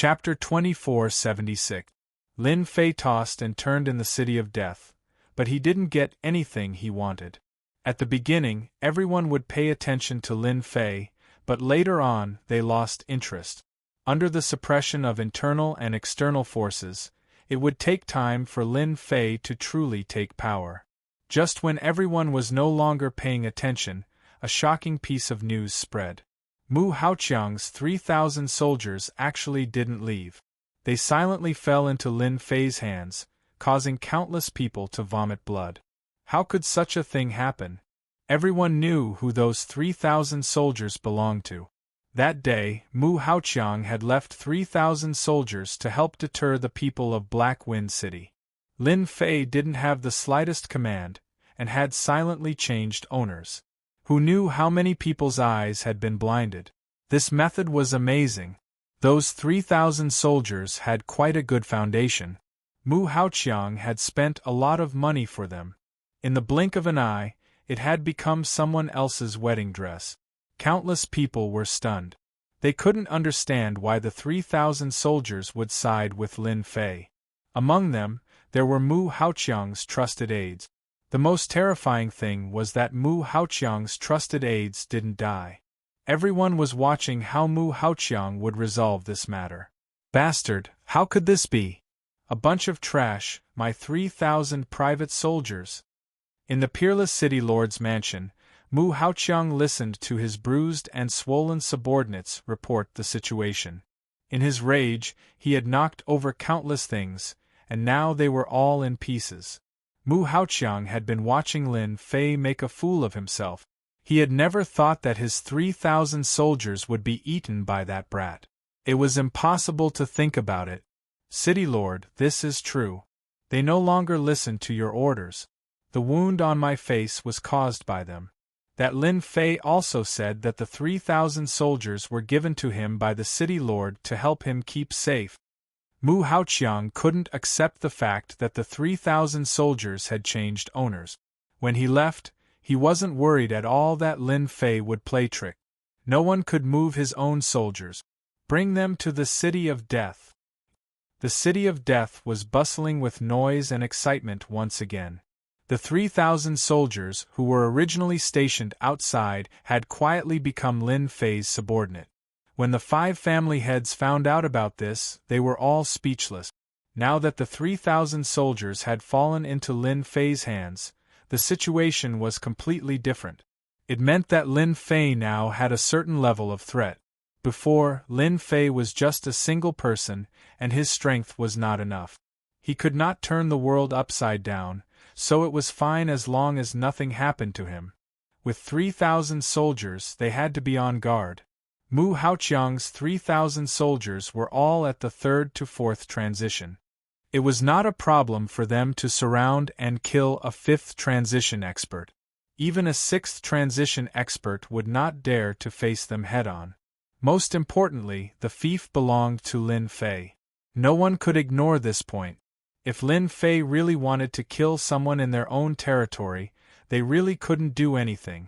Chapter 2476. Lin Fei tossed and turned in the city of death, but he didn't get anything he wanted. At the beginning, everyone would pay attention to Lin Fei, but later on, they lost interest. Under the suppression of internal and external forces, it would take time for Lin Fei to truly take power. Just when everyone was no longer paying attention, a shocking piece of news spread. Mu Haoqiang's 3,000 soldiers actually didn't leave. They silently fell into Lin Fei's hands, causing countless people to vomit blood. How could such a thing happen? Everyone knew who those 3,000 soldiers belonged to. That day, Mu Haoqiang had left 3,000 soldiers to help deter the people of Black Wind City. Lin Fei didn't have the slightest command, and had silently changed owners. Who knew how many people's eyes had been blinded? This method was amazing. Those 3,000 soldiers had quite a good foundation. Mu Haoqiang had spent a lot of money for them. In the blink of an eye, it had become someone else's wedding dress. Countless people were stunned. They couldn't understand why the 3,000 soldiers would side with Lin Fei. Among them, there were Mu Haoqiang's trusted aides. The most terrifying thing was that Mu Haoqiang's trusted aides didn't die. Everyone was watching how Mu Haoqiang would resolve this matter. Bastard, how could this be? A bunch of trash, my 3,000 private soldiers. In the peerless city lord's mansion, Mu Haoqiang listened to his bruised and swollen subordinates report the situation. In his rage, he had knocked over countless things, and now they were all in pieces. Mu Haoqiang had been watching Lin Fei make a fool of himself. He had never thought that his 3,000 soldiers would be eaten by that brat. It was impossible to think about it. City Lord, this is true. They no longer listen to your orders. The wound on my face was caused by them. That Lin Fei also said that the 3,000 soldiers were given to him by the City Lord to help him keep safe. Mu Haoqiang couldn't accept the fact that the 3,000 soldiers had changed owners. When he left, he wasn't worried at all that Lin Fei would play trick. No one could move his own soldiers. Bring them to the City of Death. The City of Death was bustling with noise and excitement once again. The 3,000 soldiers who were originally stationed outside had quietly become Lin Fei's subordinate. When the 5 family heads found out about this, they were all speechless. Now that the 3,000 soldiers had fallen into Lin Fei's hands, the situation was completely different. It meant that Lin Fei now had a certain level of threat. Before, Lin Fei was just a single person, and his strength was not enough. He could not turn the world upside down, so it was fine as long as nothing happened to him. With 3,000 soldiers, they had to be on guard. Mu Haoqiang's 3,000 soldiers were all at the 3rd to 4th transition. It was not a problem for them to surround and kill a 5th transition expert. Even a 6th transition expert would not dare to face them head-on. Most importantly, the fief belonged to Lin Fei. No one could ignore this point. If Lin Fei really wanted to kill someone in their own territory, they really couldn't do anything.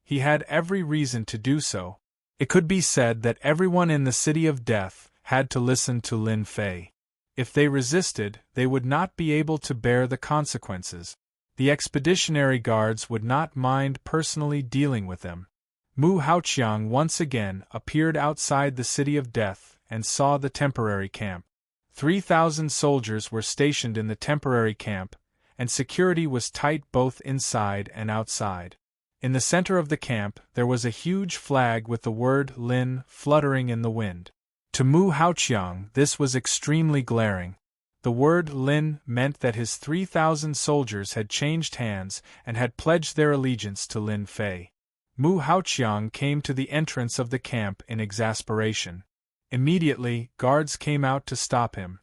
He had every reason to do so. It could be said that everyone in the City of Death had to listen to Lin Fei. If they resisted, they would not be able to bear the consequences. The expeditionary guards would not mind personally dealing with them. Mu Haoqiang once again appeared outside the City of Death and saw the temporary camp. 3,000 soldiers were stationed in the temporary camp, and security was tight both inside and outside. In the center of the camp, there was a huge flag with the word Lin fluttering in the wind. To Mu Haoqiang, this was extremely glaring. The word Lin meant that his 3,000 soldiers had changed hands and had pledged their allegiance to Lin Fei. Mu Haoqiang came to the entrance of the camp in exasperation. Immediately, guards came out to stop him.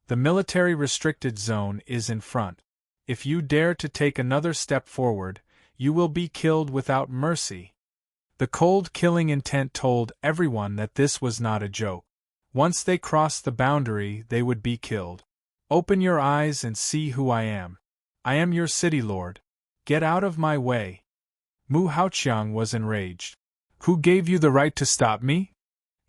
The military restricted zone is in front. If you dare to take another step forward, you will be killed without mercy. The cold killing intent told everyone that this was not a joke. Once they crossed the boundary, they would be killed. Open your eyes and see who I am. I am your city lord. Get out of my way. Mu Haoqiang was enraged. Who gave you the right to stop me?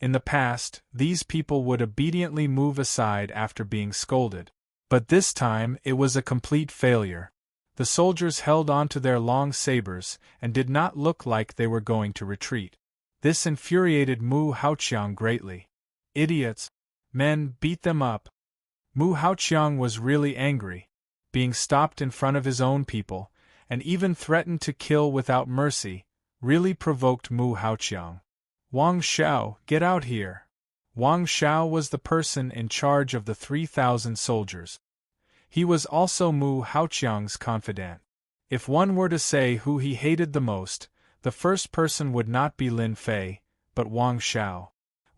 In the past, these people would obediently move aside after being scolded. But this time it was a complete failure. The soldiers held onto their long sabers and did not look like they were going to retreat. This infuriated Mu Haoqiang greatly. Idiots! Men, beat them up! Mu Haoqiang was really angry. Being stopped in front of his own people, and even threatened to kill without mercy, really provoked Mu Haoqiang. Wang Xiao, get out here! Wang Xiao was the person in charge of the 3,000 soldiers. He was also Mu Haoqiang's confidant. If one were to say who he hated the most, the first person would not be Lin Fei, but Wang Xiao.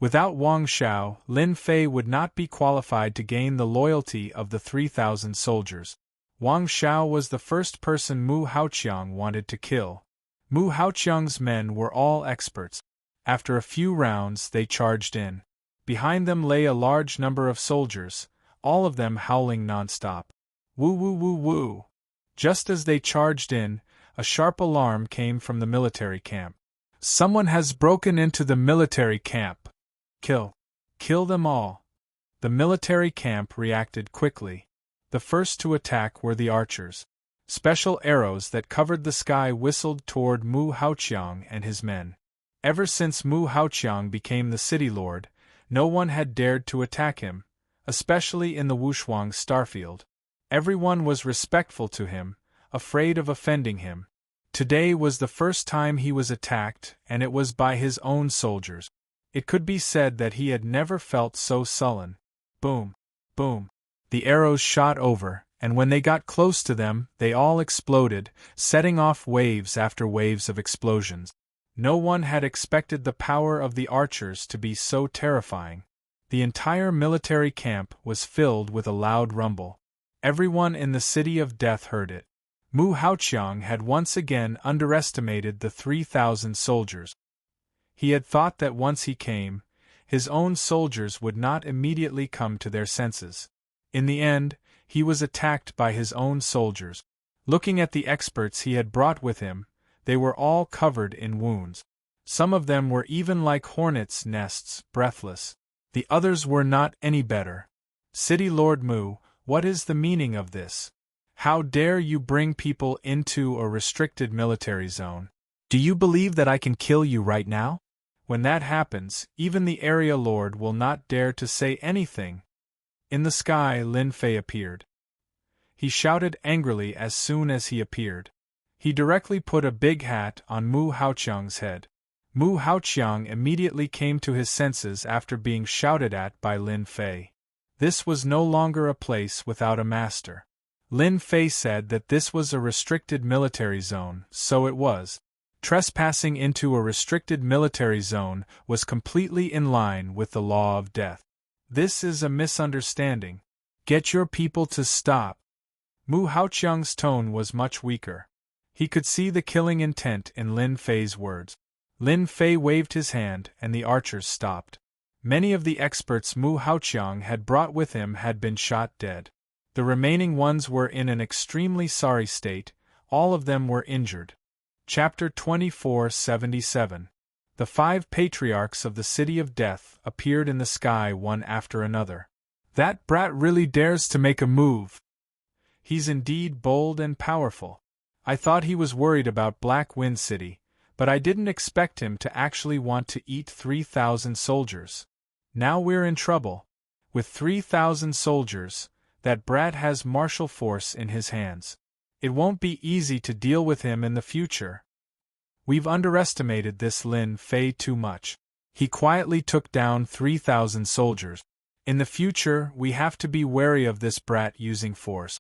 Without Wang Xiao, Lin Fei would not be qualified to gain the loyalty of the 3,000 soldiers. Wang Xiao was the first person Mu Haoqiang wanted to kill. Mu Haoqiang's men were all experts. After a few rounds, they charged in. Behind them lay a large number of soldiers, all of them howling non-stop. Woo woo woo woo! Just as they charged in, a sharp alarm came from the military camp. Someone has broken into the military camp! Kill! Kill them all! The military camp reacted quickly. The first to attack were the archers. Special arrows that covered the sky whistled toward Mu Haoqiang and his men. Ever since Mu Haoqiang became the city lord, no one had dared to attack him, especially in the Wushuang starfield. Everyone was respectful to him, afraid of offending him. Today was the first time he was attacked, and it was by his own soldiers. It could be said that he had never felt so sullen. Boom! Boom! The arrows shot over, and when they got close to them, they all exploded, setting off waves after waves of explosions. No one had expected the power of the archers to be so terrifying. The entire military camp was filled with a loud rumble. Everyone in the City of Death heard it. Mu Haoqiang had once again underestimated the 3,000 soldiers. He had thought that once he came, his own soldiers would not immediately come to their senses. In the end, he was attacked by his own soldiers. Looking at the experts he had brought with him, they were all covered in wounds. Some of them were even like hornets' nests, breathless. The others were not any better. City Lord Mu, what is the meaning of this? How dare you bring people into a restricted military zone? Do you believe that I can kill you right now? When that happens, even the area lord will not dare to say anything. In the sky, Lin Fei appeared. He shouted angrily as soon as he appeared. He directly put a big hat on Mu Haoqiang's head. Mu Haoqiang immediately came to his senses after being shouted at by Lin Fei. This was no longer a place without a master. Lin Fei said that this was a restricted military zone, so it was. Trespassing into a restricted military zone was completely in line with the law of death. This is a misunderstanding. Get your people to stop. Mu Haoqiang's tone was much weaker. He could see the killing intent in Lin Fei's words. Lin Fei waved his hand and the archers stopped. Many of the experts Mu Haoqiang had brought with him had been shot dead. The remaining ones were in an extremely sorry state, all of them were injured. Chapter 2477. The 5 patriarchs of the City of Death appeared in the sky one after another. That brat really dares to make a move. He's indeed bold and powerful. I thought he was worried about Black Wind City, but I didn't expect him to actually want to eat 3,000 soldiers. Now we're in trouble. With 3,000 soldiers, that brat has martial force in his hands. It won't be easy to deal with him in the future. We've underestimated this Lin Fei too much. He quietly took down 3,000 soldiers. In the future, we have to be wary of this brat using force.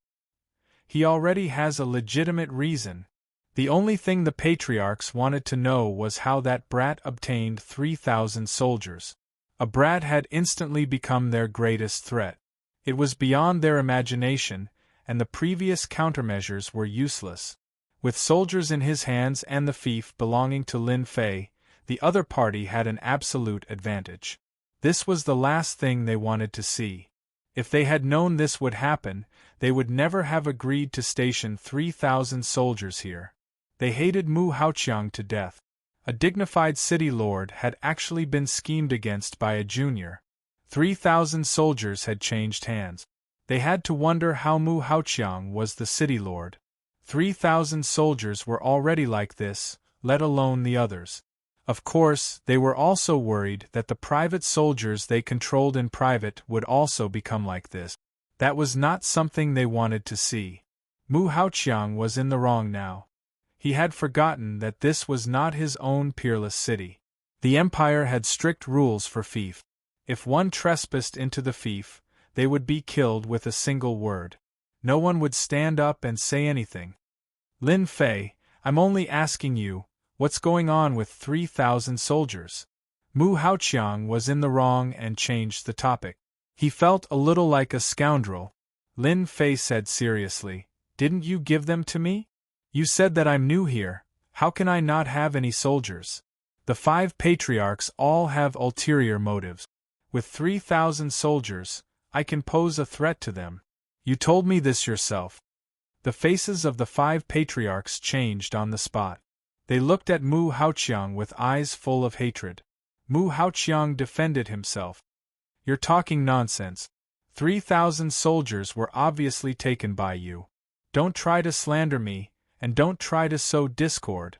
He already has a legitimate reason. The only thing the patriarchs wanted to know was how that brat obtained 3,000 soldiers. A brat had instantly become their greatest threat. It was beyond their imagination, and the previous countermeasures were useless. With soldiers in his hands and the fief belonging to Lin Fei, the other party had an absolute advantage. This was the last thing they wanted to see. If they had known this would happen, they would never have agreed to station 3,000 soldiers here. They hated Mu Haoqiang to death. A dignified city lord had actually been schemed against by a junior. 3,000 soldiers had changed hands. They had to wonder how Mu Haoqiang was the city lord. 3,000 soldiers were already like this, let alone the others. Of course, they were also worried that the private soldiers they controlled in private would also become like this. That was not something they wanted to see. Mu Haoqiang was in the wrong now. He had forgotten that this was not his own peerless city. The empire had strict rules for fief. If one trespassed into the fief, they would be killed with a single word. No one would stand up and say anything. Lin Fei, I'm only asking you, what's going on with 3,000 soldiers? Mu Haoqiang was in the wrong and changed the topic. He felt a little like a scoundrel. Lin Fei said seriously, didn't you give them to me? You said that I'm new here, how can I not have any soldiers? The 5 patriarchs all have ulterior motives. With 3,000 soldiers, I can pose a threat to them. You told me this yourself. The faces of the 5 patriarchs changed on the spot. They looked at Mu Haoqiang with eyes full of hatred. Mu Haoqiang defended himself. You're talking nonsense. 3,000 soldiers were obviously taken by you. Don't try to slander me, and don't try to sow discord.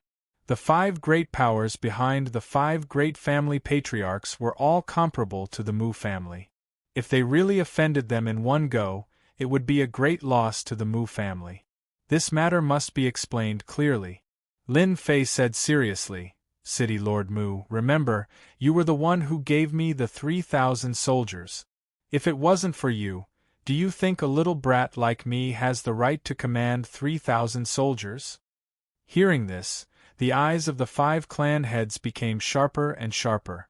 The 5 great powers behind the 5 great family patriarchs were all comparable to the Mu family. If they really offended them in one go, it would be a great loss to the Mu family. This matter must be explained clearly. Lin Fei said seriously, City Lord Mu, remember, you were the one who gave me the 3,000 soldiers. If it wasn't for you, do you think a little brat like me has the right to command 3,000 soldiers? Hearing this, the eyes of the 5 clan heads became sharper and sharper.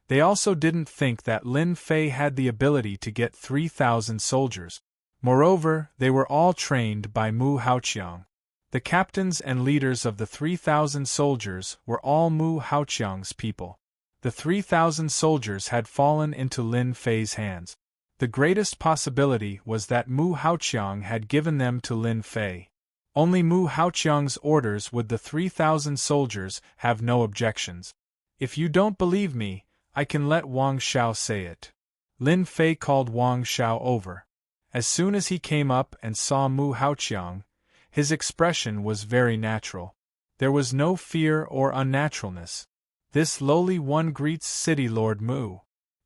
They also didn't think that Lin Fei had the ability to get 3,000 soldiers. Moreover, they were all trained by Mu Haoqiang. The captains and leaders of the 3,000 soldiers were all Mu Haoqiang's people. The 3,000 soldiers had fallen into Lin Fei's hands. The greatest possibility was that Mu Haoqiang had given them to Lin Fei. Only Mu Haoqiang's orders would the 3,000 soldiers have no objections. If you don't believe me, I can let Wang Xiao say it. Lin Fei called Wang Xiao over. As soon as he came up and saw Mu Haoqiang, his expression was very natural. There was no fear or unnaturalness. This lowly one greets City Lord Mu.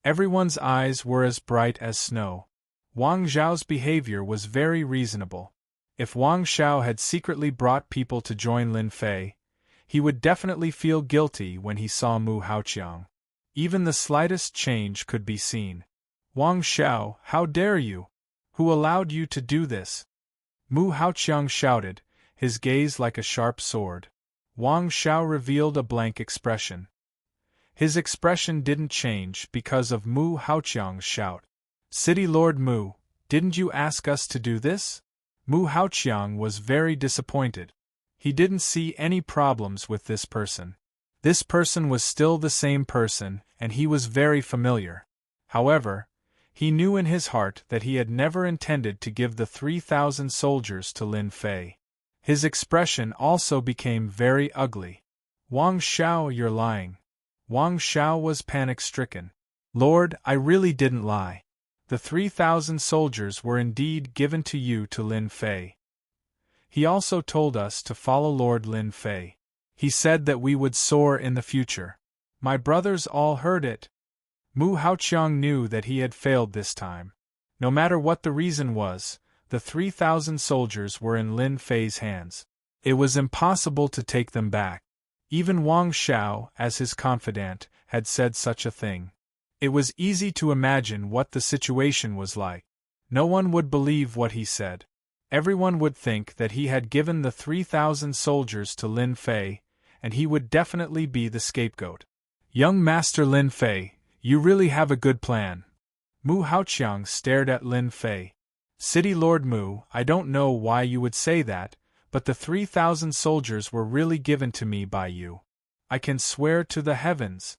Everyone's eyes were as bright as snow. Wang Xiao's behavior was very reasonable. If Wang Xiao had secretly brought people to join Lin Fei, he would definitely feel guilty when he saw Mu Haoqiang. Even the slightest change could be seen. Wang Xiao, how dare you? Who allowed you to do this? Mu Haoqiang shouted, his gaze like a sharp sword. Wang Xiao revealed a blank expression. His expression didn't change because of Mu Haoqiang's shout. City Lord Mu, didn't you ask us to do this? Mu Haoqiang was very disappointed. He didn't see any problems with this person. This person was still the same person, and he was very familiar. However, he knew in his heart that he had never intended to give the 3,000 soldiers to Lin Fei. His expression also became very ugly. Wang Xiao, you're lying. Wang Xiao was panic-stricken. Lord, I really didn't lie. The 3,000 soldiers were indeed given to you to Lin Fei. He also told us to follow Lord Lin Fei. He said that we would soar in the future. My brothers all heard it. Mu Haoqiang knew that he had failed this time. No matter what the reason was, the 3,000 soldiers were in Lin Fei's hands. It was impossible to take them back. Even Wang Xiao, as his confidant, had said such a thing. It was easy to imagine what the situation was like. No one would believe what he said. Everyone would think that he had given the 3,000 soldiers to Lin Fei, and he would definitely be the scapegoat. Young Master Lin Fei, you really have a good plan. Mu Haoqiang stared at Lin Fei. City Lord Mu, I don't know why you would say that, but the 3,000 soldiers were really given to me by you. I can swear to the heavens.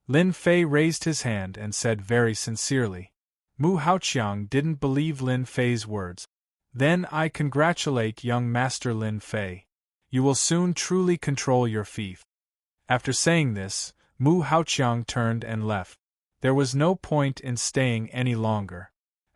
Lin Fei raised his hand and said very sincerely. Mu Haoqiang didn't believe Lin Fei's words. Then I congratulate young Master Lin Fei. You will soon truly control your fief. After saying this, Mu Haoqiang turned and left. There was no point in staying any longer.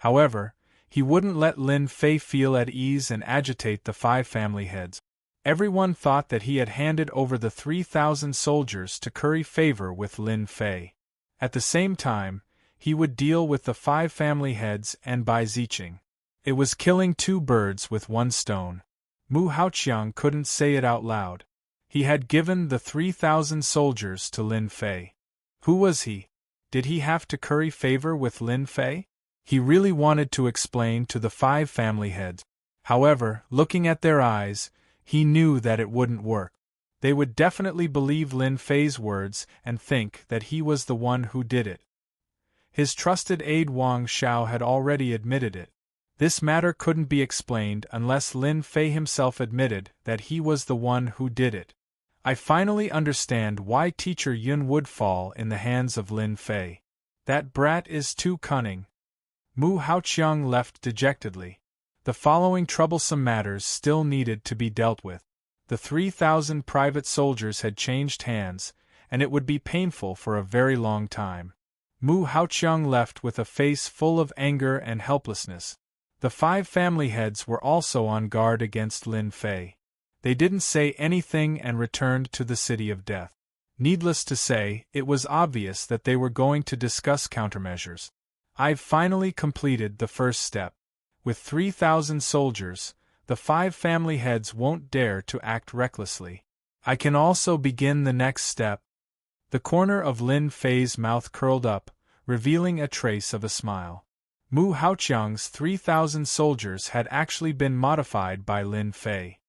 However, he wouldn't let Lin Fei feel at ease and agitate the 5 family heads. Everyone thought that he had handed over the 3,000 soldiers to curry favor with Lin Fei. At the same time, he would deal with the 5 family heads and Bai Ziqing. It was killing 2 birds with 1 stone. Mu Haoqiang couldn't say it out loud. He had given the 3,000 soldiers to Lin Fei. Who was he? Did he have to curry favor with Lin Fei? He really wanted to explain to the 5 family heads. However, looking at their eyes, he knew that it wouldn't work. They would definitely believe Lin Fei's words and think that he was the one who did it. His trusted aide Wang Xiao had already admitted it. This matter couldn't be explained unless Lin Fei himself admitted that he was the one who did it. I finally understand why Teacher Yun would fall in the hands of Lin Fei. That brat is too cunning. Mu Haoqiang left dejectedly. The following troublesome matters still needed to be dealt with. The 3,000 private soldiers had changed hands, and it would be painful for a very long time. Mu Haoqiang left with a face full of anger and helplessness. The 5 family heads were also on guard against Lin Fei. They didn't say anything and returned to the City of Death. Needless to say, it was obvious that they were going to discuss countermeasures. I've finally completed the first step. With 3,000 soldiers, the 5 family heads won't dare to act recklessly. I can also begin the next step. The corner of Lin Fei's mouth curled up, revealing a trace of a smile. Mu Haoqiang's 3,000 soldiers had actually been modified by Lin Fei.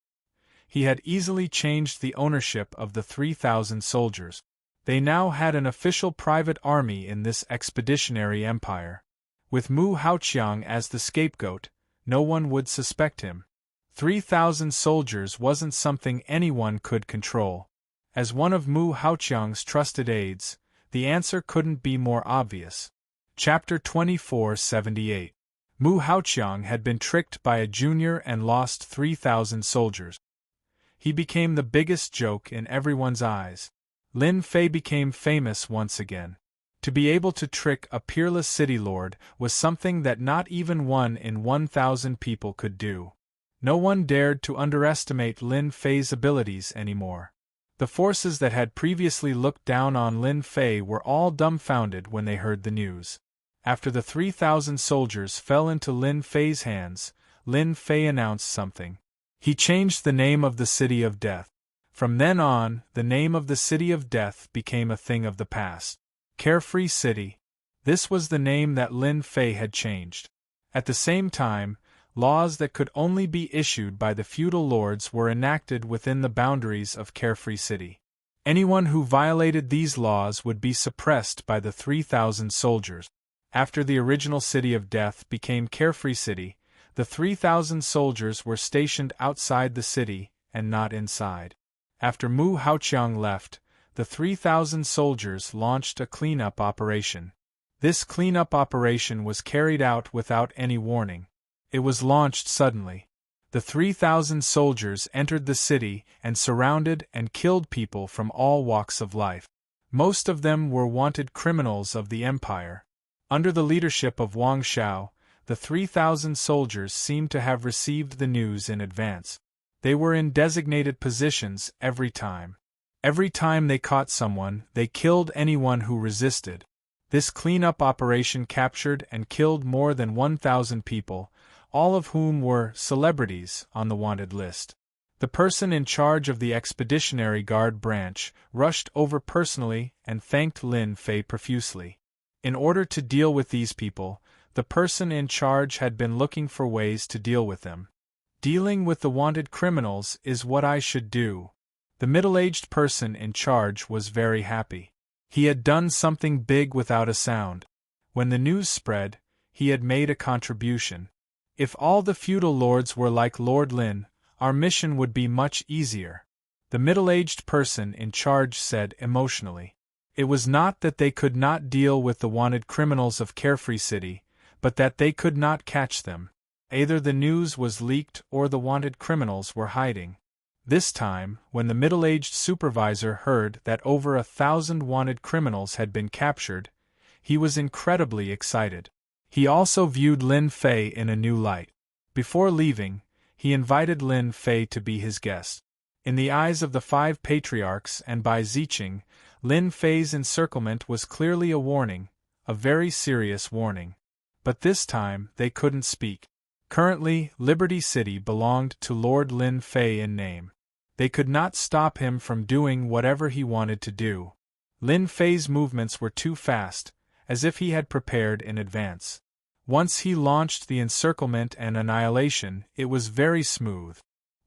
He had easily changed the ownership of the 3,000 soldiers. They now had an official private army in this expeditionary empire. With Mu Haoqiang as the scapegoat, no one would suspect him. 3,000 soldiers wasn't something anyone could control. As one of Mu Haoqiang's trusted aides, the answer couldn't be more obvious. Chapter 2478. Mu Haoqiang had been tricked by a junior and lost 3,000 soldiers. He became the biggest joke in everyone's eyes. Lin Fei became famous once again. To be able to trick a peerless city lord was something that not even 1 in 1,000 people could do. No one dared to underestimate Lin Fei's abilities anymore. The forces that had previously looked down on Lin Fei were all dumbfounded when they heard the news. After the 3,000 soldiers fell into Lin Fei's hands, Lin Fei announced something. He changed the name of the City of Death. From then on, the name of the City of Death became a thing of the past. Carefree City. This was the name that Lin Fei had changed. At the same time, laws that could only be issued by the feudal lords were enacted within the boundaries of Carefree City. Anyone who violated these laws would be suppressed by the 3,000 soldiers. After the original City of Death became Carefree City, the 3,000 soldiers were stationed outside the city and not inside. After Mu Haoqiang left, the 3,000 soldiers launched a cleanup operation. This cleanup operation was carried out without any warning. It was launched suddenly. The 3,000 soldiers entered the city and surrounded and killed people from all walks of life. Most of them were wanted criminals of the empire. Under the leadership of Wang Xiao, the 3,000 soldiers seemed to have received the news in advance. They were in designated positions every time. Every time they caught someone, they killed anyone who resisted. This cleanup operation captured and killed more than 1,000 people, all of whom were celebrities on the wanted list. The person in charge of the Expeditionary Guard branch rushed over personally and thanked Lin Fei profusely. In order to deal with these people, the person in charge had been looking for ways to deal with them. Dealing with the wanted criminals is what I should do. The middle-aged person in charge was very happy. He had done something big without a sound. When the news spread, he had made a contribution. If all the feudal lords were like Lord Lin, our mission would be much easier. The middle-aged person in charge said emotionally. It was not that they could not deal with the wanted criminals of Carefree City, but that they could not catch them. Either the news was leaked or the wanted criminals were hiding. This time, when the middle-aged supervisor heard that over 1,000 wanted criminals had been captured, he was incredibly excited. He also viewed Lin Fei in a new light. Before leaving, he invited Lin Fei to be his guest. In the eyes of the 5 patriarchs and by Ziqing, Lin Fei's encirclement was clearly a warning, a very serious warning. But this time they couldn't speak. Currently, Liberty City belonged to Lord Lin Fei in name. They could not stop him from doing whatever he wanted to do. Lin Fei's movements were too fast, as if he had prepared in advance. Once he launched the encirclement and annihilation, it was very smooth.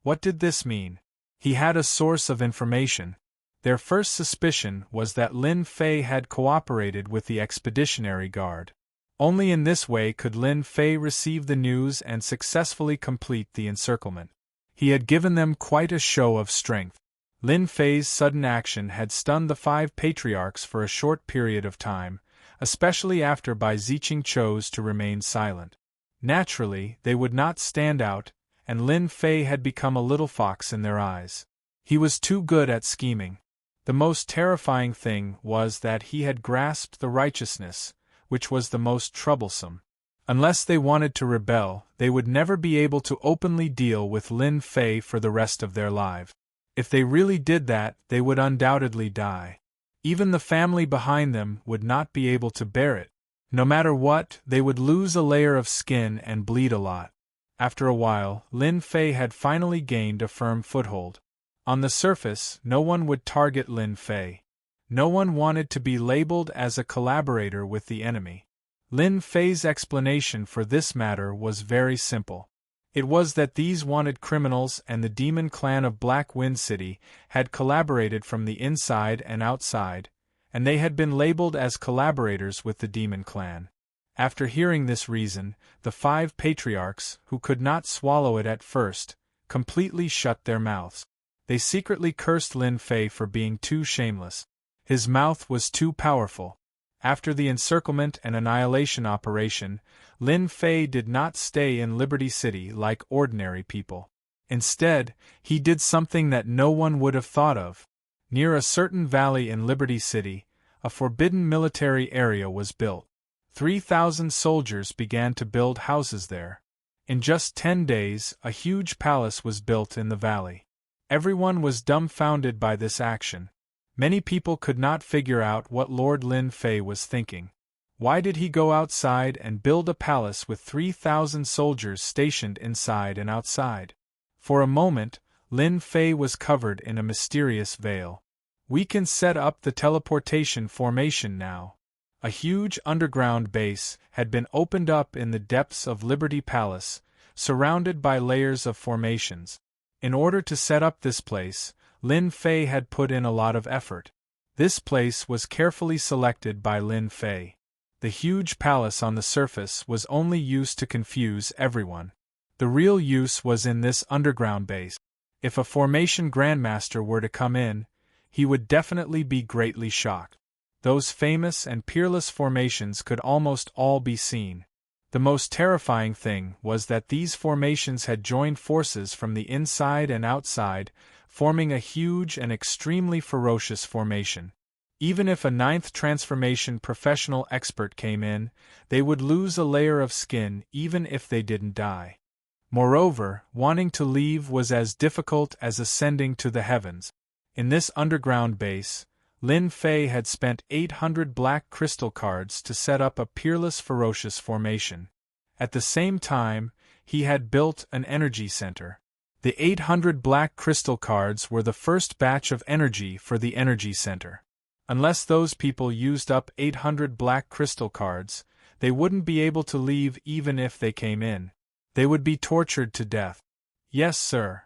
What did this mean? He had a source of information. Their first suspicion was that Lin Fei had cooperated with the Expeditionary Guard. Only in this way could Lin Fei receive the news and successfully complete the encirclement. He had given them quite a show of strength. Lin Fei's sudden action had stunned the 5 patriarchs for a short period of time, especially after Bai Ziqing chose to remain silent. Naturally, they would not stand out, and Lin Fei had become a little fox in their eyes. He was too good at scheming. The most terrifying thing was that he had grasped the righteousness, which was the most troublesome. Unless they wanted to rebel, they would never be able to openly deal with Lin Fei for the rest of their lives. If they really did that, they would undoubtedly die. Even the family behind them would not be able to bear it. No matter what, they would lose a layer of skin and bleed a lot. After a while, Lin Fei had finally gained a firm foothold. On the surface, no one would target Lin Fei. No one wanted to be labeled as a collaborator with the enemy. Lin Fei's explanation for this matter was very simple. It was that these wanted criminals and the demon clan of Black Wind City had collaborated from the inside and outside, and they had been labeled as collaborators with the demon clan. After hearing this reason, the 5 patriarchs, who could not swallow it at first, completely shut their mouths. They secretly cursed Lin Fei for being too shameless. His mouth was too powerful. After the encirclement and annihilation operation, Lin Fei did not stay in Liberty City like ordinary people. Instead, he did something that no one would have thought of. Near a certain valley in Liberty City, a forbidden military area was built. 3,000 soldiers began to build houses there. In just 10 days, a huge palace was built in the valley. Everyone was dumbfounded by this action. Many people could not figure out what Lord Lin Fei was thinking. Why did he go outside and build a palace with 3,000 soldiers stationed inside and outside? For a moment, Lin Fei was covered in a mysterious veil. We can set up the teleportation formation now. A huge underground base had been opened up in the depths of Liberty Palace, surrounded by layers of formations. In order to set up this place, Lin Fei had put in a lot of effort. This place was carefully selected by Lin Fei. The huge palace on the surface was only used to confuse everyone. The real use was in this underground base. If a formation grandmaster were to come in, he would definitely be greatly shocked. Those famous and peerless formations could almost all be seen. The most terrifying thing was that these formations had joined forces from the inside and outside, forming a huge and extremely ferocious formation. Even if a 9th transformation professional expert came in, they would lose a layer of skin even if they didn't die. Moreover, wanting to leave was as difficult as ascending to the heavens. In this underground base, Lin Fei had spent 800 black crystal cards to set up a peerless ferocious formation. At the same time, he had built an energy center. The 800 black crystal cards were the first batch of energy for the energy center. Unless those people used up 800 black crystal cards, they wouldn't be able to leave even if they came in. They would be tortured to death. Yes, sir.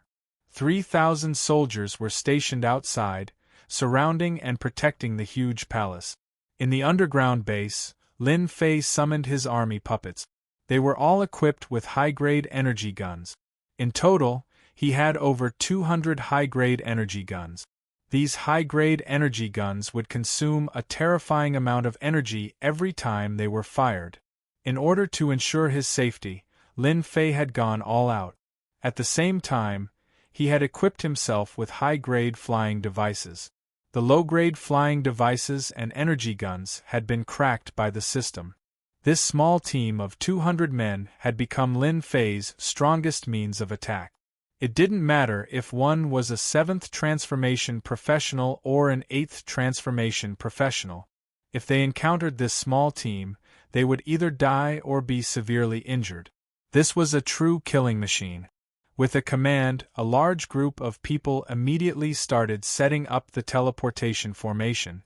3,000 soldiers were stationed outside, surrounding and protecting the huge palace. In the underground base, Lin Fei summoned his army puppets. They were all equipped with high-grade energy guns. In total, he had over 200 high-grade energy guns. These high-grade energy guns would consume a terrifying amount of energy every time they were fired. In order to ensure his safety, Lin Fei had gone all out. At the same time, He had equipped himself with high-grade flying devices. The low-grade flying devices and energy guns had been cracked by the system. This small team of 200 men had become Lin Fei's strongest means of attack. It didn't matter if one was a 7th transformation professional or an 8th transformation professional. If they encountered this small team, they would either die or be severely injured. This was a true killing machine. With a command, a large group of people immediately started setting up the teleportation formation.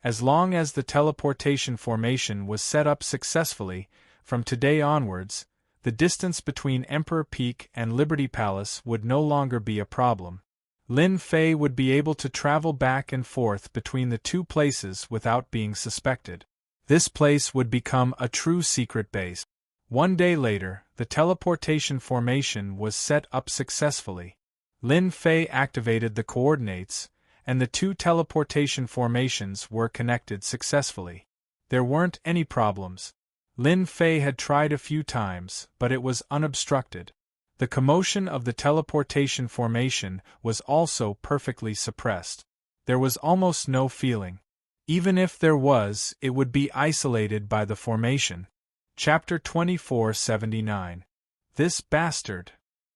As long as the teleportation formation was set up successfully, from today onwards, the distance between Emperor Peak and Liberty Palace would no longer be a problem. Lin Fei would be able to travel back and forth between the two places without being suspected. This place would become a true secret base. One day later, the teleportation formation was set up successfully. Lin Fei activated the coordinates, and the two teleportation formations were connected successfully. There weren't any problems. Lin Fei had tried a few times, but it was unobstructed. The commotion of the teleportation formation was also perfectly suppressed. There was almost no feeling. Even if there was, it would be isolated by the formation. Chapter 2479. This Bastard.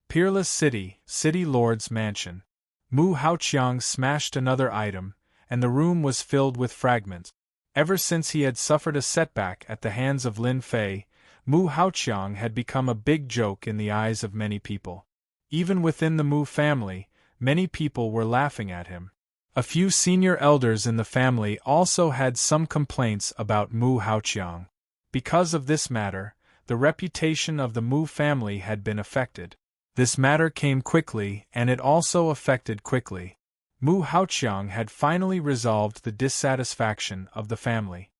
Peerless City, City Lord's Mansion. Mu Haoqiang smashed another item, and the room was filled with fragments. Ever since he had suffered a setback at the hands of Lin Fei, Mu Haoqiang had become a big joke in the eyes of many people. Even within the Mu family, many people were laughing at him. A few senior elders in the family also had some complaints about Mu Haoqiang. Because of this matter, the reputation of the Mu family had been affected. This matter came quickly, and it also affected quickly. Mu Haoqiang had finally resolved the dissatisfaction of the family.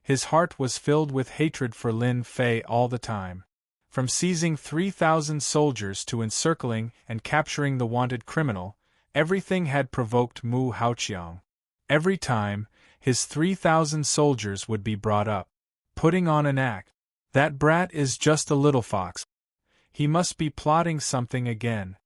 His heart was filled with hatred for Lin Fei all the time. From seizing 3,000 soldiers to encircling and capturing the wanted criminal, everything had provoked Mu Haoqiang. Every time, his 3,000 soldiers would be brought up, putting on an act. That brat is just a little fox. He must be plotting something again.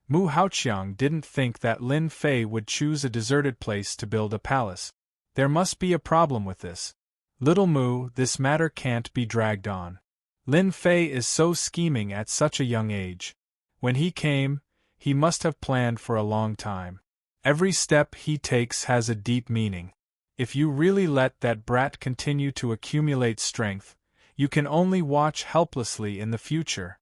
Mu Haoqiang didn't think that Lin Fei would choose a deserted place to build a palace. There must be a problem with this. Little Mu, this matter can't be dragged on. Lin Fei is so scheming at such a young age. When he came, he must have planned for a long time. Every step he takes has a deep meaning. If you really let that brat continue to accumulate strength, you can only watch helplessly in the future.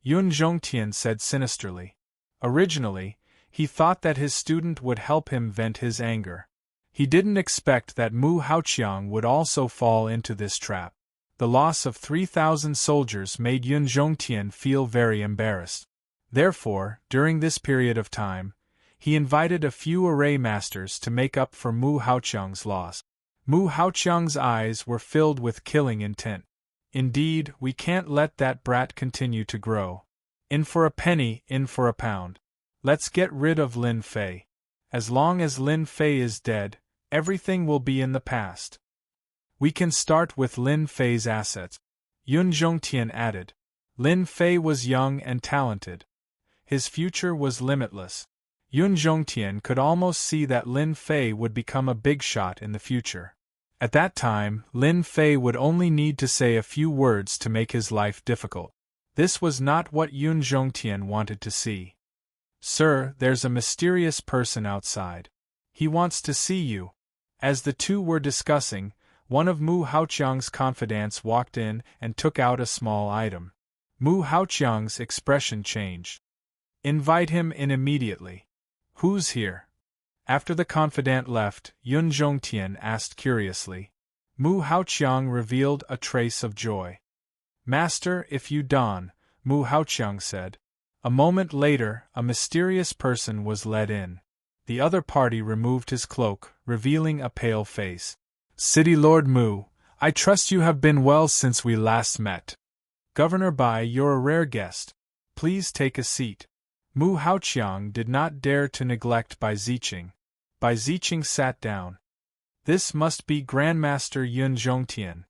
Yun Zhongtian said sinisterly. Originally, he thought that his student would help him vent his anger. He didn't expect that Mu Haoqiang would also fall into this trap. The loss of 3,000 soldiers made Yun Zhongtian feel very embarrassed. Therefore, during this period of time, he invited a few array masters to make up for Mu Haoqiang's loss. Mu Haoqiang's eyes were filled with killing intent. Indeed, we can't let that brat continue to grow. In for a penny, in for a pound. Let's get rid of Lin Fei. As long as Lin Fei is dead, everything will be in the past. We can start with Lin Fei's assets. Yun Zhongtian added. Lin Fei was young and talented. His future was limitless. Yun Zhongtian could almost see that Lin Fei would become a big shot in the future. At that time, Lin Fei would only need to say a few words to make his life difficult. This was not what Yun Zhongtian wanted to see. Sir, there's a mysterious person outside. He wants to see you. As the two were discussing, one of Mu Haoqiang's confidants walked in and took out a small item. Mu Haoqiang's expression changed. Invite him in immediately. Who's here? After the confidant left, Yun Zhongtian asked curiously. Mu Haoqiang revealed a trace of joy. Master, if you don, Mu Haoqiang said. A moment later, a mysterious person was led in. The other party removed his cloak, revealing a pale face. City Lord Mu, I trust you have been well since we last met. Governor Bai, you're a rare guest. Please take a seat. Mu Haoqiang did not dare to neglect Bai Ziqing. Bai Ziqing sat down. This must be Grandmaster Yun Zhongtian.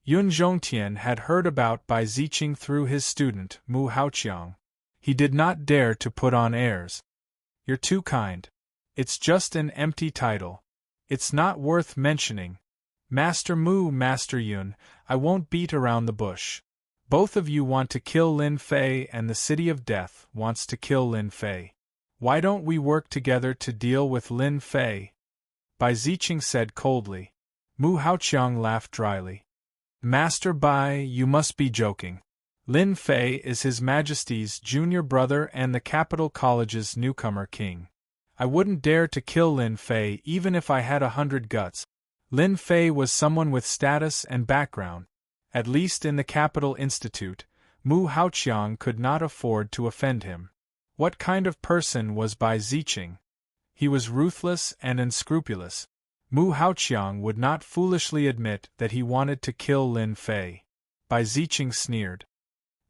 Yun Zhongtian had heard about Bai Ziqing through his student, Mu Haoqiang. He did not dare to put on airs. You're too kind. It's just an empty title. It's not worth mentioning. Master Mu, Master Yun, I won't beat around the bush. Both of you want to kill Lin Fei, and the City of Death wants to kill Lin Fei. Why don't we work together to deal with Lin Fei? Bai Ziqing said coldly. Mu Haoqiang laughed dryly. Master Bai, you must be joking. Lin Fei is His Majesty's junior brother and the Capital College's newcomer king. I wouldn't dare to kill Lin Fei even if I had 100 guts. Lin Fei was someone with status and background. At least in the Capital Institute, Mu Haoqiang could not afford to offend him. What kind of person was Bai Ziqing? He was ruthless and unscrupulous. Mu Haoqiang would not foolishly admit that he wanted to kill Lin Fei. Bai Ziqing sneered.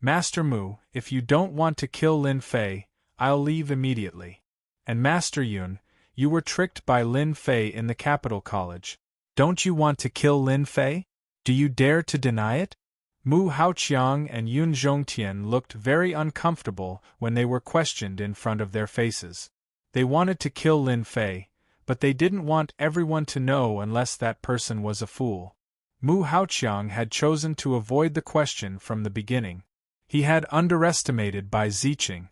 Master Mu, if you don't want to kill Lin Fei, I'll leave immediately. And Master Yun, you were tricked by Lin Fei in the Capital College. Don't you want to kill Lin Fei? Do you dare to deny it? Mu Haoqiang and Yun Zhongtian looked very uncomfortable when they were questioned in front of their faces. They wanted to kill Lin Fei, but they didn't want everyone to know unless that person was a fool. Mu Haoqiang had chosen to avoid the question from the beginning. He had underestimated Bai Ziqing.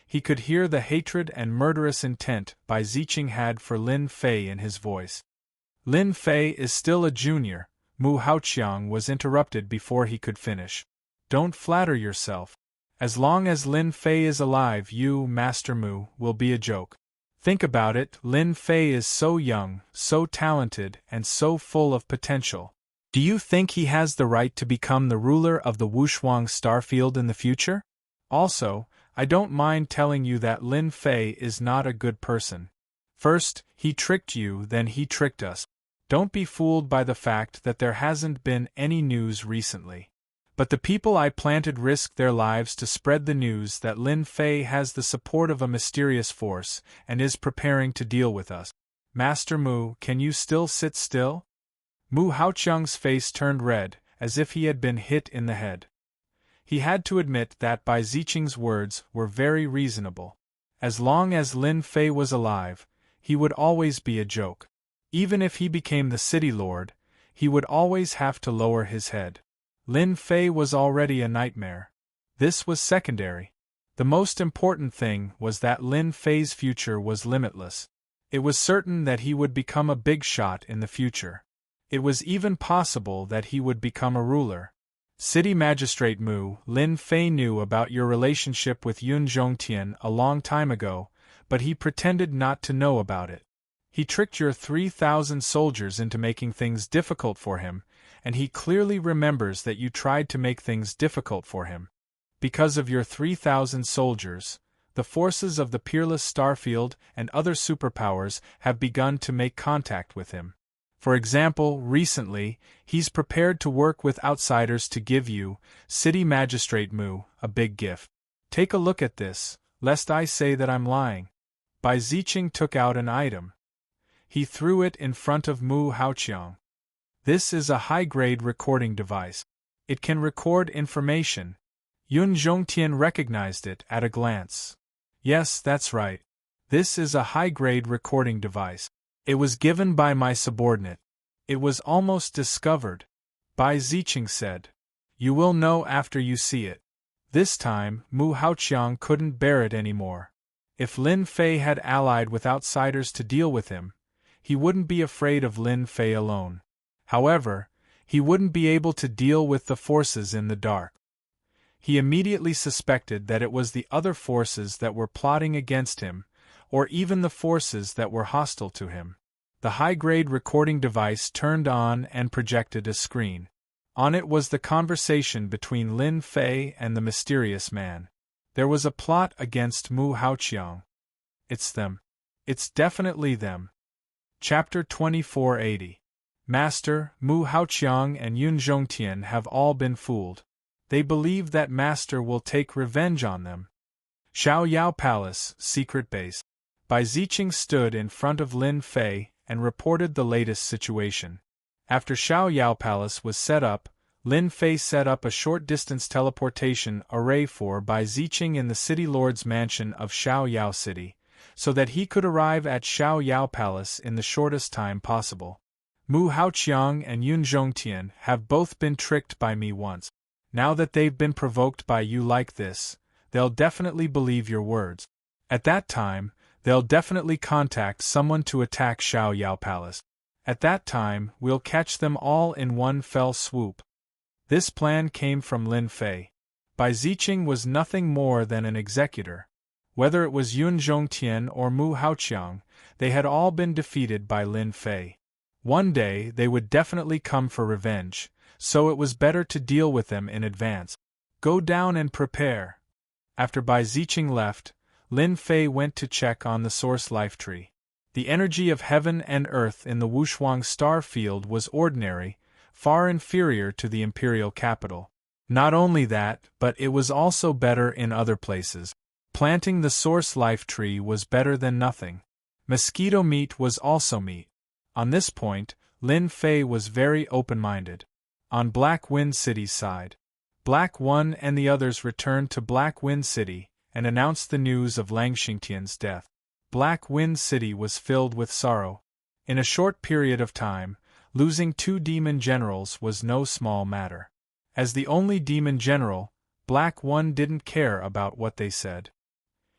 He could hear the hatred and murderous intent Bai Ziqing had for Lin Fei in his voice. Lin Fei is still a junior, Mu Haoqiang was interrupted before he could finish. Don't flatter yourself. As long as Lin Fei is alive, you, Master Mu, will be a joke. Think about it, Lin Fei is so young, so talented, and so full of potential. Do you think he has the right to become the ruler of the Wushuang Starfield in the future? Also, I don't mind telling you that Lin Fei is not a good person. First, he tricked you, then he tricked us. Don't be fooled by the fact that there hasn't been any news recently. But the people I planted risked their lives to spread the news that Lin Fei has the support of a mysterious force and is preparing to deal with us. Master Mu, can you still sit still? Mu Haoqiang's face turned red, as if he had been hit in the head. He had to admit that Bai Ziqing's words were very reasonable. As long as Lin Fei was alive, he would always be a joke. Even if he became the city lord, he would always have to lower his head. Lin Fei was already a nightmare. This was secondary. The most important thing was that Lin Fei's future was limitless. It was certain that he would become a big shot in the future. It was even possible that he would become a ruler. City Magistrate Mu, Lin Fei knew about your relationship with Yun Zhongtian a long time ago, but he pretended not to know about it. He tricked your 3,000 soldiers into making things difficult for him, and he clearly remembers that you tried to make things difficult for him. Because of your 3,000 soldiers, the forces of the Peerless Starfield and other superpowers have begun to make contact with him. For example, recently, he's prepared to work with outsiders to give you, City Magistrate Mu, a big gift. Take a look at this, lest I say that I'm lying. Bai Ziqing took out an item. He threw it in front of Mu Haoqiang. This is a high-grade recording device. It can record information. Yun Zhongtian recognized it at a glance. Yes, that's right. This is a high-grade recording device. It was given by my subordinate. It was almost discovered. Bai Ziqing said. You will know after you see it. This time, Mu Haoqiang couldn't bear it anymore. If Lin Fei had allied with outsiders to deal with him, he wouldn't be afraid of Lin Fei alone. However, he wouldn't be able to deal with the forces in the dark. He immediately suspected that it was the other forces that were plotting against him, or even the forces that were hostile to him. The high-grade recording device turned on and projected a screen. On it was the conversation between Lin Fei and the mysterious man. There was a plot against Mu Haoqiang. It's them. It's definitely them. Chapter 2480. Master, Mu Haoqiang and Yun Zhongtian have all been fooled. They believe that Master will take revenge on them. Xiao Yao Palace, Secret Base. Bai Ziqing stood in front of Lin Fei and reported the latest situation. After Xiao Yao Palace was set up, Lin Fei set up a short-distance teleportation array for Bai Ziqing in the city lord's mansion of Xiao Yao City, so that he could arrive at Xiao Yao Palace in the shortest time possible. Mu Haoqiang and Yun Zhongtian have both been tricked by me once. Now that they've been provoked by you like this, they'll definitely believe your words. At that time, they'll definitely contact someone to attack Xiao Yao Palace. At that time, we'll catch them all in one fell swoop. This plan came from Lin Fei. Bai Ziqing was nothing more than an executor. Whether it was Yun Zhongtian or Mu Haoqiang, they had all been defeated by Lin Fei. One day they would definitely come for revenge, so it was better to deal with them in advance. Go down and prepare. After Bai Ziqing left, Lin Fei went to check on the source life tree. The energy of heaven and earth in the Wushuang star field was ordinary, far inferior to the imperial capital. Not only that, but it was also better in other places. Planting the source life tree was better than nothing. Mosquito meat was also meat. On this point, Lin Fei was very open-minded. On Black Wind City's side, Black One and the others returned to Black Wind City and announced the news of Lang Xingtian's death. Black Wind City was filled with sorrow. In a short period of time, losing 2 demon generals was no small matter. As the only demon general, Black One didn't care about what they said.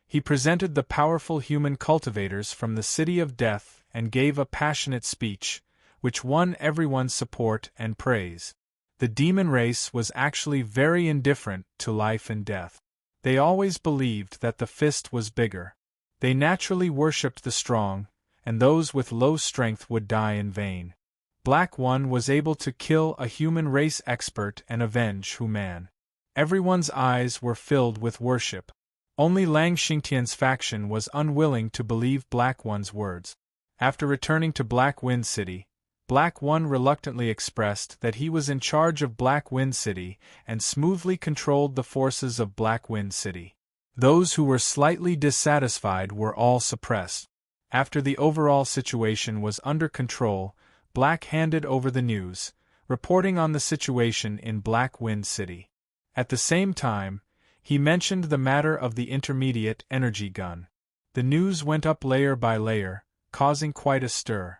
He presented the powerful human cultivators from the City of Death and gave a passionate speech, which won everyone's support and praise. The demon race was actually very indifferent to life and death. They always believed that the fist was bigger. They naturally worshipped the strong, and those with low strength would die in vain. Black One was able to kill a human race expert and avenge Human. Everyone's eyes were filled with worship. Only Lang Xingtian's faction was unwilling to believe Black One's words. After returning to Black Wind City, Black One reluctantly expressed that he was in charge of Black Wind City and smoothly controlled the forces of Black Wind City. Those who were slightly dissatisfied were all suppressed. After the overall situation was under control, Black handed over the news, reporting on the situation in Black Wind City. At the same time, he mentioned the matter of the intermediate energy gun. The news went up layer by layer, causing quite a stir.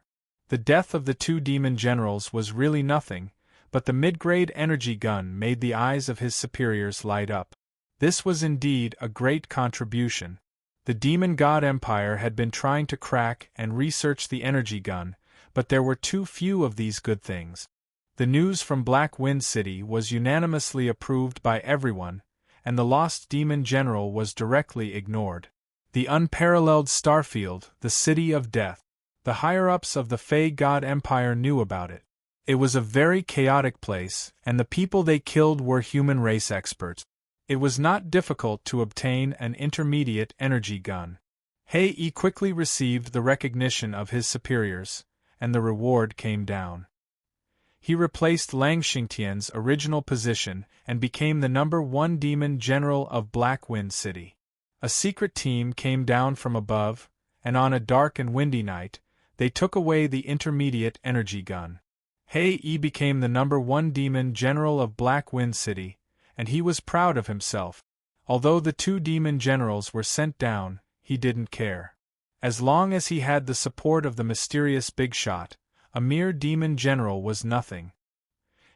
The death of the 2 demon generals was really nothing, but the mid-grade energy gun made the eyes of his superiors light up. This was indeed a great contribution. The Demon God Empire had been trying to crack and research the energy gun, but there were too few of these good things. The news from Black Wind City was unanimously approved by everyone, and the lost demon general was directly ignored. The unparalleled starfield, the City of Death. The higher-ups of the Fey God Empire knew about it. It was a very chaotic place, and the people they killed were human race experts. It was not difficult to obtain an intermediate energy gun. He quickly received the recognition of his superiors, and the reward came down. He replaced Lang Xingtian's original position and became the #1 demon general of Black Wind City. A secret team came down from above, and on a dark and windy night, they took away the intermediate energy gun. He became the #1 demon general of Black Wind City, and he was proud of himself. Although the 2 demon generals were sent down, he didn't care. As long as he had the support of the mysterious Big Shot, a mere demon general was nothing.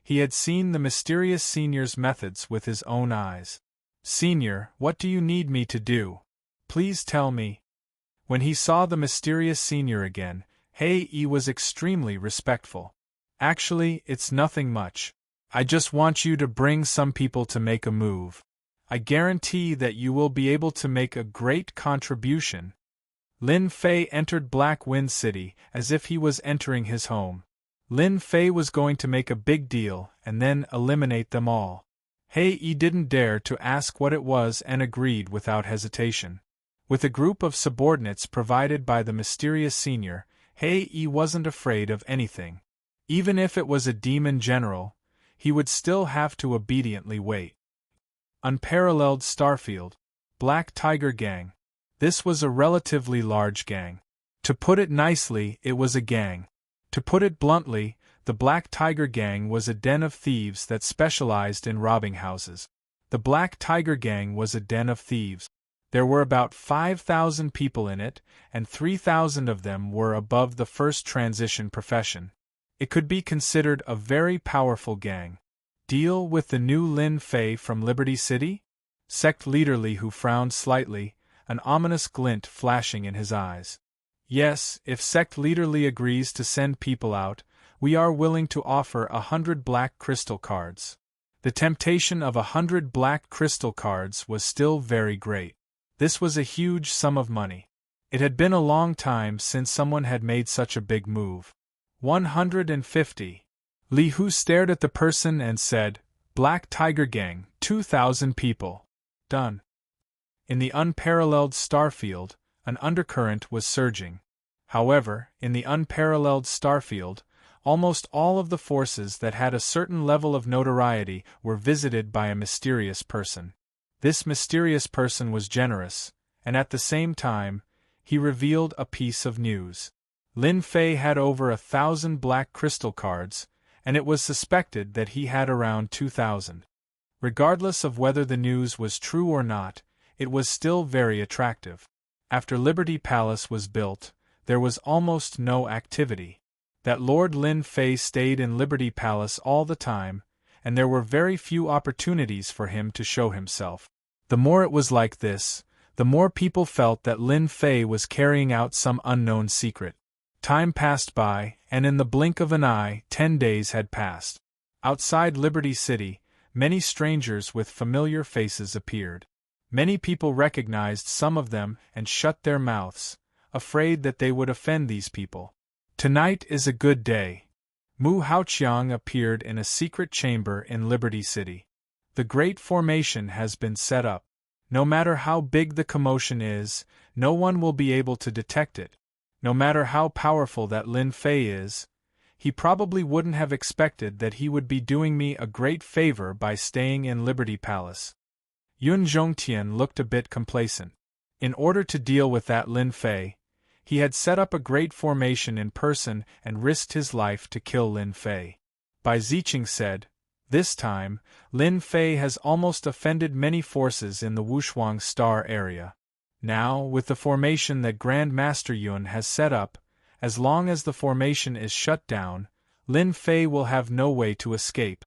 He had seen the mysterious senior's methods with his own eyes. "Senior, what do you need me to do? Please tell me." When he saw the mysterious senior again, He was extremely respectful. "Actually, it's nothing much. I just want you to bring some people to make a move. I guarantee that you will be able to make a great contribution." Lin Fei entered Black Wind City as if he was entering his home. Lin Fei was going to make a big deal and then eliminate them all. He didn't dare to ask what it was and agreed without hesitation. With a group of subordinates provided by the mysterious senior, He wasn't afraid of anything. Even if it was a demon general, he would still have to obediently wait. Unparalleled Starfield. Black Tiger Gang. This was a relatively large gang. To put it nicely, it was a gang. To put it bluntly, The Black Tiger Gang was a den of thieves that specialized in robbing houses. The Black Tiger Gang was a den of thieves. There were about 5,000 people in it, and 3,000 of them were above the first transition profession. It could be considered a very powerful gang. Deal with the new Lin Fei from Liberty City? Sect leader Li Hu frowned slightly, an ominous glint flashing in his eyes. Yes, if sect leader Li agrees to send people out, we are willing to offer 100 black crystal cards. The temptation of 100 black crystal cards was still very great. This was a huge sum of money. It had been a long time since someone had made such a big move. 150. Li Hu stared at the person and said, Black Tiger Gang, 2,000 people. Done. In the unparalleled starfield, an undercurrent was surging. However, in the unparalleled starfield, almost all of the forces that had a certain level of notoriety were visited by a mysterious person. This mysterious person was generous, and at the same time, he revealed a piece of news. Lin Fei had over 1,000 black crystal cards, and it was suspected that he had around 2,000. Regardless of whether the news was true or not, it was still very attractive. After Liberty Palace was built, there was almost no activity. That Lord Lin Fei stayed in Liberty Palace all the time, and there were very few opportunities for him to show himself. The more it was like this, the more people felt that Lin Fei was carrying out some unknown secret. Time passed by, and in the blink of an eye, 10 days had passed. Outside Liberty City, many strangers with familiar faces appeared. Many people recognized some of them and shut their mouths, afraid that they would offend these people. Tonight is a good day. Mu Haoqiang appeared in a secret chamber in Liberty City. The Great Formation has been set up. No matter how big the commotion is, no one will be able to detect it. No matter how powerful that Lin Fei is, he probably wouldn't have expected that he would be doing me a great favor by staying in Liberty Palace. Yun Zhongtian looked a bit complacent. In order to deal with that Lin Fei, he had set up a great formation in person and risked his life to kill Lin Fei. Bai Ziqing said, This time, Lin Fei has almost offended many forces in the Wushuang Star area. Now, with the formation that Grand Master Yun has set up, as long as the formation is shut down, Lin Fei will have no way to escape.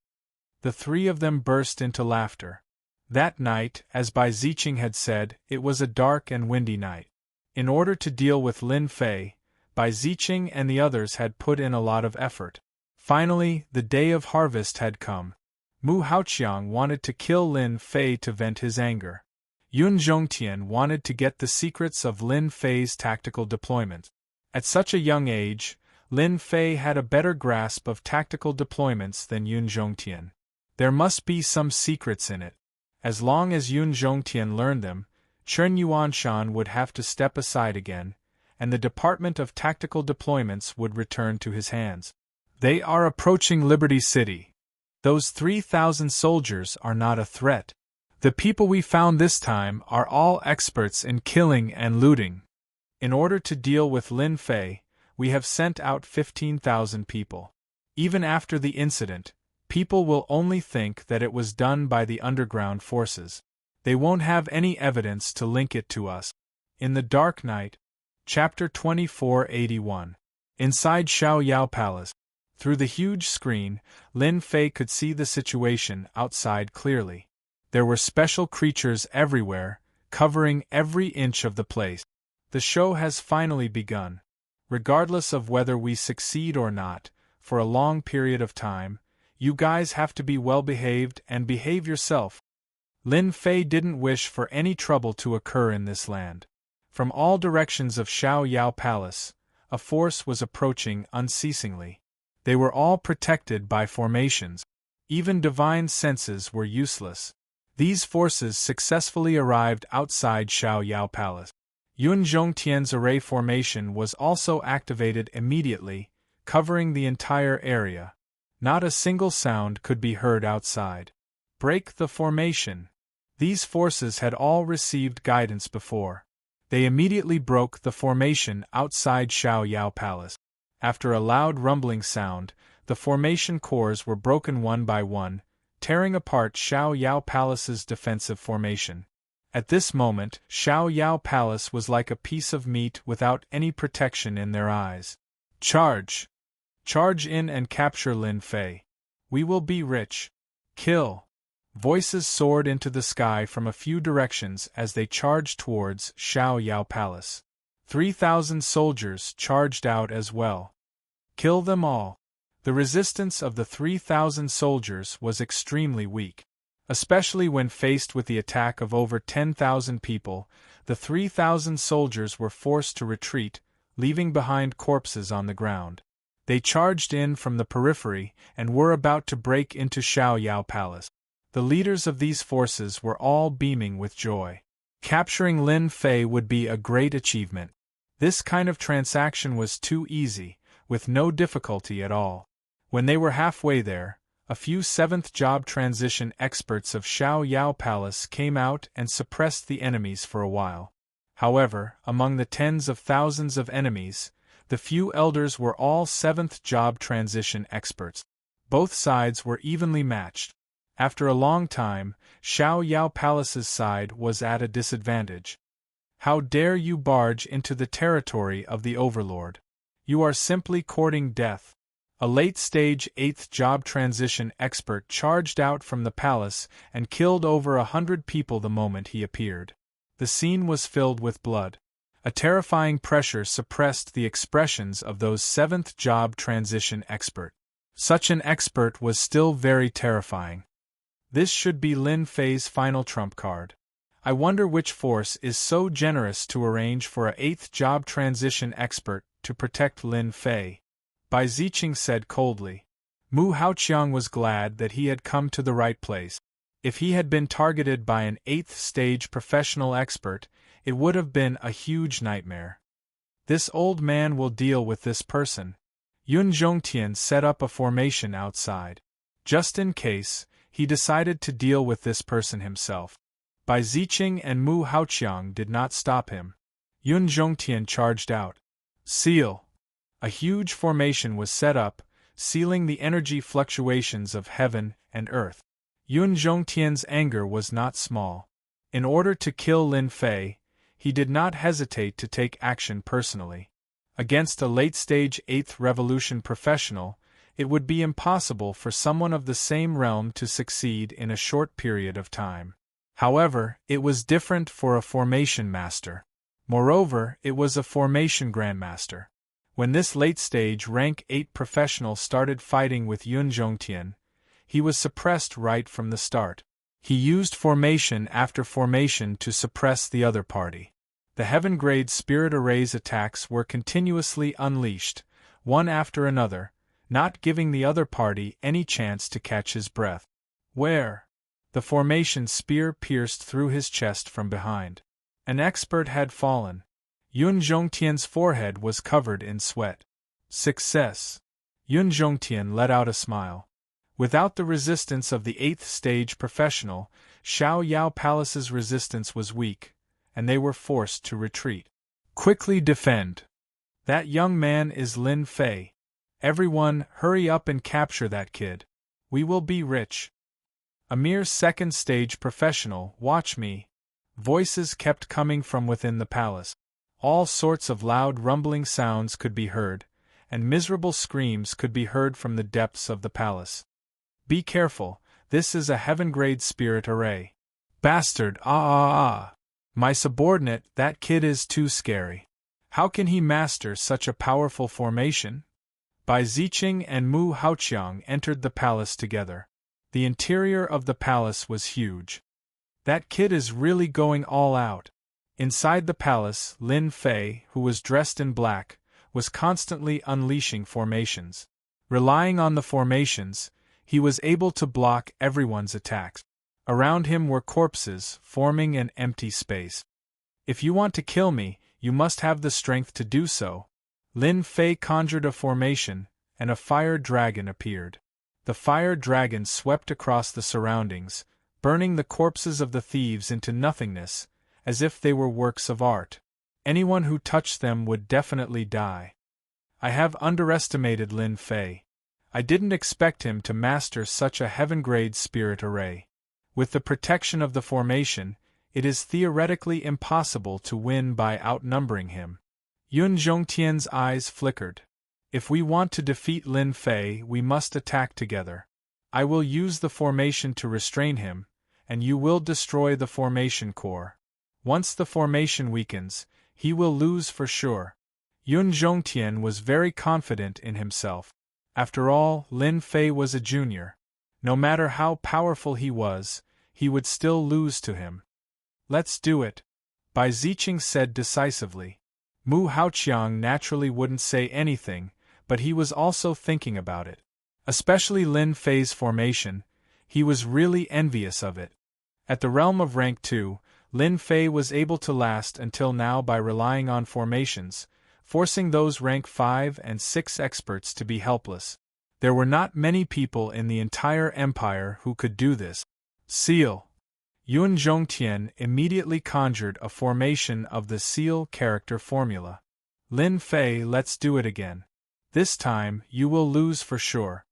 The three of them burst into laughter. That night, as Bai Ziqing had said, it was a dark and windy night. In order to deal with Lin Fei, Bai Ziqing and the others had put in a lot of effort. Finally, the day of harvest had come. Mu Haoqiang wanted to kill Lin Fei to vent his anger. Yun Zhongtian wanted to get the secrets of Lin Fei's tactical deployment. At such a young age, Lin Fei had a better grasp of tactical deployments than Yun Zhongtian. There must be some secrets in it. As long as Yun Zhongtian learned them, Chen Yuanshan would have to step aside again, and the Department of Tactical Deployments would return to his hands. They are approaching Liberty City. Those 3,000 soldiers are not a threat. The people we found this time are all experts in killing and looting. In order to deal with Lin Fei, we have sent out 15,000 people. Even after the incident, people will only think that it was done by the underground forces. They won't have any evidence to link it to us. In the Dark Night, Chapter 2481. Inside Xiao Yao Palace. Through the huge screen, Lin Fei could see the situation outside clearly. There were special creatures everywhere, covering every inch of the place. The show has finally begun. Regardless of whether we succeed or not, for a long period of time, you guys have to be well behaved and behave yourself. Lin Fei didn't wish for any trouble to occur in this land. From all directions of Xiao Yao Palace, a force was approaching unceasingly. They were all protected by formations. Even divine senses were useless. These forces successfully arrived outside Xiao Yao Palace. Yun Zhongtian's array formation was also activated immediately, covering the entire area. Not a single sound could be heard outside. Break the formation. These forces had all received guidance before. They immediately broke the formation outside Xiao Yao Palace. After a loud rumbling sound, The formation cores were broken one by one, tearing apart Xiao Yao Palace's defensive formation. At this moment, Xiao Yao Palace was like a piece of meat without any protection in their eyes. Charge! Charge in and capture Lin Fei. We will be rich. Kill! Voices soared into the sky from a few directions as they charged towards Xiao Yao Palace. 3,000 soldiers charged out as well. Kill them all. The resistance of the 3,000 soldiers was extremely weak. Especially when faced with the attack of over 10,000 people, the 3,000 soldiers were forced to retreat, leaving behind corpses on the ground. They charged in from the periphery and were about to break into Xiao Yao Palace. The leaders of these forces were all beaming with joy. Capturing Lin Fei would be a great achievement. This kind of transaction was too easy, with no difficulty at all. When they were halfway there, a few 7th job transition experts of Xiao Yao Palace came out and suppressed the enemies for a while. However, among the tens of thousands of enemies, the few elders were all 7th job transition experts. Both sides were evenly matched. After a long time, Xiao Yao Palace's side was at a disadvantage. How dare you barge into the territory of the Overlord? You are simply courting death. A late-stage 8th job transition expert charged out from the palace and killed over 100 people the moment he appeared. The scene was filled with blood. A terrifying pressure suppressed the expressions of those 7th job transition expert. Such an expert was still very terrifying. This should be Lin Fei's final trump card. I wonder which force is so generous to arrange for a 8th job transition expert to protect Lin Fei. Bai Ziqing said coldly. Mu Haoqiang was glad that he had come to the right place. If he had been targeted by an 8th stage professional expert, it would have been a huge nightmare. This old man will deal with this person. Yun Zhongtian set up a formation outside. Just in case, he decided to deal with this person himself. Bai Ziqing and Mu Haoqiang did not stop him. Yun Zhongtian charged out. Seal! A huge formation was set up, sealing the energy fluctuations of heaven and earth. Yun Zhongtian's anger was not small. In order to kill Lin Fei, he did not hesitate to take action personally. Against a late-stage 8th revolution professional, it would be impossible for someone of the same realm to succeed in a short period of time. However, it was different for a formation master. Moreover, it was a formation grandmaster. When this late-stage rank 8 professional started fighting with Yun Zhongtian, he was suppressed right from the start. He used formation after formation to suppress the other party. The heaven-grade spirit array's attacks were continuously unleashed, one after another, not giving the other party any chance to catch his breath. Where? The formation spear pierced through his chest from behind. An expert had fallen. Yun Zhongtian's forehead was covered in sweat. Success! Yun Zhongtian let out a smile. Without the resistance of the 8th stage professional, Xiao Yao Palace's resistance was weak, and they were forced to retreat. Quickly defend! That young man is Lin Fei. Everyone, hurry up and capture that kid. We will be rich. A mere 2nd stage professional, watch me. Voices kept coming from within the palace. All sorts of loud rumbling sounds could be heard, and miserable screams could be heard from the depths of the palace. Be careful, this is a heaven-grade spirit array. Bastard, My subordinate, that kid is too scary. How can he master such a powerful formation? Bai Ziqing and Mu Haoqiang entered the palace together. The interior of the palace was huge. That kid is really going all out. Inside the palace, Lin Fei, who was dressed in black, was constantly unleashing formations. Relying on the formations, he was able to block everyone's attacks. Around him were corpses, forming an empty space. If you want to kill me, you must have the strength to do so. Lin Fei conjured a formation, and a fire dragon appeared. The fire dragon swept across the surroundings, burning the corpses of the thieves into nothingness, as if they were works of art. Anyone who touched them would definitely die. I have underestimated Lin Fei. I didn't expect him to master such a heaven-grade spirit array. With the protection of the formation, it is theoretically impossible to win by outnumbering him. Yun Zhongtian's eyes flickered. If we want to defeat Lin Fei, we must attack together. I will use the formation to restrain him, and you will destroy the formation core. Once the formation weakens, he will lose for sure. Yun Zhongtian was very confident in himself. After all, Lin Fei was a junior. No matter how powerful he would still lose to him. Let's do it, Bai Ziqing said decisively. Mu Haoqiang naturally wouldn't say anything, but he was also thinking about it. Especially Lin Fei's formation, he was really envious of it. At the realm of rank 2, Lin Fei was able to last until now by relying on formations, forcing those rank 5 and 6 experts to be helpless. There were not many people in the entire empire who could do this. Seal. Yun Zhongtian immediately conjured a formation of the seal character formula. Lin Fei, let's do it again. This time, you will lose for sure.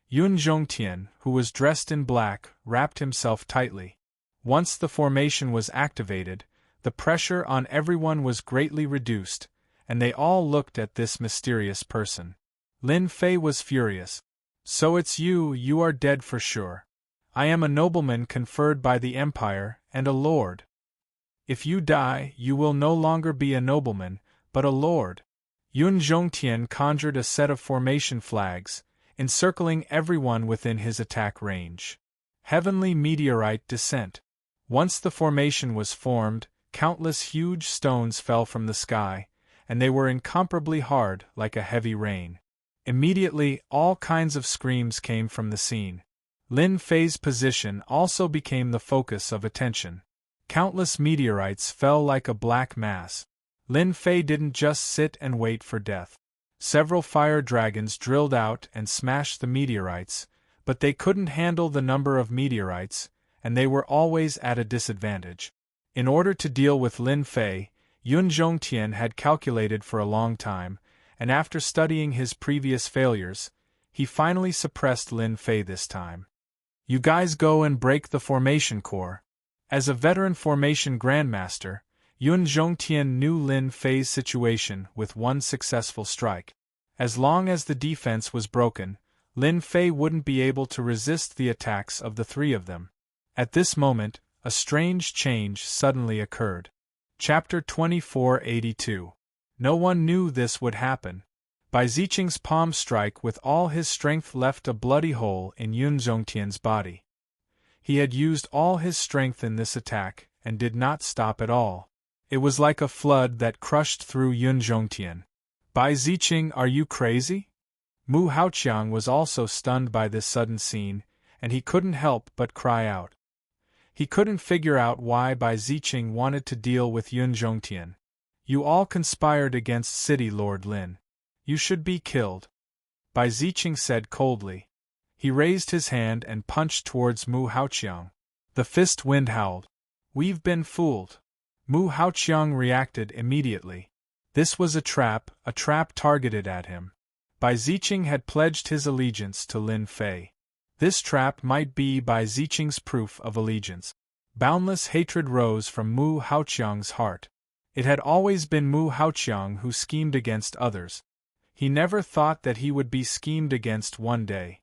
Yun Zhongtian, who was dressed in black, wrapped himself tightly. Once the formation was activated, the pressure on everyone was greatly reduced, and they all looked at this mysterious person. Lin Fei was furious. So it's you, you are dead for sure. I am a nobleman conferred by the empire, and a lord. If you die, you will no longer be a nobleman, but a lord. Yun Zhongtian conjured a set of formation flags, encircling everyone within his attack range. Heavenly meteorite descent. Once the formation was formed, countless huge stones fell from the sky, and they were incomparably hard, like a heavy rain. Immediately, all kinds of screams came from the scene. Lin Fei's position also became the focus of attention. Countless meteorites fell like a black mass. Lin Fei didn't just sit and wait for death. Several fire dragons drilled out and smashed the meteorites, but they couldn't handle the number of meteorites, and they were always at a disadvantage. In order to deal with Lin Fei, Yun Zhongtian had calculated for a long time, and after studying his previous failures, he finally suppressed Lin Fei this time. You guys go and break the formation core. As a veteran formation grandmaster, Yun Zhongtian knew Lin Fei's situation with one successful strike. As long as the defense was broken, Lin Fei wouldn't be able to resist the attacks of the three of them. At this moment, a strange change suddenly occurred. Chapter 2482. No one knew this would happen. Bai Ziqing's palm strike with all his strength left a bloody hole in Yun Zhongtian's body. He had used all his strength in this attack, and did not stop at all. It was like a flood that crushed through Yun Zhongtian. Bai Ziqing, are you crazy? Mu Haoqiang was also stunned by this sudden scene, and he couldn't help but cry out. He couldn't figure out why Bai Ziqing wanted to deal with Yun Zhongtian. You all conspired against City Lord Lin. You should be killed. Bai Ziqing said coldly. He raised his hand and punched towards Mu Haoqiang. The fist wind howled. We've been fooled. Mu Haoqiang reacted immediately. This was a trap targeted at him. Bai Ziqing had pledged his allegiance to Lin Fei. This trap might be Bai Ziqing's proof of allegiance. Boundless hatred rose from Mu Haoqiang's heart. It had always been Mu Haoqiang who schemed against others. He never thought that he would be schemed against one day.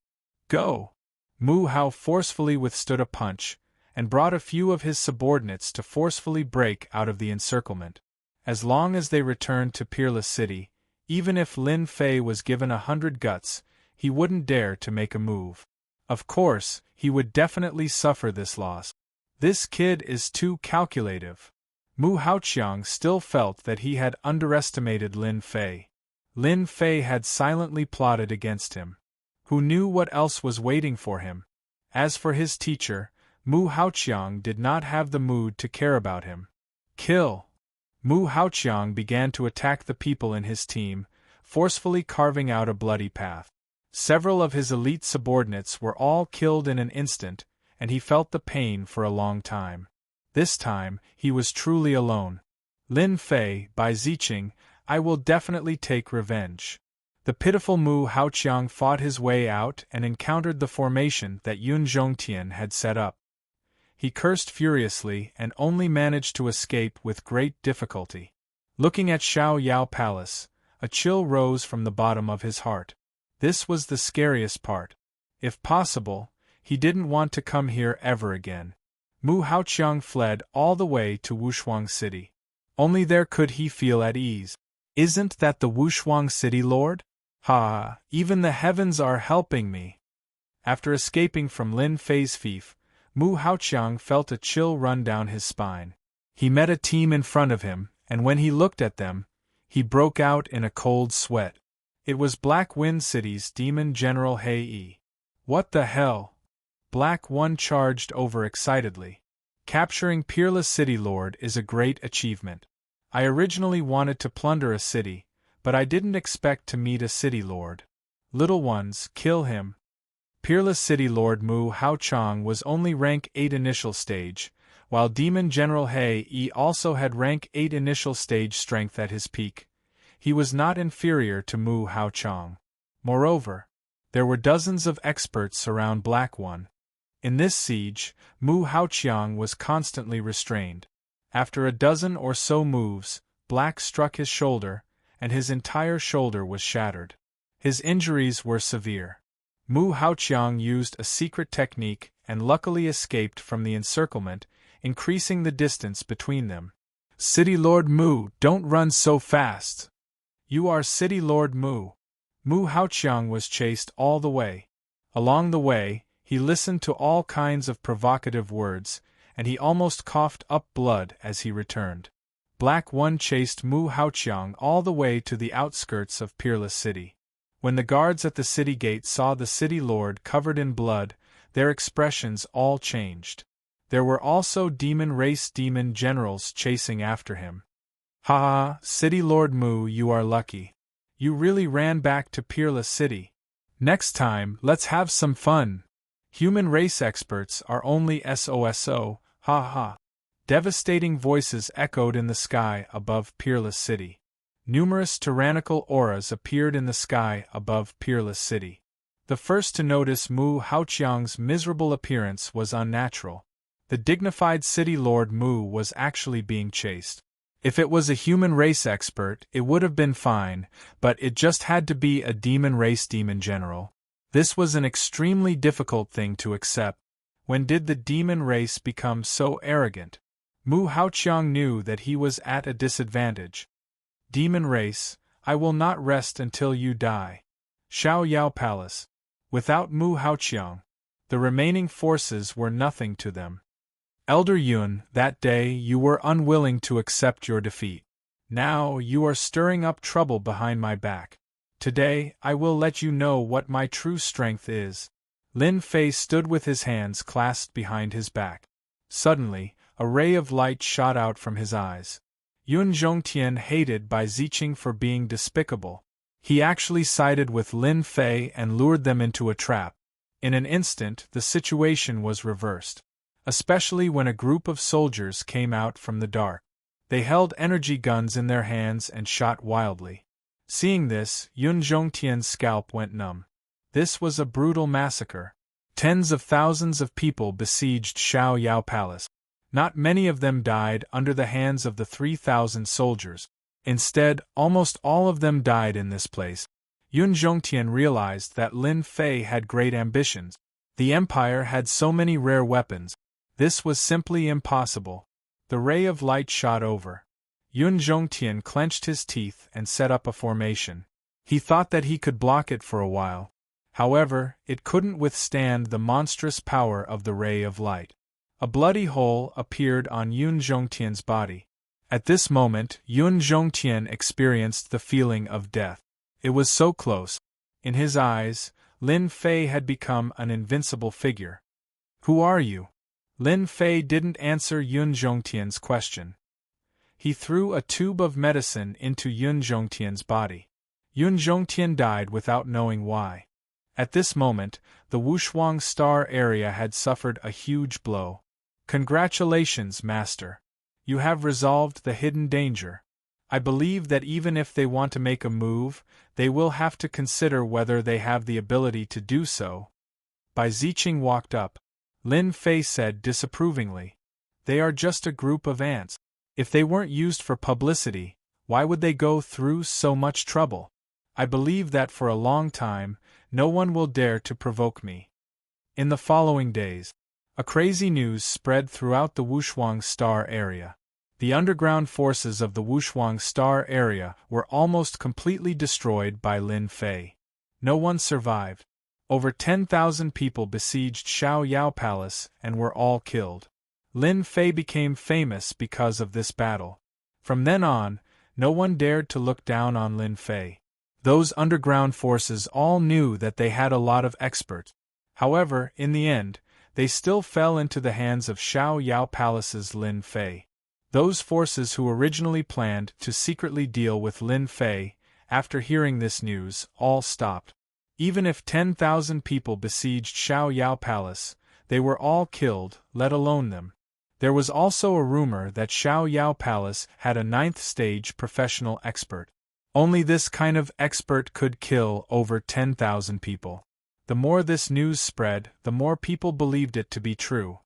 Go! Mu Hao forcefully withstood a punch, and brought a few of his subordinates to forcefully break out of the encirclement. As long as they returned to Peerless City, even if Lin Fei was given 100 guts, he wouldn't dare to make a move. Of course, he would definitely suffer this loss. This kid is too calculative. Mu Haoqiang still felt that he had underestimated Lin Fei. Lin Fei had silently plotted against him. Who knew what else was waiting for him? As for his teacher, Mu Haoqiang did not have the mood to care about him. Kill! Mu Haoqiang began to attack the people in his team, forcefully carving out a bloody path. Several of his elite subordinates were all killed in an instant, and he felt the pain for a long time. This time, he was truly alone. Lin Fei, Bai Ziqing, I will definitely take revenge. The pitiful Mu Haoqiang fought his way out and encountered the formation that Yun Zhongtian had set up. He cursed furiously and only managed to escape with great difficulty. Looking at Xiao Yao Palace, a chill rose from the bottom of his heart. This was the scariest part. If possible, he didn't want to come here ever again. Mu Haoqiang fled all the way to Wushuang City. Only there could he feel at ease. Isn't that the Wushuang City, Lord? Ha! Even the heavens are helping me. After escaping from Lin Fei's fief, Mu Haoqiang felt a chill run down his spine. He met a team in front of him, and when he looked at them, he broke out in a cold sweat. It was Black Wind City's Demon General Hei Yi. What the hell? Black One charged over excitedly. Capturing Peerless City Lord is a great achievement. I originally wanted to plunder a city, but I didn't expect to meet a city lord. Little ones, kill him. Peerless City Lord Mu Haoqiang was only rank 8 initial stage, while Demon General Hei Yi also had rank 8 initial stage strength at his peak. He was not inferior to Mu Haoqiang. Moreover, there were dozens of experts around Black One. In this siege, Mu Haoqiang was constantly restrained. After a dozen or so moves, Black struck his shoulder, and his entire shoulder was shattered. His injuries were severe. Mu Haoqiang used a secret technique and luckily escaped from the encirclement, increasing the distance between them. City Lord Mu, don't run so fast. You are City Lord Mu. Mu Haoqiang was chased all the way. Along the way, he listened to all kinds of provocative words, and he almost coughed up blood as he returned. Black One chased Mu Haoqiang all the way to the outskirts of Peerless City. When the guards at the city gate saw the city lord covered in blood, their expressions all changed. There were also demon race demon generals chasing after him. Ha ha, City Lord Mu, you are lucky. You really ran back to Peerless City. Next time, let's have some fun. Human race experts are only SOSO, ha ha. Devastating voices echoed in the sky above Peerless City. Numerous tyrannical auras appeared in the sky above Peerless City. The first to notice Mu Haoqiang's miserable appearance was unnatural. The dignified city lord Mu was actually being chased. If it was a human race expert, it would have been fine, but it just had to be a demon race demon general. This was an extremely difficult thing to accept. When did the demon race become so arrogant? Mu Haoqiang knew that he was at a disadvantage. Demon race, I will not rest until you die. Xiao Yao Palace. Without Mu Haoqiang, the remaining forces were nothing to them. Elder Yun, that day you were unwilling to accept your defeat. Now you are stirring up trouble behind my back. Today I will let you know what my true strength is. Lin Fei stood with his hands clasped behind his back. Suddenly, a ray of light shot out from his eyes. Yun Zhongtian hated Bai Ziqing for being despicable. He actually sided with Lin Fei and lured them into a trap. In an instant, the situation was reversed. Especially when a group of soldiers came out from the dark. They held energy guns in their hands and shot wildly. Seeing this, Yun Zhongtian's scalp went numb. This was a brutal massacre. Tens of thousands of people besieged Xiao Yao Palace. Not many of them died under the hands of the 3,000 soldiers. Instead, almost all of them died in this place. Yun Zhongtian realized that Lin Fei had great ambitions. The empire had so many rare weapons. This was simply impossible. The ray of light shot over. Yun Zhongtian clenched his teeth and set up a formation. He thought that he could block it for a while. However, it couldn't withstand the monstrous power of the ray of light. A bloody hole appeared on Yun Zhongtian's body. At this moment, Yun Zhongtian experienced the feeling of death. It was so close. In his eyes, Lin Fei had become an invincible figure. Who are you? Lin Fei didn't answer Yun Zhongtian's question. He threw a tube of medicine into Yun Zhongtian's body. Yun Zhongtian died without knowing why. At this moment, the Wushuang Star area had suffered a huge blow. Congratulations, Master. You have resolved the hidden danger. I believe that even if they want to make a move, they will have to consider whether they have the ability to do so. Bai Ziqing walked up. Lin Fei said disapprovingly. They are just a group of ants. If they weren't used for publicity, why would they go through so much trouble? I believe that for a long time, no one will dare to provoke me. In the following days, a crazy news spread throughout the Wushuang Star area. The underground forces of the Wushuang Star area were almost completely destroyed by Lin Fei. No one survived. Over 10,000 people besieged Xiao Yao Palace and were all killed. Lin Fei became famous because of this battle. From then on, no one dared to look down on Lin Fei. Those underground forces all knew that they had a lot of experts. However, in the end, they still fell into the hands of Xiao Yao Palace's Lin Fei. Those forces who originally planned to secretly deal with Lin Fei, after hearing this news, all stopped. Even if 10,000 people besieged Xiao Yao Palace, they were all killed, let alone them. There was also a rumor that Xiao Yao Palace had a 9th-stage professional expert. Only this kind of expert could kill over 10,000 people. The more this news spread, the more people believed it to be true.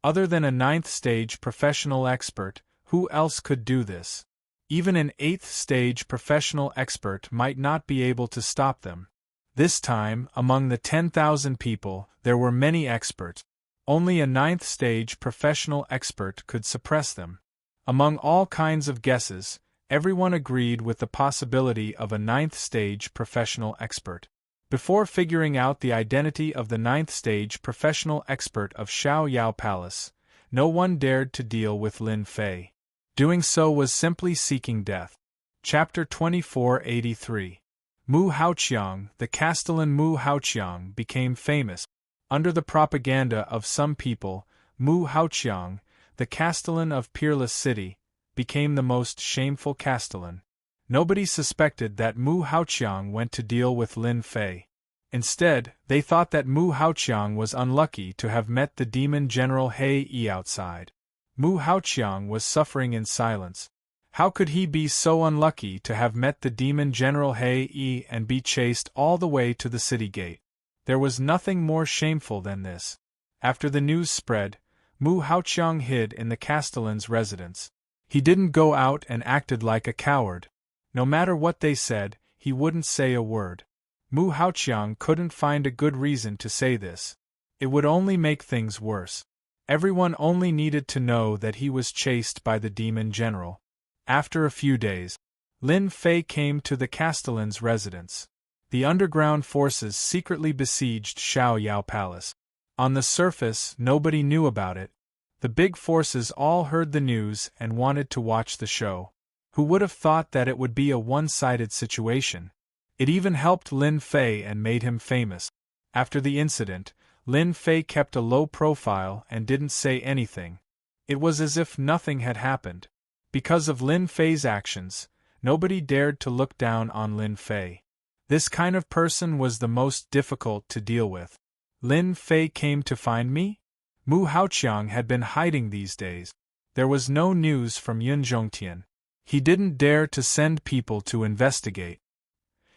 Other than a 9th-stage professional expert, who else could do this? Even an 8th-stage professional expert might not be able to stop them. This time, among the 10,000 people, there were many experts. Only a 9th-stage professional expert could suppress them. Among all kinds of guesses, everyone agreed with the possibility of a 9th-stage professional expert. Before figuring out the identity of the 9th-stage professional expert of Xiao Yao Palace, no one dared to deal with Lin Fei. Doing so was simply seeking death. Chapter 2483. Mu Haoqiang, the Castellan Mu Haoqiang, became famous. Under the propaganda of some people, Mu Haoqiang, the Castellan of Peerless City, became the most shameful Castellan. Nobody suspected that Mu Haoqiang went to deal with Lin Fei. Instead, they thought that Mu Haoqiang was unlucky to have met the demon general He Yi outside. Mu Haoqiang was suffering in silence. How could he be so unlucky to have met the demon general He Yi and be chased all the way to the city gate? There was nothing more shameful than this. After the news spread, Mu Haoqiang hid in the Castellan's residence. He didn't go out and acted like a coward. No matter what they said, he wouldn't say a word. Mu Haoqiang couldn't find a good reason to say this. It would only make things worse. Everyone only needed to know that he was chased by the demon general. After a few days, Lin Fei came to the Castellan's residence. The underground forces secretly besieged Xiao Yao Palace. On the surface, nobody knew about it. The big forces all heard the news and wanted to watch the show. Who would have thought that it would be a one-sided situation? It even helped Lin Fei and made him famous. After the incident, Lin Fei kept a low profile and didn't say anything. It was as if nothing had happened. Because of Lin Fei's actions, nobody dared to look down on Lin Fei. This kind of person was the most difficult to deal with. Lin Fei came to find me? Mu Haoqiang had been hiding these days. There was no news from Yun Zhongtian. He didn't dare to send people to investigate.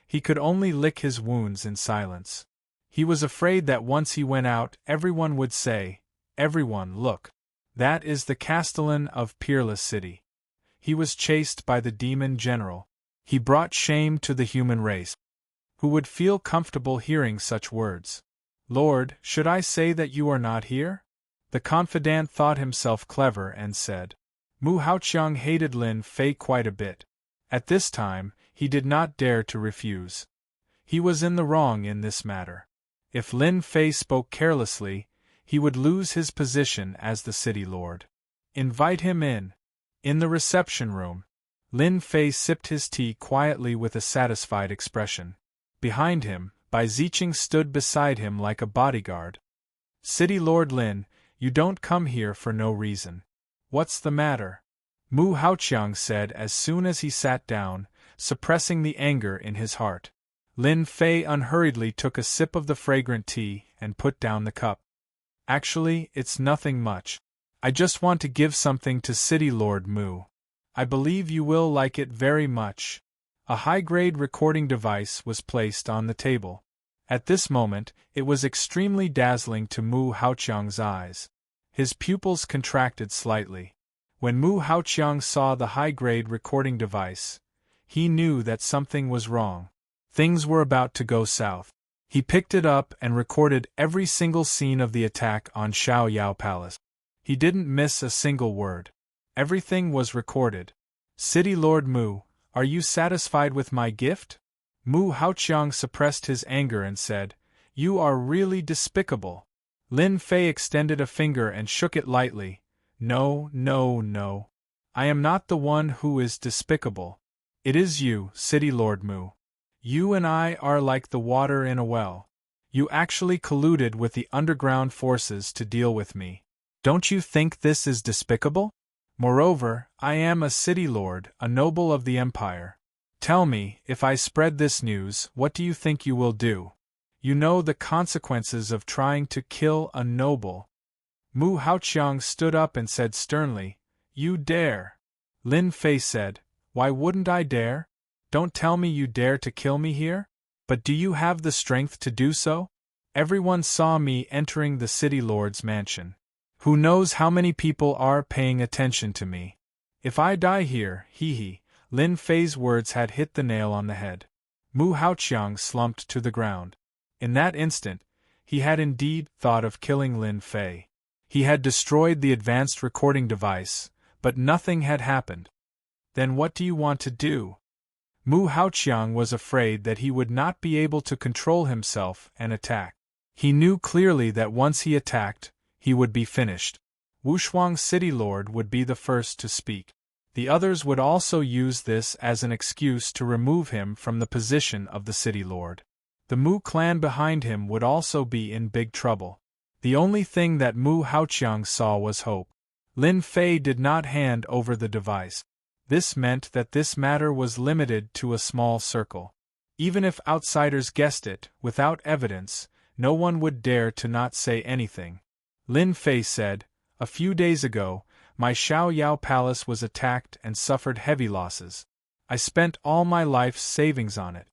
He could only lick his wounds in silence. He was afraid that once he went out, everyone would say, "Everyone, look. That is the Castellan of Peerless City." He was chased by the demon general. He brought shame to the human race. Who would feel comfortable hearing such words? "Lord, should I say that you are not here?" The confidant thought himself clever and said. Mu Haoqiang hated Lin Fei quite a bit. At this time, he did not dare to refuse. He was in the wrong in this matter. If Lin Fei spoke carelessly, he would lose his position as the city lord. Invite him in. In the reception room, Lin Fei sipped his tea quietly with a satisfied expression. Behind him, Bai Ziqing stood beside him like a bodyguard. "City Lord Lin, you don't come here for no reason. What's the matter?" Mu Haoqiang said as soon as he sat down, suppressing the anger in his heart. Lin Fei unhurriedly took a sip of the fragrant tea and put down the cup. "Actually, it's nothing much. I just want to give something to City Lord Mu. I believe you will like it very much. A high-grade recording device was placed on the table. At this moment, it was extremely dazzling to Mu Haoqiang's eyes. His pupils contracted slightly. When Mu Haoqiang saw the high-grade recording device, he knew that something was wrong. Things were about to go south. He picked it up and recorded every single scene of the attack on Xiaoyao Palace. He didn't miss a single word. Everything was recorded. City Lord Mu, are you satisfied with my gift? Mu Haoqiang suppressed his anger and said, You are really despicable. Lin Fei extended a finger and shook it lightly. No, no, no. I am not the one who is despicable. It is you, City Lord Mu. You and I are like the water in a well. You actually colluded with the underground forces to deal with me. Don't you think this is despicable? Moreover, I am a city lord, a noble of the empire. Tell me, if I spread this news, what do you think you will do? You know the consequences of trying to kill a noble. Mu Haoqiang stood up and said sternly, You dare. Lin Fei said, Why wouldn't I dare? Don't tell me you dare to kill me here? But do you have the strength to do so? Everyone saw me entering the city lord's mansion. Who knows how many people are paying attention to me? If I die here, hee. Lin Fei's words had hit the nail on the head. Mu Haoqiang slumped to the ground. In that instant, he had indeed thought of killing Lin Fei. He had destroyed the advanced recording device, but nothing had happened. Then what do you want to do? Mu Haoqiang was afraid that he would not be able to control himself and attack. He knew clearly that once he attacked, he would be finished. Wushuang City Lord would be the first to speak. The others would also use this as an excuse to remove him from the position of the City Lord. The Mu clan behind him would also be in big trouble. The only thing that Mu Haoqiang saw was hope. Lin Fei did not hand over the device. This meant that this matter was limited to a small circle. Even if outsiders guessed it, without evidence, no one would dare to not say anything. Lin Fei said, A few days ago, my Xiaoyao Palace was attacked and suffered heavy losses. I spent all my life's savings on it.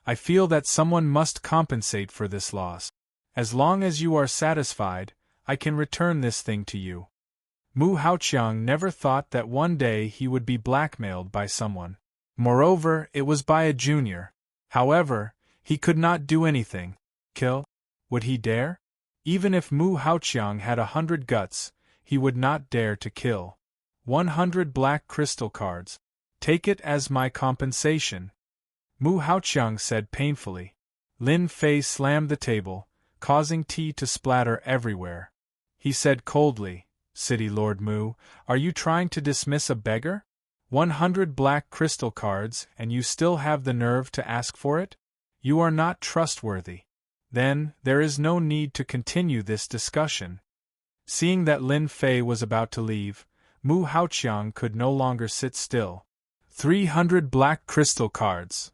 I feel that someone must compensate for this loss. As long as you are satisfied, I can return this thing to you. Mu Haoqiang never thought that one day he would be blackmailed by someone. Moreover, it was by a junior. However, he could not do anything. Kill? Would he dare? Even if Mu Haoqiang had 100 guts, he would not dare to kill. 100 black crystal cards. Take it as my compensation. Mu Haoqiang said painfully. Lin Fei slammed the table, causing tea to splatter everywhere. He said coldly, City Lord Mu, are you trying to dismiss a beggar? 100 black crystal cards and you still have the nerve to ask for it? You are not trustworthy. Then, there is no need to continue this discussion. Seeing that Lin Fei was about to leave, Mu Haoqiang could no longer sit still. 300 black crystal cards.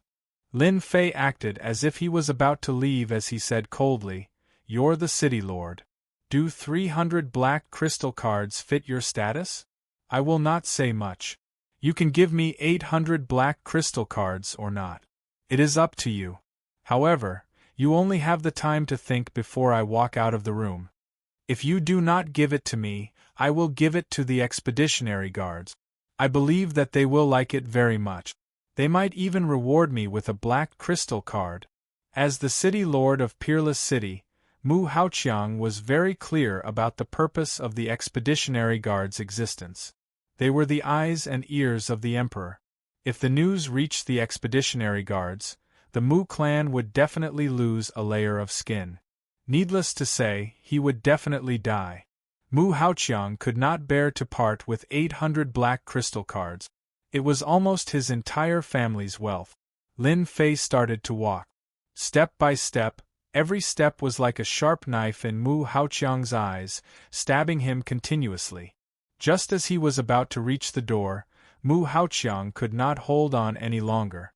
Lin Fei acted as if he was about to leave as he said coldly, You're the city lord. Do 300 black crystal cards fit your status? I will not say much. You can give me 800 black crystal cards or not. It is up to you. However, you only have the time to think before I walk out of the room. If you do not give it to me, I will give it to the expeditionary guards. I believe that they will like it very much. They might even reward me with a black crystal card. As the city lord of Peerless City, Mu Haoqiang was very clear about the purpose of the expeditionary guards' existence. They were the eyes and ears of the emperor. If the news reached the expeditionary guards, the Mu clan would definitely lose a layer of skin. Needless to say, he would definitely die. Mu Haoqiang could not bear to part with 800 black crystal cards. It was almost his entire family's wealth. Lin Fei started to walk. Step by step, every step was like a sharp knife in Mu Haoqiang's eyes, stabbing him continuously. Just as he was about to reach the door, Mu Haoqiang could not hold on any longer.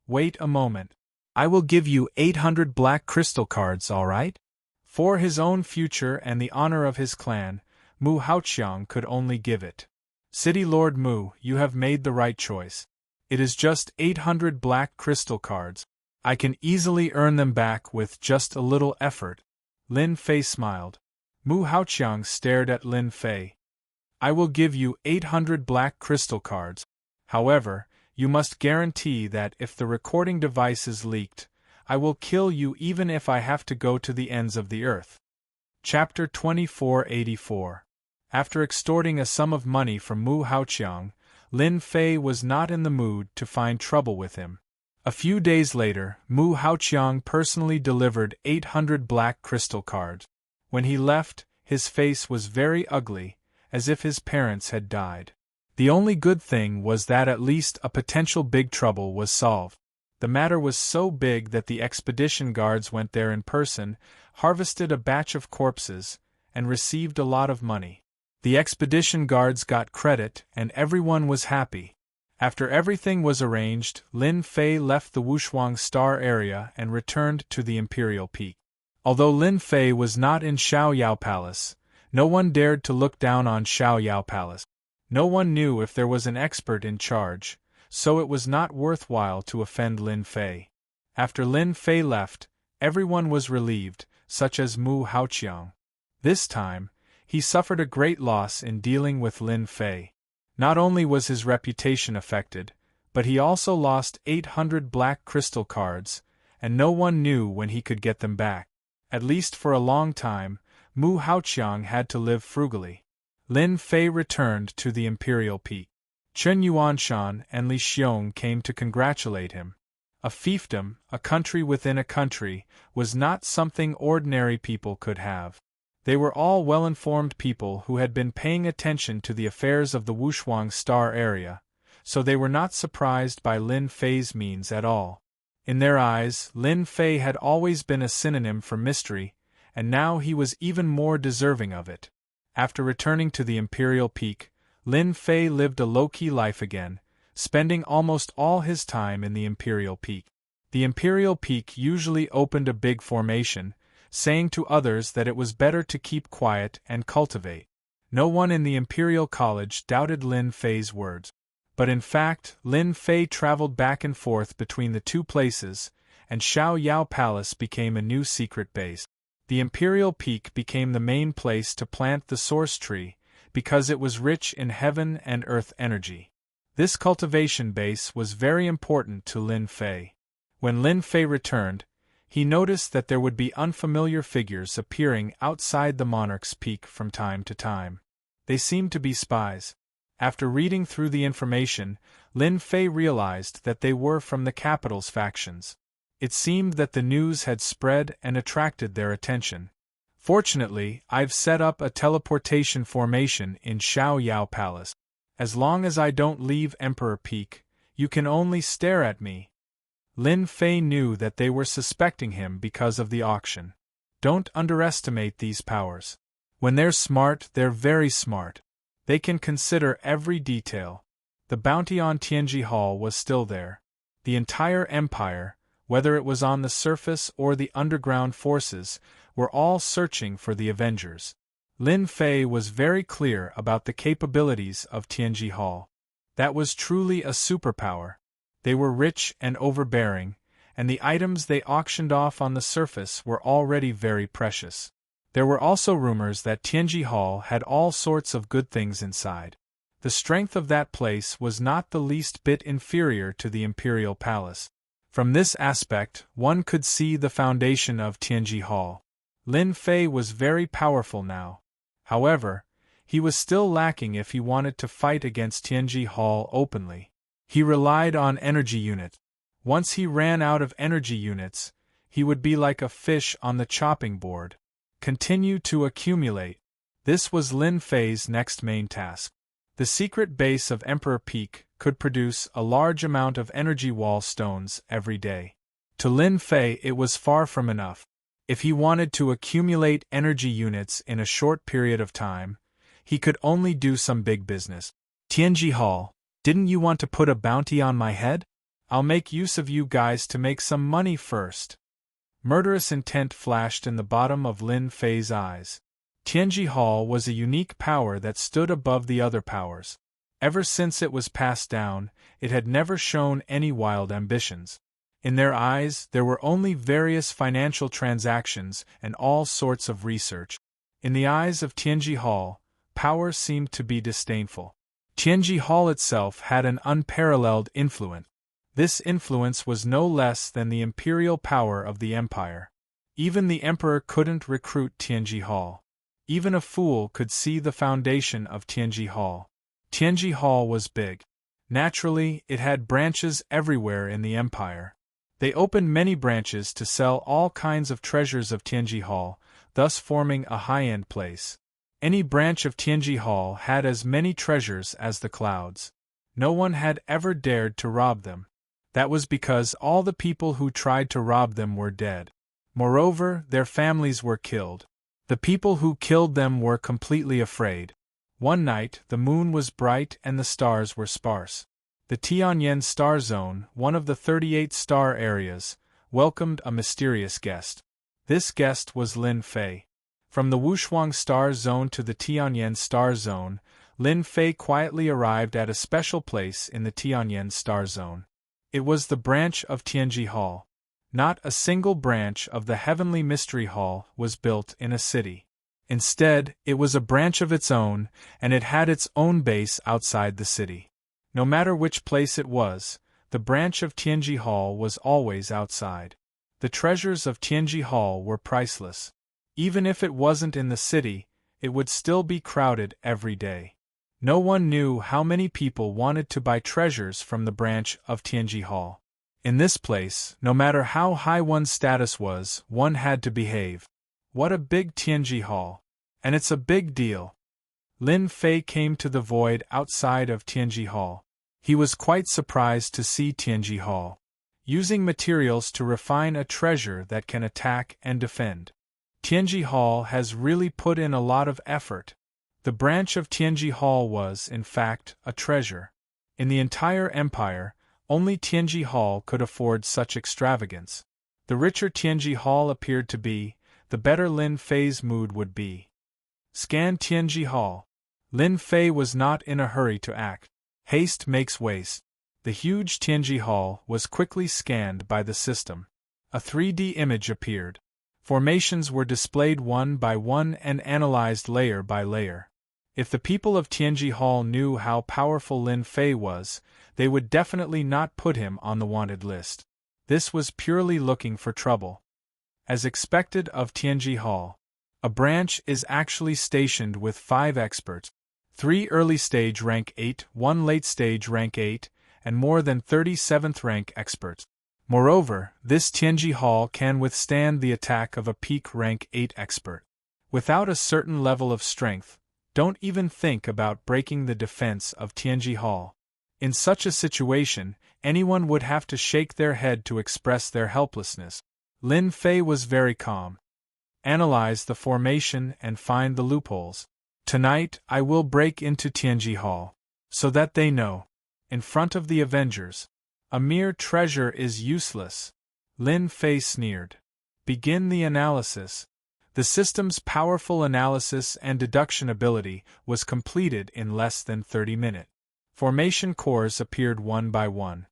Wait a moment. I will give you 800 black crystal cards, all right? For his own future and the honor of his clan, Mu Haoqiang could only give it. City Lord Mu, you have made the right choice. It is just 800 black crystal cards. I can easily earn them back with just a little effort. Lin Fei smiled. Mu Haoqiang stared at Lin Fei. I will give you 800 black crystal cards. However, you must guarantee that if the recording device is leaked, I will kill you even if I have to go to the ends of the earth. Chapter 2484. After extorting a sum of money from Mu Haoqiang, Lin Fei was not in the mood to find trouble with him. A few days later, Mu Haoqiang personally delivered 800 black crystal cards. When he left, his face was very ugly, as if his parents had died. The only good thing was that at least a potential big trouble was solved. The matter was so big that the expedition guards went there in person, harvested a batch of corpses, and received a lot of money. The expedition guards got credit, and everyone was happy. After everything was arranged, Lin Fei left the Wushuang Star area and returned to the Imperial Peak. Although Lin Fei was not in Xiaoyao Palace, no one dared to look down on Xiaoyao Palace. No one knew if there was an expert in charge, so it was not worthwhile to offend Lin Fei. After Lin Fei left, everyone was relieved, such as Mu Haoqiang. This time, he suffered a great loss in dealing with Lin Fei. Not only was his reputation affected, but he also lost 800 black crystal cards, and no one knew when he could get them back. At least for a long time, Mu Haoqiang had to live frugally. Lin Fei returned to the Imperial Peak. Chen Yuanshan and Li Xiong came to congratulate him. A fiefdom, a country within a country, was not something ordinary people could have. They were all well-informed people who had been paying attention to the affairs of the Wushuang Star area, so they were not surprised by Lin Fei's means at all. In their eyes, Lin Fei had always been a synonym for mystery, and now he was even more deserving of it. After returning to the Imperial Peak, Lin Fei lived a low-key life again, spending almost all his time in the Imperial Peak. The Imperial Peak usually opened a big formation, saying to others that it was better to keep quiet and cultivate. No one in the Imperial College doubted Lin Fei's words. But in fact, Lin Fei traveled back and forth between the two places, and Xiaoyao Palace became a new secret base. The Imperial Peak became the main place to plant the source tree, because it was rich in heaven and earth energy. This cultivation base was very important to Lin Fei. When Lin Fei returned, he noticed that there would be unfamiliar figures appearing outside the monarch's peak from time to time. They seemed to be spies. After reading through the information, Lin Fei realized that they were from the capital's factions. It seemed that the news had spread and attracted their attention. Fortunately, I've set up a teleportation formation in Xiaoyao Palace. As long as I don't leave Emperor Peak, you can only stare at me. Lin Fei knew that they were suspecting him because of the auction. Don't underestimate these powers. When they're smart, they're very smart. They can consider every detail. The bounty on Tianji Hall was still there. The entire empire, whether it was on the surface or the underground forces, were all searching for the Avengers. Lin Fei was very clear about the capabilities of Tianji Hall. That was truly a superpower. They were rich and overbearing, and the items they auctioned off on the surface were already very precious. There were also rumors that Tianji Hall had all sorts of good things inside. The strength of that place was not the least bit inferior to the Imperial Palace. From this aspect, one could see the foundation of Tianji Hall. Lin Fei was very powerful now. However, he was still lacking if he wanted to fight against Tianji Hall openly. He relied on energy units. Once he ran out of energy units, he would be like a fish on the chopping board. Continue to accumulate. This was Lin Fei's next main task. The secret base of Emperor Peak could produce a large amount of energy wall stones every day. To Lin Fei it was far from enough. If he wanted to accumulate energy units in a short period of time, he could only do some big business. Tianji Hall, didn't you want to put a bounty on my head? I'll make use of you guys to make some money first. Murderous intent flashed in the bottom of Lin Fei's eyes. Tianji Hall was a unique power that stood above the other powers. Ever since it was passed down, it had never shown any wild ambitions. In their eyes, there were only various financial transactions and all sorts of research. In the eyes of Tianji Hall, power seemed to be disdainful. Tianji Hall itself had an unparalleled influence. This influence was no less than the imperial power of the empire. Even the emperor couldn't recruit Tianji Hall. Even a fool could see the foundation of Tianji Hall. Tianji Hall was big. Naturally, it had branches everywhere in the empire. They opened many branches to sell all kinds of treasures of Tianji Hall, thus forming a high-end place. Any branch of Tianji Hall had as many treasures as the clouds. No one had ever dared to rob them. That was because all the people who tried to rob them were dead. Moreover, their families were killed. The people who killed them were completely afraid. One night, the moon was bright and the stars were sparse. The Tianyan Star Zone, one of the 38 star areas, welcomed a mysterious guest. This guest was Lin Fei. From the Wushuang Star Zone to the Tianyan Star Zone, Lin Fei quietly arrived at a special place in the Tianyan Star Zone. It was the branch of Tianji Hall. Not a single branch of the Heavenly Mystery Hall was built in a city. Instead, it was a branch of its own, and it had its own base outside the city. No matter which place it was, the branch of Tianji Hall was always outside. The treasures of Tianji Hall were priceless. Even if it wasn't in the city, it would still be crowded every day. No one knew how many people wanted to buy treasures from the branch of Tianji Hall. In this place, no matter how high one's status was, one had to behave. What a big Tianji Hall! And it's a big deal. Lin Fei came to the void outside of Tianji Hall. He was quite surprised to see Tianji Hall using materials to refine a treasure that can attack and defend. Tianji Hall has really put in a lot of effort. The branch of Tianji Hall was, in fact, a treasure. In the entire empire, only Tianji Hall could afford such extravagance. The richer Tianji Hall appeared to be, the better Lin Fei's mood would be. Scan Tianji Hall. Lin Fei was not in a hurry to act. Haste makes waste. The huge Tianji Hall was quickly scanned by the system. A 3D image appeared. Formations were displayed one by one and analyzed layer by layer. If the people of Tianji Hall knew how powerful Lin Fei was, they would definitely not put him on the wanted list. This was purely looking for trouble. As expected of Tianji Hall, a branch is actually stationed with 5 experts, 3 early stage rank 8, 1 late stage rank 8, and more than 37th rank experts. Moreover, this Tianji Hall can withstand the attack of a peak rank 8 expert. Without a certain level of strength, don't even think about breaking the defense of Tianji Hall. In such a situation, anyone would have to shake their head to express their helplessness. Lin Fei was very calm. Analyze the formation and find the loopholes. Tonight, I will break into Tianji Hall, so that they know. In front of the Avengers, a mere treasure is useless. Lin Fei sneered. Begin the analysis. The system's powerful analysis and deduction ability was completed in less than 30 minutes. Formation cores appeared one by one.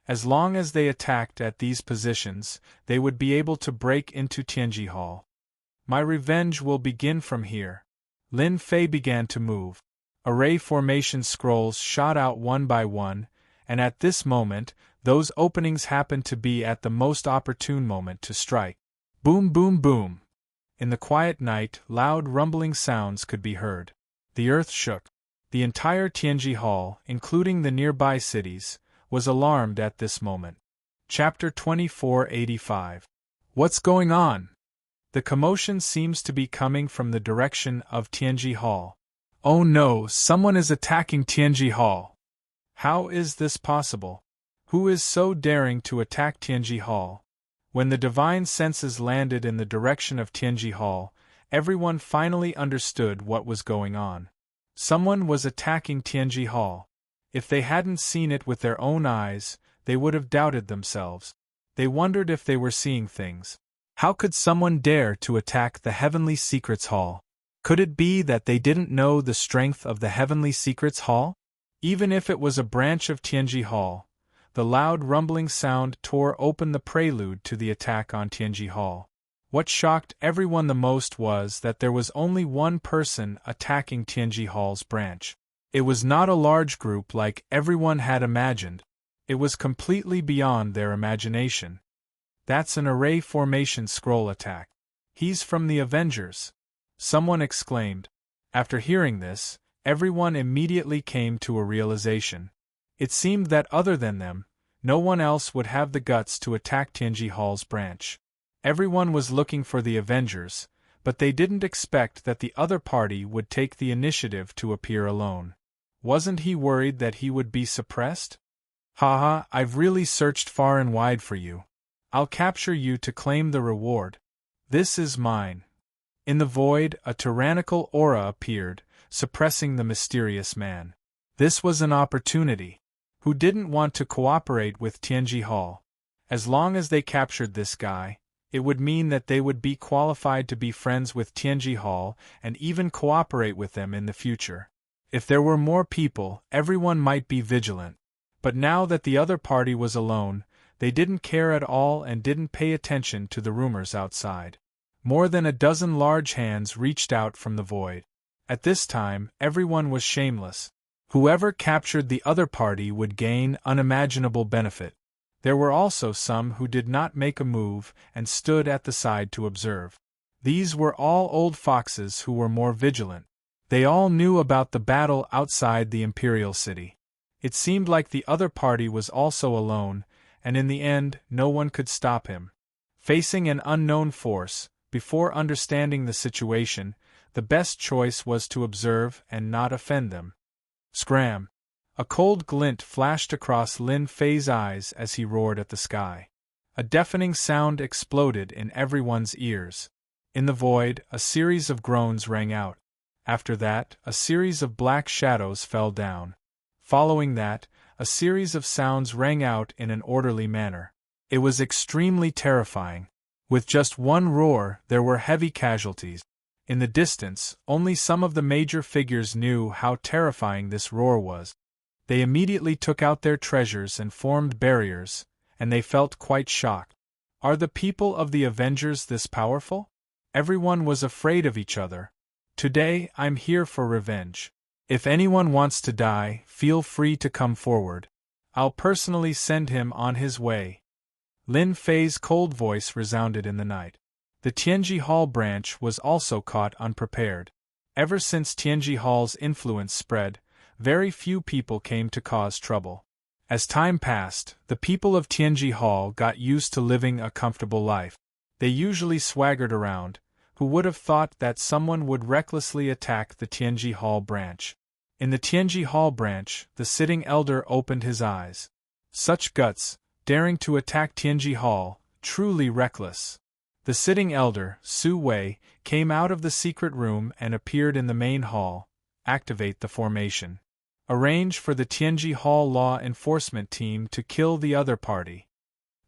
As long as they attacked at these positions, they would be able to break into Tianji Hall. My revenge will begin from here. Lin Fei began to move. Array formation scrolls shot out one by one, and at this moment, those openings happened to be at the most opportune moment to strike. Boom, boom, boom. In the quiet night, loud rumbling sounds could be heard. The earth shook. The entire Tianji Hall, including the nearby cities, was alarmed at this moment. Chapter 2485. What's going on? The commotion seems to be coming from the direction of Tianji Hall. Oh no, someone is attacking Tianji Hall. How is this possible? Who is so daring to attack Tianji Hall? When the divine senses landed in the direction of Tianji Hall, everyone finally understood what was going on. Someone was attacking Tianji Hall. If they hadn't seen it with their own eyes, they would have doubted themselves. They wondered if they were seeing things. How could someone dare to attack the Heavenly Secrets Hall? Could it be that they didn't know the strength of the Heavenly Secrets Hall? Even if it was a branch of Tianji Hall, the loud rumbling sound tore open the prelude to the attack on Tianji Hall. What shocked everyone the most was that there was only one person attacking Tianji Hall's branch. It was not a large group like everyone had imagined. It was completely beyond their imagination. That's an array formation scroll attack. He's from the Avengers, someone exclaimed. After hearing this, everyone immediately came to a realization. It seemed that other than them, no one else would have the guts to attack Tianji Hall's branch. Everyone was looking for the Avengers, but they didn't expect that the other party would take the initiative to appear alone. Wasn't he worried that he would be suppressed? Haha, I've really searched far and wide for you. I'll capture you to claim the reward. This is mine. In the void, a tyrannical aura appeared, suppressing the mysterious man. This was an opportunity. Who didn't want to cooperate with Tianji Hall? As long as they captured this guy, it would mean that they would be qualified to be friends with Tianji Hall and even cooperate with them in the future. If there were more people, everyone might be vigilant. But now that the other party was alone, they didn't care at all and didn't pay attention to the rumors outside. More than a dozen large hands reached out from the void. At this time, everyone was shameless. Whoever captured the other party would gain unimaginable benefit. There were also some who did not make a move and stood at the side to observe. These were all old foxes who were more vigilant. They all knew about the battle outside the Imperial City. It seemed like the other party was also alone, and in the end, no one could stop him. Facing an unknown force, before understanding the situation, the best choice was to observe and not offend them. Scram! A cold glint flashed across Lin Fei's eyes as he roared at the sky. A deafening sound exploded in everyone's ears. In the void, a series of groans rang out. After that, a series of black shadows fell down. Following that, a series of sounds rang out in an orderly manner. It was extremely terrifying. With just one roar, there were heavy casualties. In the distance, only some of the major figures knew how terrifying this roar was. They immediately took out their treasures and formed barriers, and they felt quite shocked. Are the people of the Avengers this powerful? Everyone was afraid of each other. Today, I'm here for revenge. If anyone wants to die, feel free to come forward. I'll personally send him on his way. Lin Fei's cold voice resounded in the night. The Tianji Hall branch was also caught unprepared. Ever since Tianji Hall's influence spread, very few people came to cause trouble. As time passed, the people of Tianji Hall got used to living a comfortable life. They usually swaggered around. Who would have thought that someone would recklessly attack the Tianji Hall branch? In the Tianji Hall branch, the sitting elder opened his eyes. Such guts, daring to attack Tianji Hall, truly reckless. The sitting elder, Su Wei, came out of the secret room and appeared in the main hall. Activate the formation. Arrange for the Tianji Hall law enforcement team to kill the other party.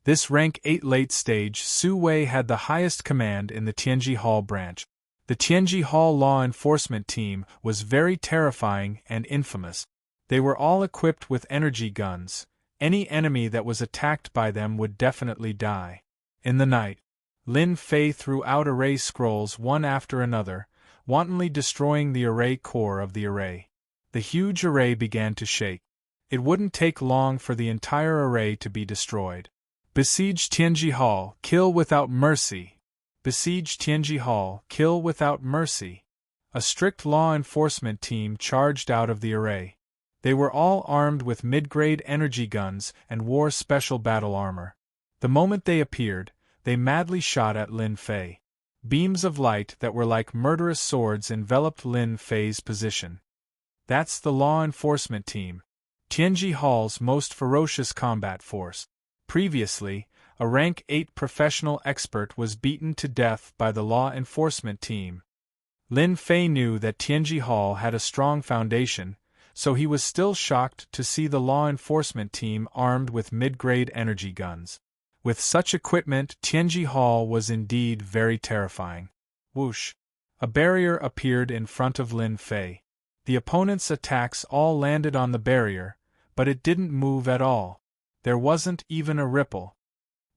This rank 8 late stage Su Wei had the highest command in the Tianji Hall branch. The Tianji Hall law enforcement team was very terrifying and infamous. They were all equipped with energy guns. Any enemy that was attacked by them would definitely die. In the night, Lin Fei threw out array scrolls one after another, wantonly destroying the array core of the array. The huge array began to shake. It wouldn't take long for the entire array to be destroyed. Besiege Tianji Hall, kill without mercy. Besiege Tianji Hall, kill without mercy. A strict law enforcement team charged out of the array. They were all armed with mid-grade energy guns and wore special battle armor. The moment they appeared, they madly shot at Lin Fei. Beams of light that were like murderous swords enveloped Lin Fei's position. That's the law enforcement team. Tianji Hall's most ferocious combat force. Previously, a rank 8 professional expert was beaten to death by the law enforcement team. Lin Fei knew that Tianji Hall had a strong foundation, so he was still shocked to see the law enforcement team armed with mid-grade energy guns. With such equipment, Tianji Hall was indeed very terrifying. Whoosh! A barrier appeared in front of Lin Fei. The opponent's attacks all landed on the barrier, but it didn't move at all. There wasn't even a ripple.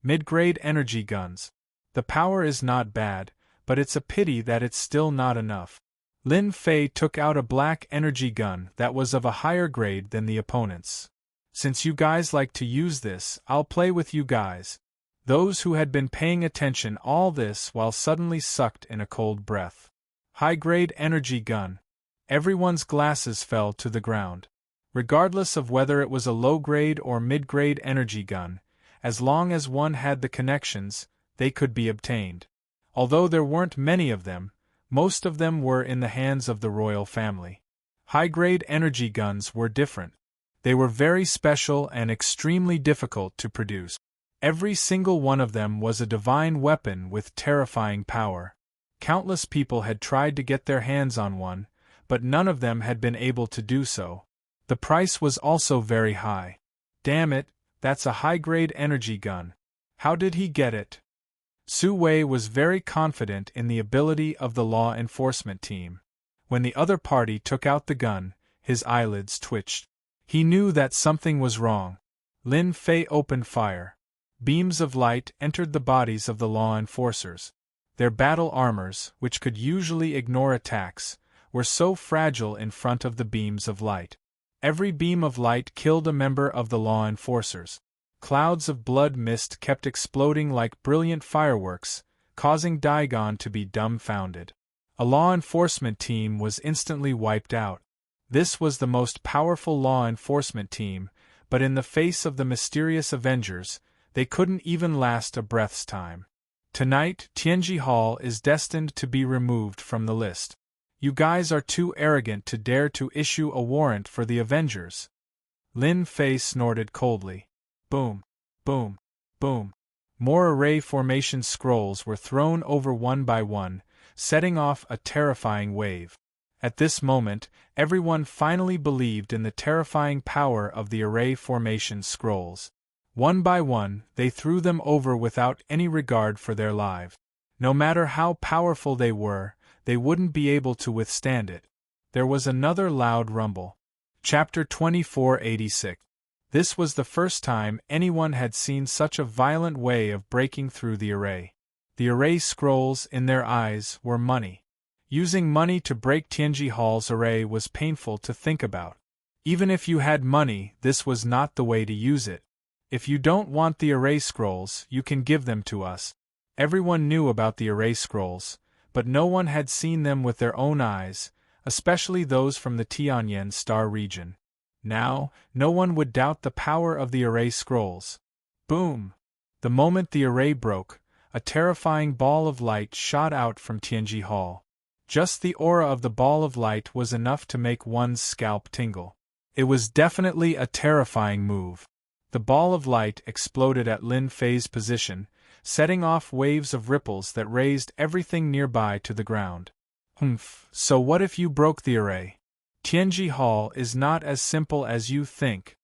Mid-grade energy guns. The power is not bad, but it's a pity that it's still not enough. Lin Fei took out a black energy gun that was of a higher grade than the opponent's. Since you guys like to use this, I'll play with you guys. Those who had been paying attention all this while suddenly sucked in a cold breath. High-grade energy gun. Everyone's glasses fell to the ground. Regardless of whether it was a low-grade or mid-grade energy gun, as long as one had the connections, they could be obtained. Although there weren't many of them, most of them were in the hands of the royal family. High-grade energy guns were different. They were very special and extremely difficult to produce. Every single one of them was a divine weapon with terrifying power. Countless people had tried to get their hands on one, but none of them had been able to do so. The price was also very high. Damn it, that's a high-grade energy gun. How did he get it? Su Wei was very confident in the ability of the law enforcement team. When the other party took out the gun, his eyelids twitched. He knew that something was wrong. Lin Fei opened fire. Beams of light entered the bodies of the law enforcers. Their battle armors, which could usually ignore attacks, were so fragile in front of the beams of light. Every beam of light killed a member of the law enforcers. Clouds of blood mist kept exploding like brilliant fireworks, causing Daigon to be dumbfounded. A law enforcement team was instantly wiped out. This was the most powerful law enforcement team, but in the face of the mysterious Avengers, they couldn't even last a breath's time. Tonight, Tianji Hall is destined to be removed from the list. You guys are too arrogant to dare to issue a warrant for the Avengers. Lin Fei snorted coldly. Boom, boom, boom. More array formation scrolls were thrown over one by one, setting off a terrifying wave. At this moment, everyone finally believed in the terrifying power of the array formation scrolls. One by one, they threw them over without any regard for their lives. No matter how powerful they were, they wouldn't be able to withstand it. There was another loud rumble. Chapter 2486. This was the first time anyone had seen such a violent way of breaking through the array. The array scrolls, in their eyes, were money. Using money to break Tianji Hall's array was painful to think about. Even if you had money, this was not the way to use it. If you don't want the array scrolls, you can give them to us. Everyone knew about the array scrolls, but no one had seen them with their own eyes, especially those from the Tianyan Star region. Now, no one would doubt the power of the array scrolls. Boom! The moment the array broke, a terrifying ball of light shot out from Tianji Hall. Just the aura of the ball of light was enough to make one's scalp tingle. It was definitely a terrifying move. The ball of light exploded at Lin Fei's position, setting off waves of ripples that raised everything nearby to the ground. So what if you broke the array? Tianji Hall is not as simple as you think.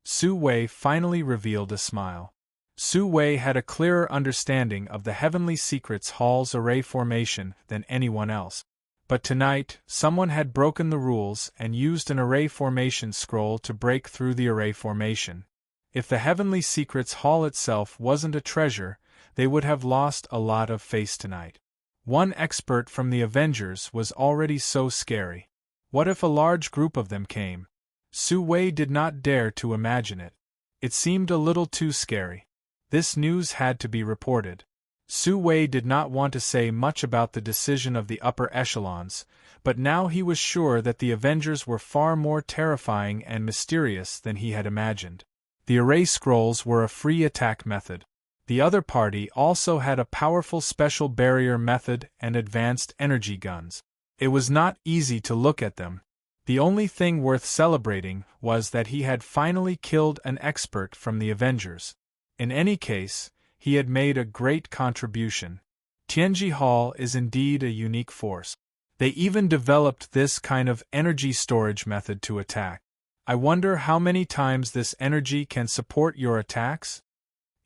Su Wei finally revealed a smile. Su Wei had a clearer understanding of the Heavenly Secrets Hall's array formation than anyone else. But tonight, someone had broken the rules and used an array formation scroll to break through the array formation. If the Heavenly Secrets Hall itself wasn't a treasure, they would have lost a lot of face tonight. One expert from the Avengers was already so scary. What if a large group of them came? Su Wei did not dare to imagine it. It seemed a little too scary. This news had to be reported. Su Wei did not want to say much about the decision of the upper echelons, but now he was sure that the Avengers were far more terrifying and mysterious than he had imagined. The array scrolls were a free attack method. The other party also had a powerful special barrier method and advanced energy guns. It was not easy to look at them. The only thing worth celebrating was that he had finally killed an expert from the Avengers. In any case, he had made a great contribution. Tianji Hall is indeed a unique force. They even developed this kind of energy storage method to attack. I wonder how many times this energy can support your attacks?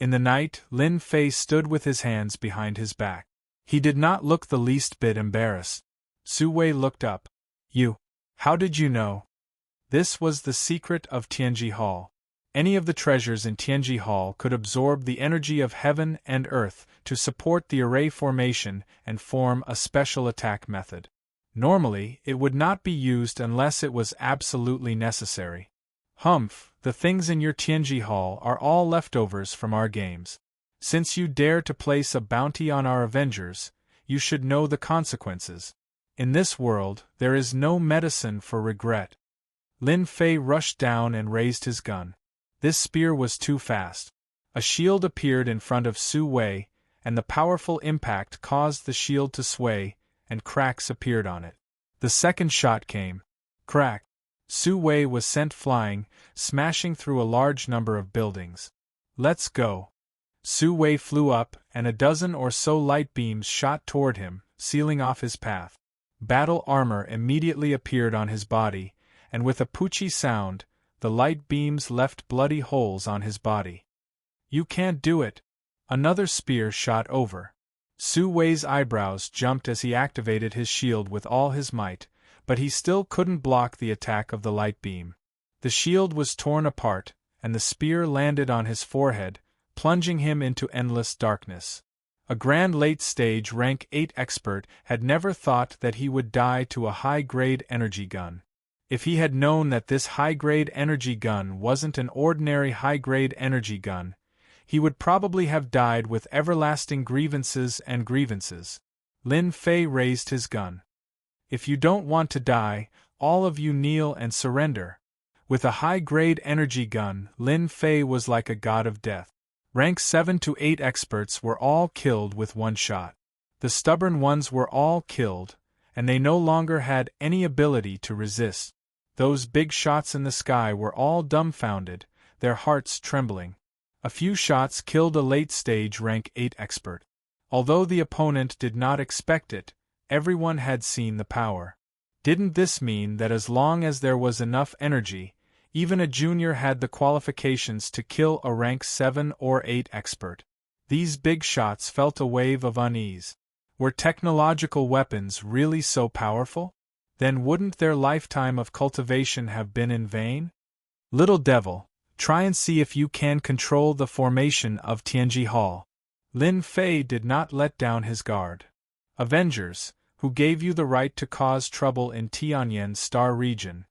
In the night, Lin Fei stood with his hands behind his back. He did not look the least bit embarrassed. Su Wei looked up. How did you know? This was the secret of Tianji Hall. Any of the treasures in Tianji Hall could absorb the energy of heaven and earth to support the array formation and form a special attack method. Normally, it would not be used unless it was absolutely necessary. Humph, the things in your Tianji Hall are all leftovers from our games. Since you dare to place a bounty on our Avengers, you should know the consequences. In this world, there is no medicine for regret. Lin Fei rushed down and raised his gun. This spear was too fast. A shield appeared in front of Su Wei, and the powerful impact caused the shield to sway, and cracks appeared on it. The second shot came. Crack! Su Wei was sent flying, smashing through a large number of buildings. Let's go! Su Wei flew up, and a dozen or so light beams shot toward him, sealing off his path. Battle armor immediately appeared on his body, and with a poochie sound, the light beams left bloody holes on his body. You can't do it! Another spear shot over. Su Wei's eyebrows jumped as he activated his shield with all his might, but he still couldn't block the attack of the light beam. The shield was torn apart, and the spear landed on his forehead, plunging him into endless darkness. A grand late-stage rank 8 expert had never thought that he would die to a high-grade energy gun. If he had known that this high-grade energy gun wasn't an ordinary high-grade energy gun, he would probably have died with everlasting grievances and grievances. Lin Fei raised his gun. If you don't want to die, all of you kneel and surrender. With a high-grade energy gun, Lin Fei was like a god of death. Rank 7 to 8 experts were all killed with one shot. The stubborn ones were all killed, and they no longer had any ability to resist. Those big shots in the sky were all dumbfounded, their hearts trembling. A few shots killed a late-stage rank 8 expert. Although the opponent did not expect it, everyone had seen the power. Didn't this mean that as long as there was enough energy, even a junior had the qualifications to kill a rank 7 or 8 expert? These big shots felt a wave of unease. Were technological weapons really so powerful? Then wouldn't their lifetime of cultivation have been in vain? Little devil, try and see if you can control the formation of Tianji Hall. Lin Fei did not let down his guard. Avengers, who gave you the right to cause trouble in Tianyan Star region?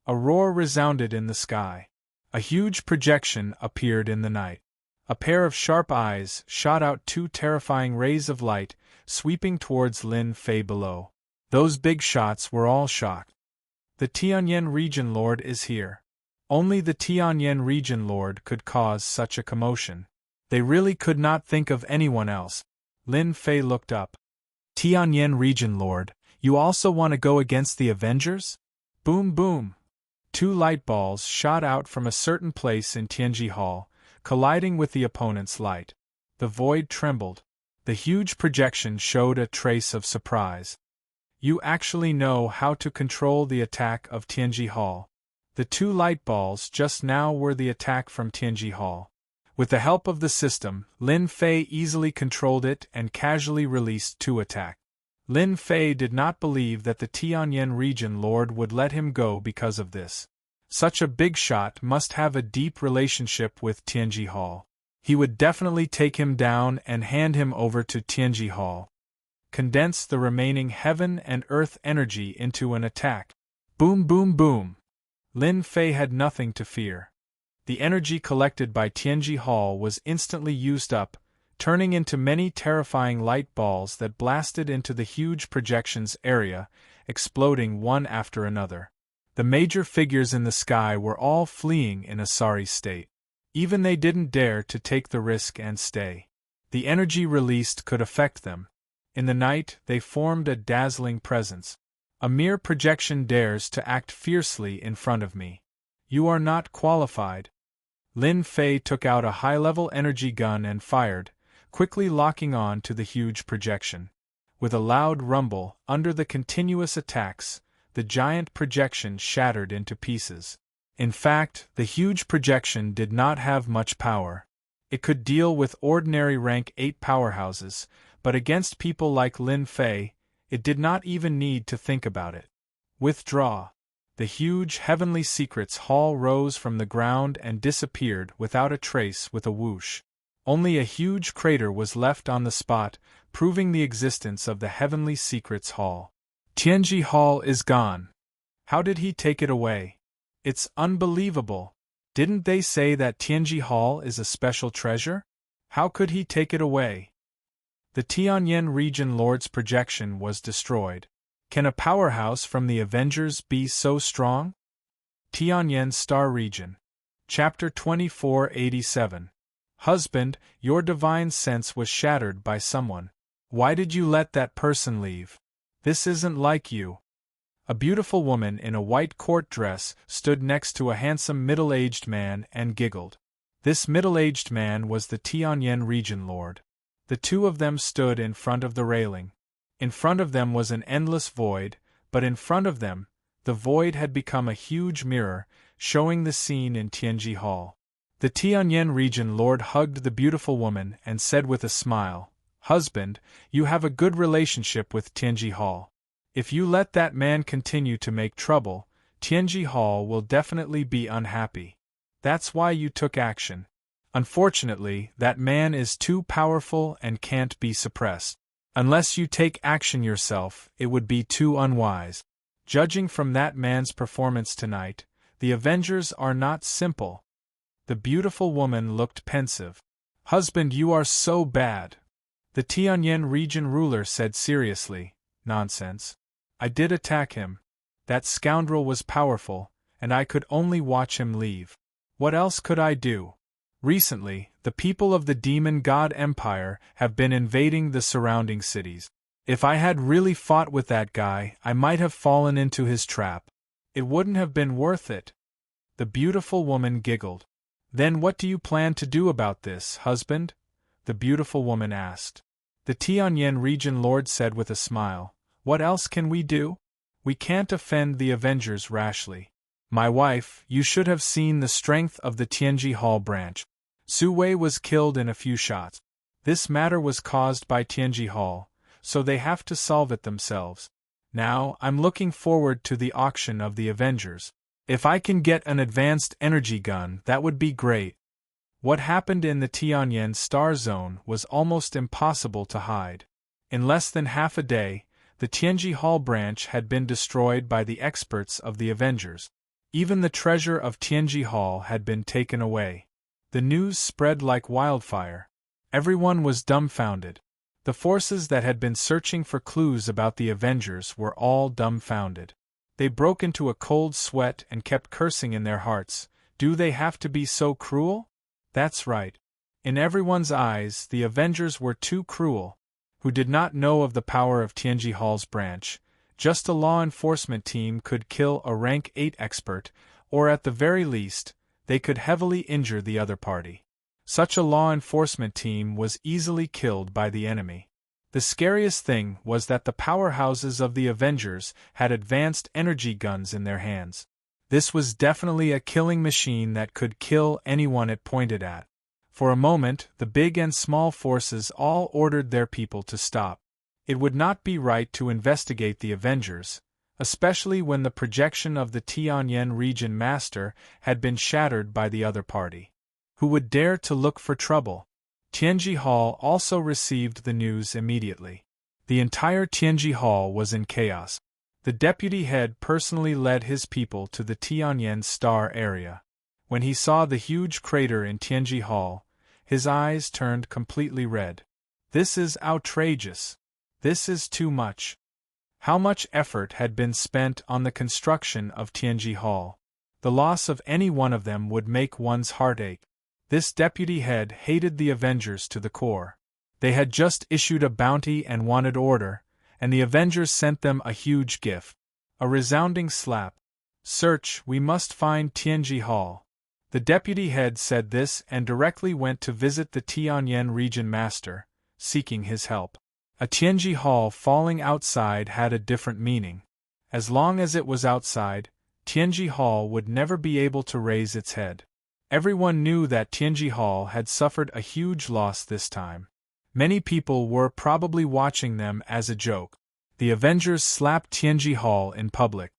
A roar resounded in the sky. A huge projection appeared in the night. A pair of sharp eyes shot out 2 terrifying rays of light, sweeping towards Lin Fei below. Those big shots were all shocked. The Tianyan region lord is here. Only the Tianyan region lord could cause such a commotion. They really could not think of anyone else. Lin Fei looked up. Tianyan region lord, you also want to go against the Avengers? Boom boom! 2 light balls shot out from a certain place in Tianji Hall, colliding with the opponent's light. The void trembled. The huge projection showed a trace of surprise. You actually know how to control the attack of Tianji Hall. The 2 light balls just now were the attack from Tianji Hall. With the help of the system, Lin Fei easily controlled it and casually released 2 attacks. Lin Fei did not believe that the Tianyan region lord would let him go because of this. Such a big shot must have a deep relationship with Tianji Hall. He would definitely take him down and hand him over to Tianji Hall. Condense the remaining heaven and earth energy into an attack. Boom boom boom! Lin Fei had nothing to fear. The energy collected by Tianji Hall was instantly used up, turning into many terrifying light balls that blasted into the huge projections area, exploding one after another. The major figures in the sky were all fleeing in a sorry state. Even they didn't dare to take the risk and stay. The energy released could affect them. In the night, they formed a dazzling presence. A mere projection dares to act fiercely in front of me. You are not qualified. Lin Fei took out a high-level energy gun and fired, quickly locking on to the huge projection. With a loud rumble, under the continuous attacks, the giant projection shattered into pieces. In fact, the huge projection did not have much power. It could deal with ordinary rank 8 powerhouses, but against people like Lin Fei, it did not even need to think about it. Withdraw. The huge Heavenly Secrets Hall rose from the ground and disappeared without a trace with a whoosh. Only a huge crater was left on the spot, proving the existence of the Heavenly Secrets Hall. Tianji Hall is gone. How did he take it away? It's unbelievable. Didn't they say that Tianji Hall is a special treasure? How could he take it away? The Tianyan region lord's projection was destroyed. Can a powerhouse from the Avengers be so strong? Tianyan Star Region. Chapter 2487. Husband, your divine sense was shattered by someone. Why did you let that person leave? This isn't like you. A beautiful woman in a white court dress stood next to a handsome middle-aged man and giggled. This middle-aged man was the Tianyan region lord. The two of them stood in front of the railing. In front of them was an endless void, but in front of them, the void had become a huge mirror, showing the scene in Tianji Hall. The Tianyan region lord hugged the beautiful woman and said with a smile, "Husband, you have a good relationship with Tianji Hall. If you let that man continue to make trouble, Tianji Hall will definitely be unhappy. That's why you took action. Unfortunately, that man is too powerful and can't be suppressed. Unless you take action yourself, it would be too unwise. Judging from that man's performance tonight, the Avengers are not simple." The beautiful woman looked pensive. "Husband, you are so bad." The Tianyan region ruler said seriously, "Nonsense. I did attack him. That scoundrel was powerful, and I could only watch him leave. What else could I do? Recently, the people of the Demon God Empire have been invading the surrounding cities. If I had really fought with that guy, I might have fallen into his trap. It wouldn't have been worth it." The beautiful woman giggled. "Then what do you plan to do about this, husband?" the beautiful woman asked. The Tianyan region lord said with a smile, "What else can we do? We can't offend the Avengers rashly. My wife, you should have seen the strength of the Tianji Hall branch. Su Wei was killed in a few shots. This matter was caused by Tianji Hall, so they have to solve it themselves. Now, I'm looking forward to the auction of the Avengers. If I can get an advanced energy gun, that would be great." What happened in the Tianyan Star Zone was almost impossible to hide. In less than half a day, the Tianji Hall branch had been destroyed by the experts of the Avengers. Even the treasure of Tianji Hall had been taken away. The news spread like wildfire. Everyone was dumbfounded. The forces that had been searching for clues about the Avengers were all dumbfounded. They broke into a cold sweat and kept cursing in their hearts. Do they have to be so cruel? That's right. In everyone's eyes, the Avengers were too cruel. Who did not know of the power of Tianji Hall's branch? Just a law enforcement team could kill a rank 8 expert, or at the very least, they could heavily injure the other party. Such a law enforcement team was easily killed by the enemy. The scariest thing was that the powerhouses of the Avengers had advanced energy guns in their hands. This was definitely a killing machine that could kill anyone it pointed at. For a moment, the big and small forces all ordered their people to stop. It would not be right to investigate the Avengers, especially when the projection of the Tianyan region master had been shattered by the other party. Who would dare to look for trouble? Tianji Hall also received the news immediately. The entire Tianji Hall was in chaos. The deputy head personally led his people to the Tianyan Star area. When he saw the huge crater in Tianji Hall, his eyes turned completely red. This is outrageous. This is too much. How much effort had been spent on the construction of Tianji Hall? The loss of any one of them would make one's heart ache. This deputy head hated the Avengers to the core. They had just issued a bounty and wanted order, and the Avengers sent them a huge gift. A resounding slap. "Search, we must find Tianji Hall." The deputy head said this and directly went to visit the Tianyan region master, seeking his help. A Tianji Hall falling outside had a different meaning. As long as it was outside, Tianji Hall would never be able to raise its head. Everyone knew that Tianji Hall had suffered a huge loss this time. Many people were probably watching them as a joke. The Avengers slapped Tianji Hall in public.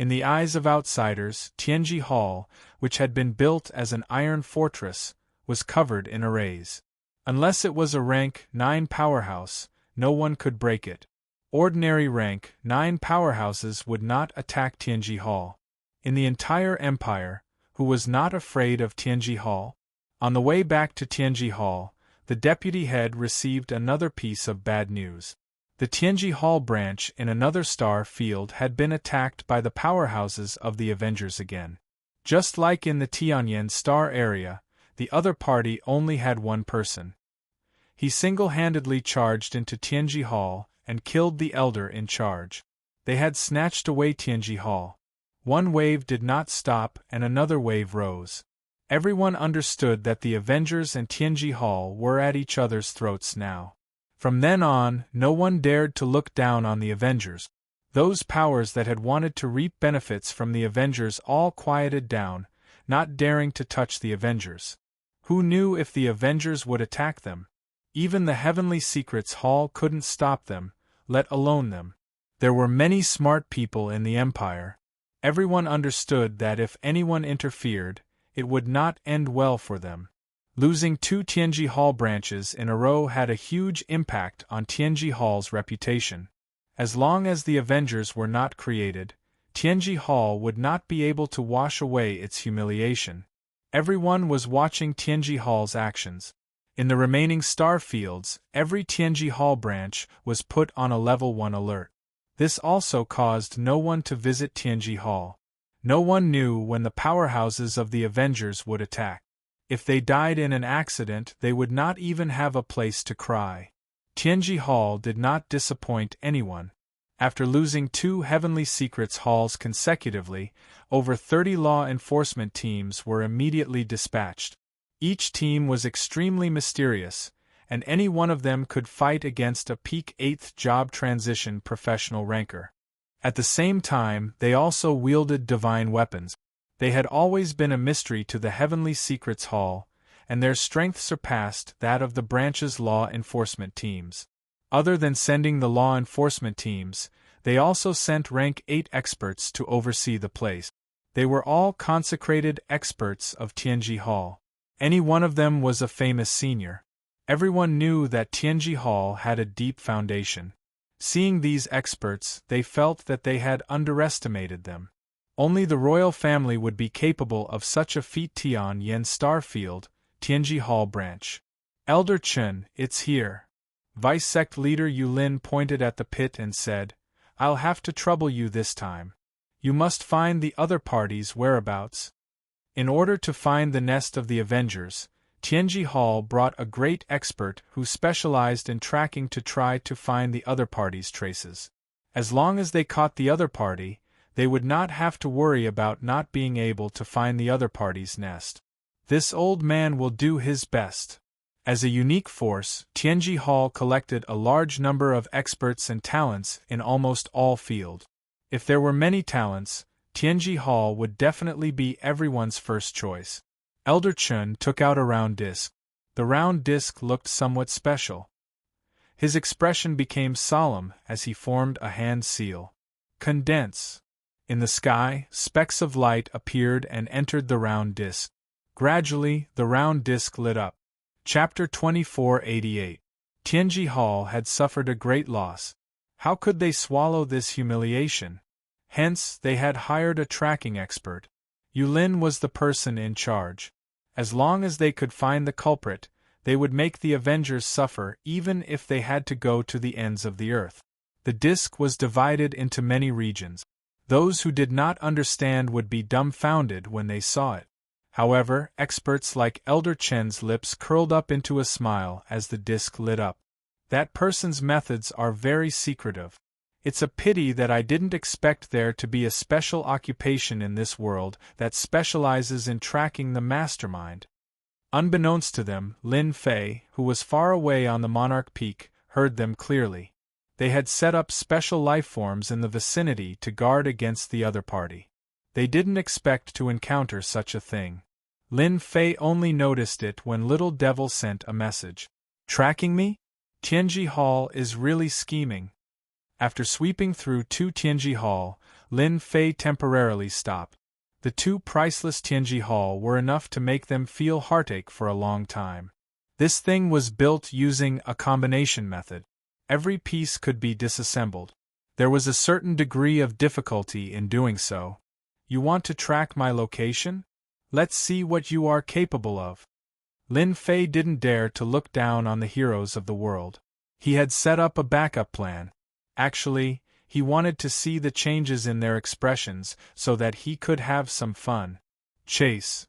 In the eyes of outsiders, Tianji Hall, which had been built as an iron fortress, was covered in arrays. Unless it was a rank 9 powerhouse, no one could break it. Ordinary rank 9 powerhouses would not attack Tianji Hall. In the entire empire, who was not afraid of Tianji Hall? On the way back to Tianji Hall, the deputy head received another piece of bad news. The Tianji Hall branch in another star field had been attacked by the powerhouses of the Avengers again. Just like in the Tianyan star area, the other party only had one person. He single-handedly charged into Tianji Hall and killed the elder in charge. They had snatched away Tianji Hall. One wave did not stop and another wave rose. Everyone understood that the Avengers and Tianji Hall were at each other's throats now. From then on, no one dared to look down on the Avengers. Those powers that had wanted to reap benefits from the Avengers all quieted down, not daring to touch the Avengers. Who knew if the Avengers would attack them? Even the Heavenly Secrets Hall couldn't stop them, let alone them. There were many smart people in the Empire. Everyone understood that if anyone interfered, it would not end well for them. Losing 2 Tianji Hall branches in a row had a huge impact on Tianji Hall's reputation. As long as the Avengers were not created, Tianji Hall would not be able to wash away its humiliation. Everyone was watching Tianji Hall's actions. In the remaining star fields, every Tianji Hall branch was put on a level 1 alert. This also caused no one to visit Tianji Hall. No one knew when the powerhouses of the Avengers would attack. If they died in an accident, they would not even have a place to cry. Tianji Hall did not disappoint anyone. After losing 2 Heavenly Secrets Halls consecutively, over 30 law enforcement teams were immediately dispatched. Each team was extremely mysterious, and any one of them could fight against a peak 8th job transition professional ranker. At the same time, they also wielded divine weapons. They had always been a mystery to the Heavenly Secrets Hall, and their strength surpassed that of the branch's law enforcement teams. Other than sending the law enforcement teams, they also sent rank 8 experts to oversee the place. They were all consecrated experts of Tianji Hall. Any one of them was a famous senior. Everyone knew that Tianji Hall had a deep foundation. Seeing these experts, they felt that they had underestimated them. Only the royal family would be capable of such a feat. Tianyan Starfield, Tianji Hall branch. Elder Chen, it's here. Vice Sect Leader Yulin pointed at the pit and said, I'll have to trouble you this time. You must find the other party's whereabouts. In order to find the nest of the Avengers, Tianji Hall brought a great expert who specialized in tracking to try to find the other party's traces. As long as they caught the other party, they would not have to worry about not being able to find the other party's nest. This old man will do his best. As a unique force, Tianji Hall collected a large number of experts and talents in almost all fields. If there were many talents, Tianji Hall would definitely be everyone's first choice. Elder Chen took out a round disc. The round disc looked somewhat special. His expression became solemn as he formed a hand seal. Condense. In the sky, specks of light appeared and entered the round disc. Gradually, the round disc lit up. Chapter 2488. Tianji Hall had suffered a great loss. How could they swallow this humiliation? Hence, they had hired a tracking expert. Yulin was the person in charge. As long as they could find the culprit, they would make the Avengers suffer even if they had to go to the ends of the earth. The disc was divided into many regions. Those who did not understand would be dumbfounded when they saw it. However, experts like Elder Chen's lips curled up into a smile as the disc lit up. That person's methods are very secretive. It's a pity that I didn't expect there to be a special occupation in this world that specializes in tracking the mastermind. Unbeknownst to them, Lin Fei, who was far away on the Monarch Peak, heard them clearly. They had set up special lifeforms in the vicinity to guard against the other party. They didn't expect to encounter such a thing. Lin Fei only noticed it when Little Devil sent a message. Tracking me? Tianji Hall is really scheming. After sweeping through 2 Tianji Hall, Lin Fei temporarily stopped. The two priceless Tianji Hall were enough to make them feel heartache for a long time. This thing was built using a combination method. Every piece could be disassembled. There was a certain degree of difficulty in doing so. You want to track my location? Let's see what you are capable of. Lin Fei didn't dare to look down on the heroes of the world. He had set up a backup plan. Actually, he wanted to see the changes in their expressions so that he could have some fun. Chase.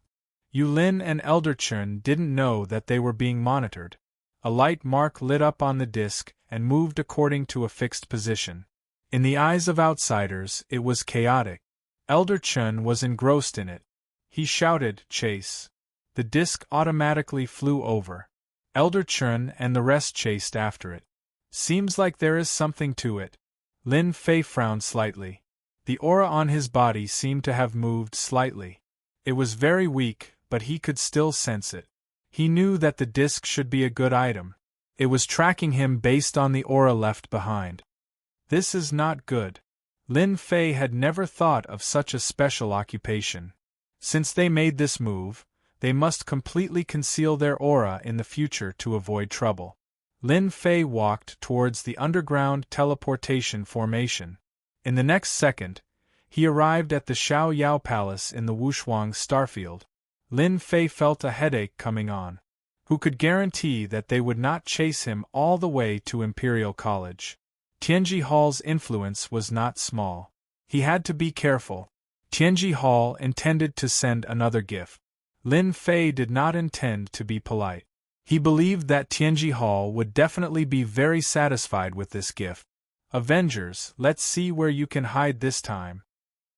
Yulin and Elder Chun didn't know that they were being monitored. A light mark lit up on the disc and moved according to a fixed position. In the eyes of outsiders, it was chaotic. Elder Chun was engrossed in it. He shouted, "Chase." The disc automatically flew over. Elder Chun and the rest chased after it. Seems like there is something to it. Lin Fei frowned slightly. The aura on his body seemed to have moved slightly. It was very weak, but he could still sense it. He knew that the disc should be a good item. It was tracking him based on the aura left behind. This is not good. Lin Fei had never thought of such a special occupation. Since they made this move, they must completely conceal their aura in the future to avoid trouble. Lin Fei walked towards the underground teleportation formation. In the next second, he arrived at the Xiao Yao Palace in the Wushuang starfield. Lin Fei felt a headache coming on. Who could guarantee that they would not chase him all the way to Imperial College? Tianji Hall's influence was not small. He had to be careful. Tianji Hall intended to send another gift. Lin Fei did not intend to be polite. He believed that Tianji Hall would definitely be very satisfied with this gift. Avengers, let's see where you can hide this time.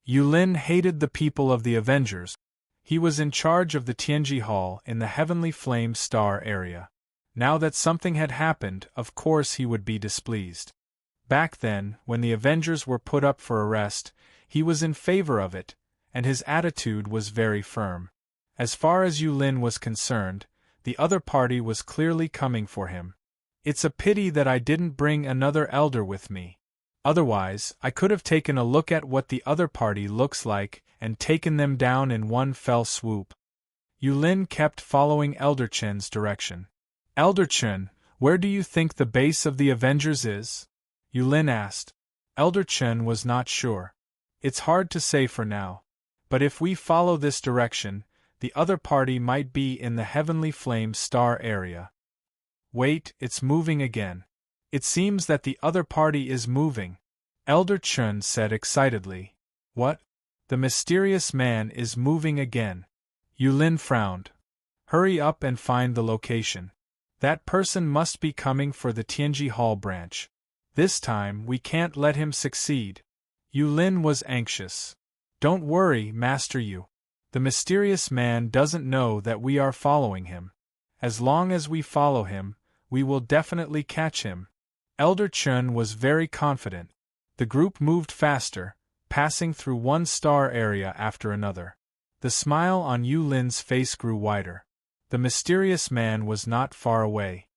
Yulin hated the people of the Avengers. He was in charge of the Tianji Hall in the Heavenly Flame Star area. Now that something had happened, of course he would be displeased. Back then, when the Avengers were put up for arrest, he was in favor of it, and his attitude was very firm. As far as Yulin was concerned, the other party was clearly coming for him. It's a pity that I didn't bring another elder with me. Otherwise, I could have taken a look at what the other party looks like and taken them down in one fell swoop. Yulin kept following Elder Chen's direction. Elder Chen, where do you think the base of the Avengers is? Yulin asked. Elder Chen was not sure. It's hard to say for now. But if we follow this direction, the other party might be in the Heavenly Flame Star area. Wait, it's moving again. It seems that the other party is moving. Elder Chun said excitedly. What? The mysterious man is moving again. Yulin frowned. Hurry up and find the location. That person must be coming for the Tianji Hall branch. This time we can't let him succeed. Yulin was anxious. Don't worry, Master Yu. The mysterious man doesn't know that we are following him. As long as we follow him, we will definitely catch him. Elder Chun was very confident. The group moved faster, passing through one star area after another. The smile on Yulin's face grew wider. The mysterious man was not far away.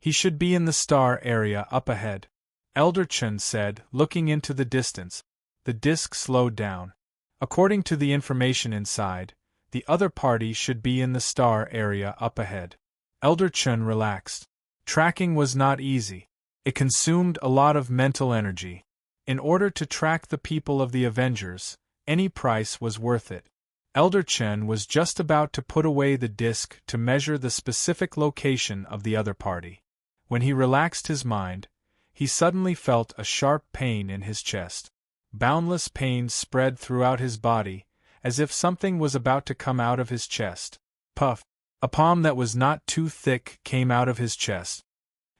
He should be in the star area up ahead. Elder Chun said, looking into the distance. The disc slowed down. According to the information inside, the other party should be in the star area up ahead. Elder Chun relaxed. Tracking was not easy. It consumed a lot of mental energy. In order to track the people of the Avengers, any price was worth it. Elder Chen was just about to put away the disc to measure the specific location of the other party. When he relaxed his mind, he suddenly felt a sharp pain in his chest. Boundless pain spread throughout his body, as if something was about to come out of his chest. Puff! A palm that was not too thick came out of his chest.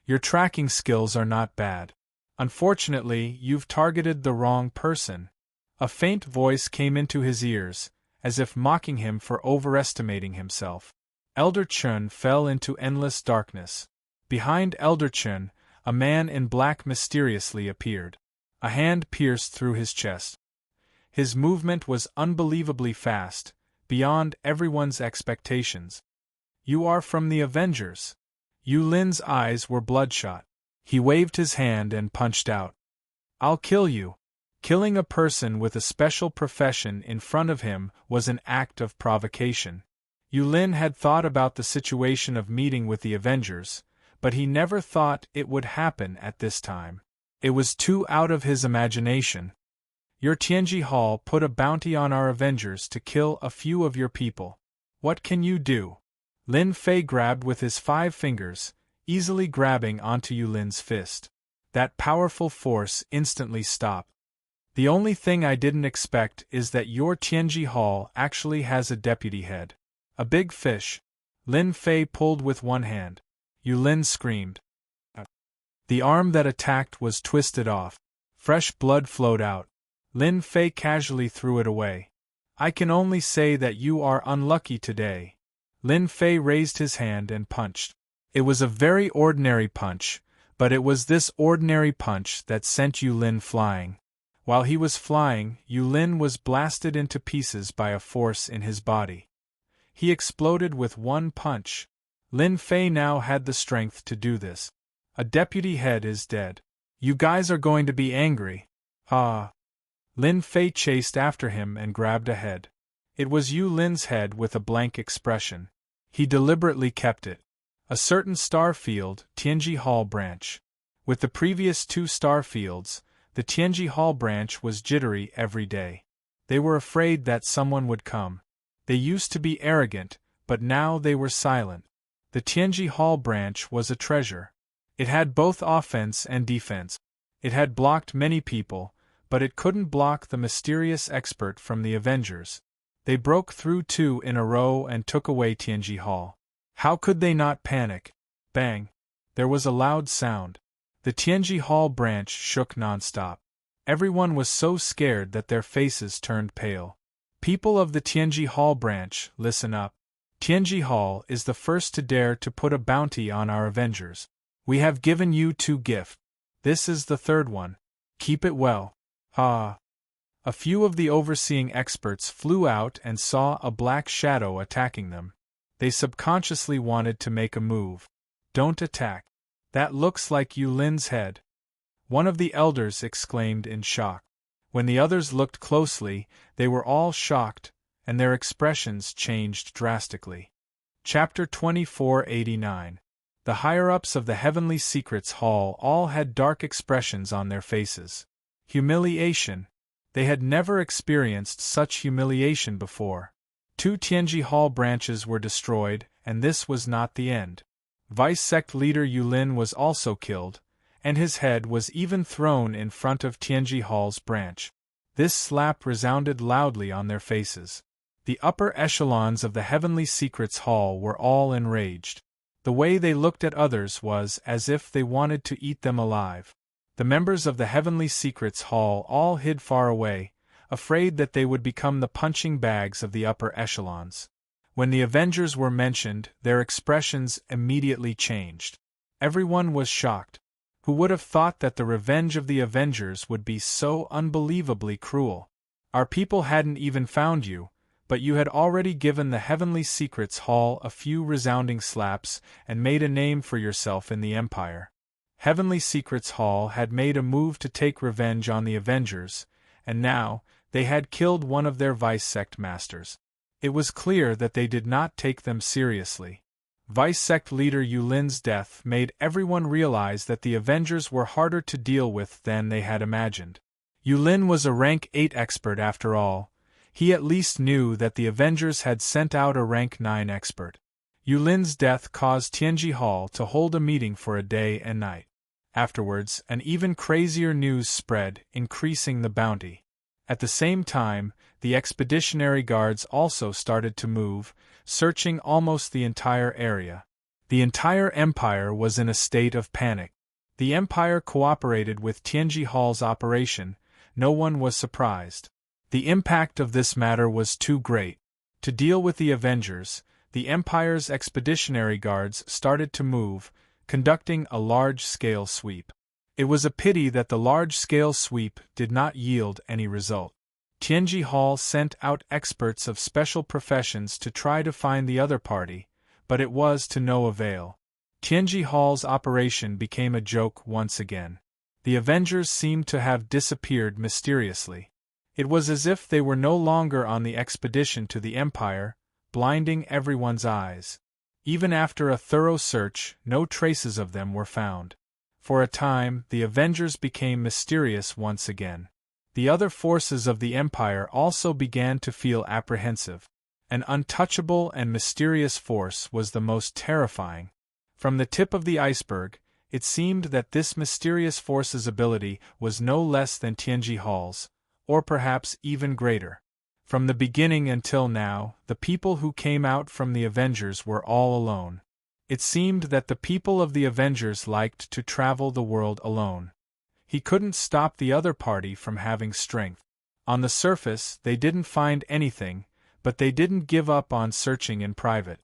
Your tracking skills are not bad. Unfortunately, you've targeted the wrong person. A faint voice came into his ears, as if mocking him for overestimating himself. Elder Chun fell into endless darkness. Behind Elder Chun, a man in black mysteriously appeared. A hand pierced through his chest. His movement was unbelievably fast, beyond everyone's expectations. You are from the Avengers. Yulin's eyes were bloodshot. He waved his hand and punched out. I'll kill you. Killing a person with a special profession in front of him was an act of provocation. Yulin had thought about the situation of meeting with the Avengers, but he never thought it would happen at this time. It was too out of his imagination. Your Tianji Hall put a bounty on our Avengers to kill a few of your people. What can you do? Lin Fei grabbed with his 5 fingers, easily grabbing onto Yulin's fist. That powerful force instantly stopped. The only thing I didn't expect is that your Tianji Hall actually has a deputy head. A big fish. Lin Fei pulled with one hand. Yulin screamed. The arm that attacked was twisted off. Fresh blood flowed out. Lin Fei casually threw it away. I can only say that you are unlucky today. Lin Fei raised his hand and punched. It was a very ordinary punch, but it was this ordinary punch that sent Yulin flying. While he was flying, Yulin was blasted into pieces by a force in his body. He exploded with one punch. Lin Fei now had the strength to do this. A deputy head is dead. You guys are going to be angry. Ah. Lin Fei chased after him and grabbed a head. It was Yulin's head with a blank expression. He deliberately kept it. A certain star field, Tianji Hall branch. With the previous 2 star fields, the Tianji Hall branch was jittery every day. They were afraid that someone would come. They used to be arrogant, but now they were silent. The Tianji Hall branch was a treasure. It had both offense and defense. It had blocked many people, but it couldn't block the mysterious expert from the Avengers. They broke through 2 in a row and took away Tianji Hall. How could they not panic? Bang! There was a loud sound. The Tianji Hall branch shook nonstop. Everyone was so scared that their faces turned pale. People of the Tianji Hall branch, listen up. Tianji Hall is the first to dare to put a bounty on our Avengers. We have given you 2 gifts. This is the 3rd one. Keep it well. Ah. A few of the overseeing experts flew out and saw a black shadow attacking them. They subconsciously wanted to make a move. Don't attack. That looks like Yulin's head. One of the elders exclaimed in shock. When the others looked closely, they were all shocked, and their expressions changed drastically. Chapter 2489. The higher-ups of the Heavenly Secrets Hall all had dark expressions on their faces. Humiliation. They had never experienced such humiliation before. 2 Tianji Hall branches were destroyed, and this was not the end. Vice Sect leader Yulin was also killed, and his head was even thrown in front of Tianji Hall's branch. This slap resounded loudly on their faces. The upper echelons of the Heavenly Secrets Hall were all enraged. The way they looked at others was as if they wanted to eat them alive. The members of the Heavenly Secrets Hall all hid far away, afraid that they would become the punching bags of the upper echelons. When the Avengers were mentioned, their expressions immediately changed. Everyone was shocked. Who would have thought that the revenge of the Avengers would be so unbelievably cruel? Our people hadn't even found you, but you had already given the Heavenly Secrets Hall a few resounding slaps and made a name for yourself in the Empire. Heavenly Secrets Hall had made a move to take revenge on the Avengers, and now, they had killed one of their Vice Sect masters. It was clear that they did not take them seriously. Vice Sect leader Yulin's death made everyone realize that the Avengers were harder to deal with than they had imagined. Yulin was a rank 8 expert after all. He at least knew that the Avengers had sent out a rank 9 expert. Yulin's death caused Tianji Hall to hold a meeting for a day and night. Afterwards, an even crazier news spread, increasing the bounty. At the same time, the expeditionary guards also started to move, searching almost the entire area. The entire Empire was in a state of panic. The Empire cooperated with Tianji Hall's operation. No one was surprised. The impact of this matter was too great. To deal with the Avengers, the Empire's expeditionary guards started to move, conducting a large-scale sweep. It was a pity that the large-scale sweep did not yield any result. Tianji Hall sent out experts of special professions to try to find the other party, but it was to no avail. Tianji Hall's operation became a joke once again. The Avengers seemed to have disappeared mysteriously. It was as if they were no longer on the expedition to the Empire, blinding everyone's eyes. Even after a thorough search, no traces of them were found. For a time, the Avengers became mysterious once again. The other forces of the Empire also began to feel apprehensive. An untouchable and mysterious force was the most terrifying. From the tip of the iceberg, it seemed that this mysterious force's ability was no less than Tianji Hall's, or perhaps even greater. From the beginning until now, the people who came out from the Avengers were all alone. It seemed that the people of the Avengers liked to travel the world alone. He couldn't stop the other party from having strength. On the surface, they didn't find anything, but they didn't give up on searching in private.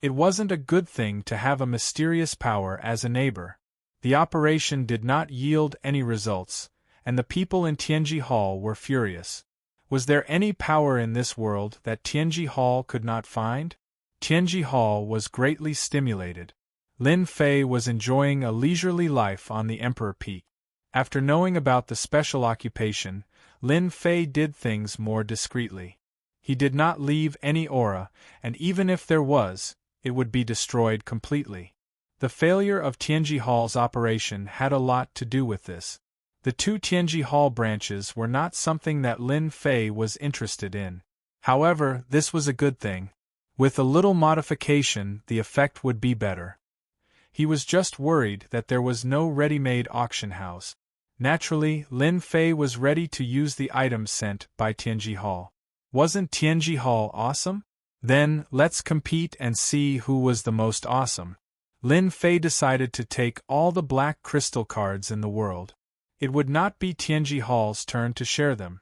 It wasn't a good thing to have a mysterious power as a neighbor. The operation did not yield any results, and the people in Tianji Hall were furious. Was there any power in this world that Tianji Hall could not find? Tianji Hall was greatly stimulated. Lin Fei was enjoying a leisurely life on the Emperor Peak. After knowing about the special occupation, Lin Fei did things more discreetly. He did not leave any aura, and even if there was, it would be destroyed completely. The failure of Tianji Hall's operation had a lot to do with this. The two Tianji Hall branches were not something that Lin Fei was interested in. However, this was a good thing. With a little modification, the effect would be better. He was just worried that there was no ready-made auction house. Naturally, Lin Fei was ready to use the items sent by Tianji Hall. Wasn't Tianji Hall awesome? Then, let's compete and see who was the most awesome. Lin Fei decided to take all the black crystal cards in the world. It would not be Tianji Hall's turn to share them.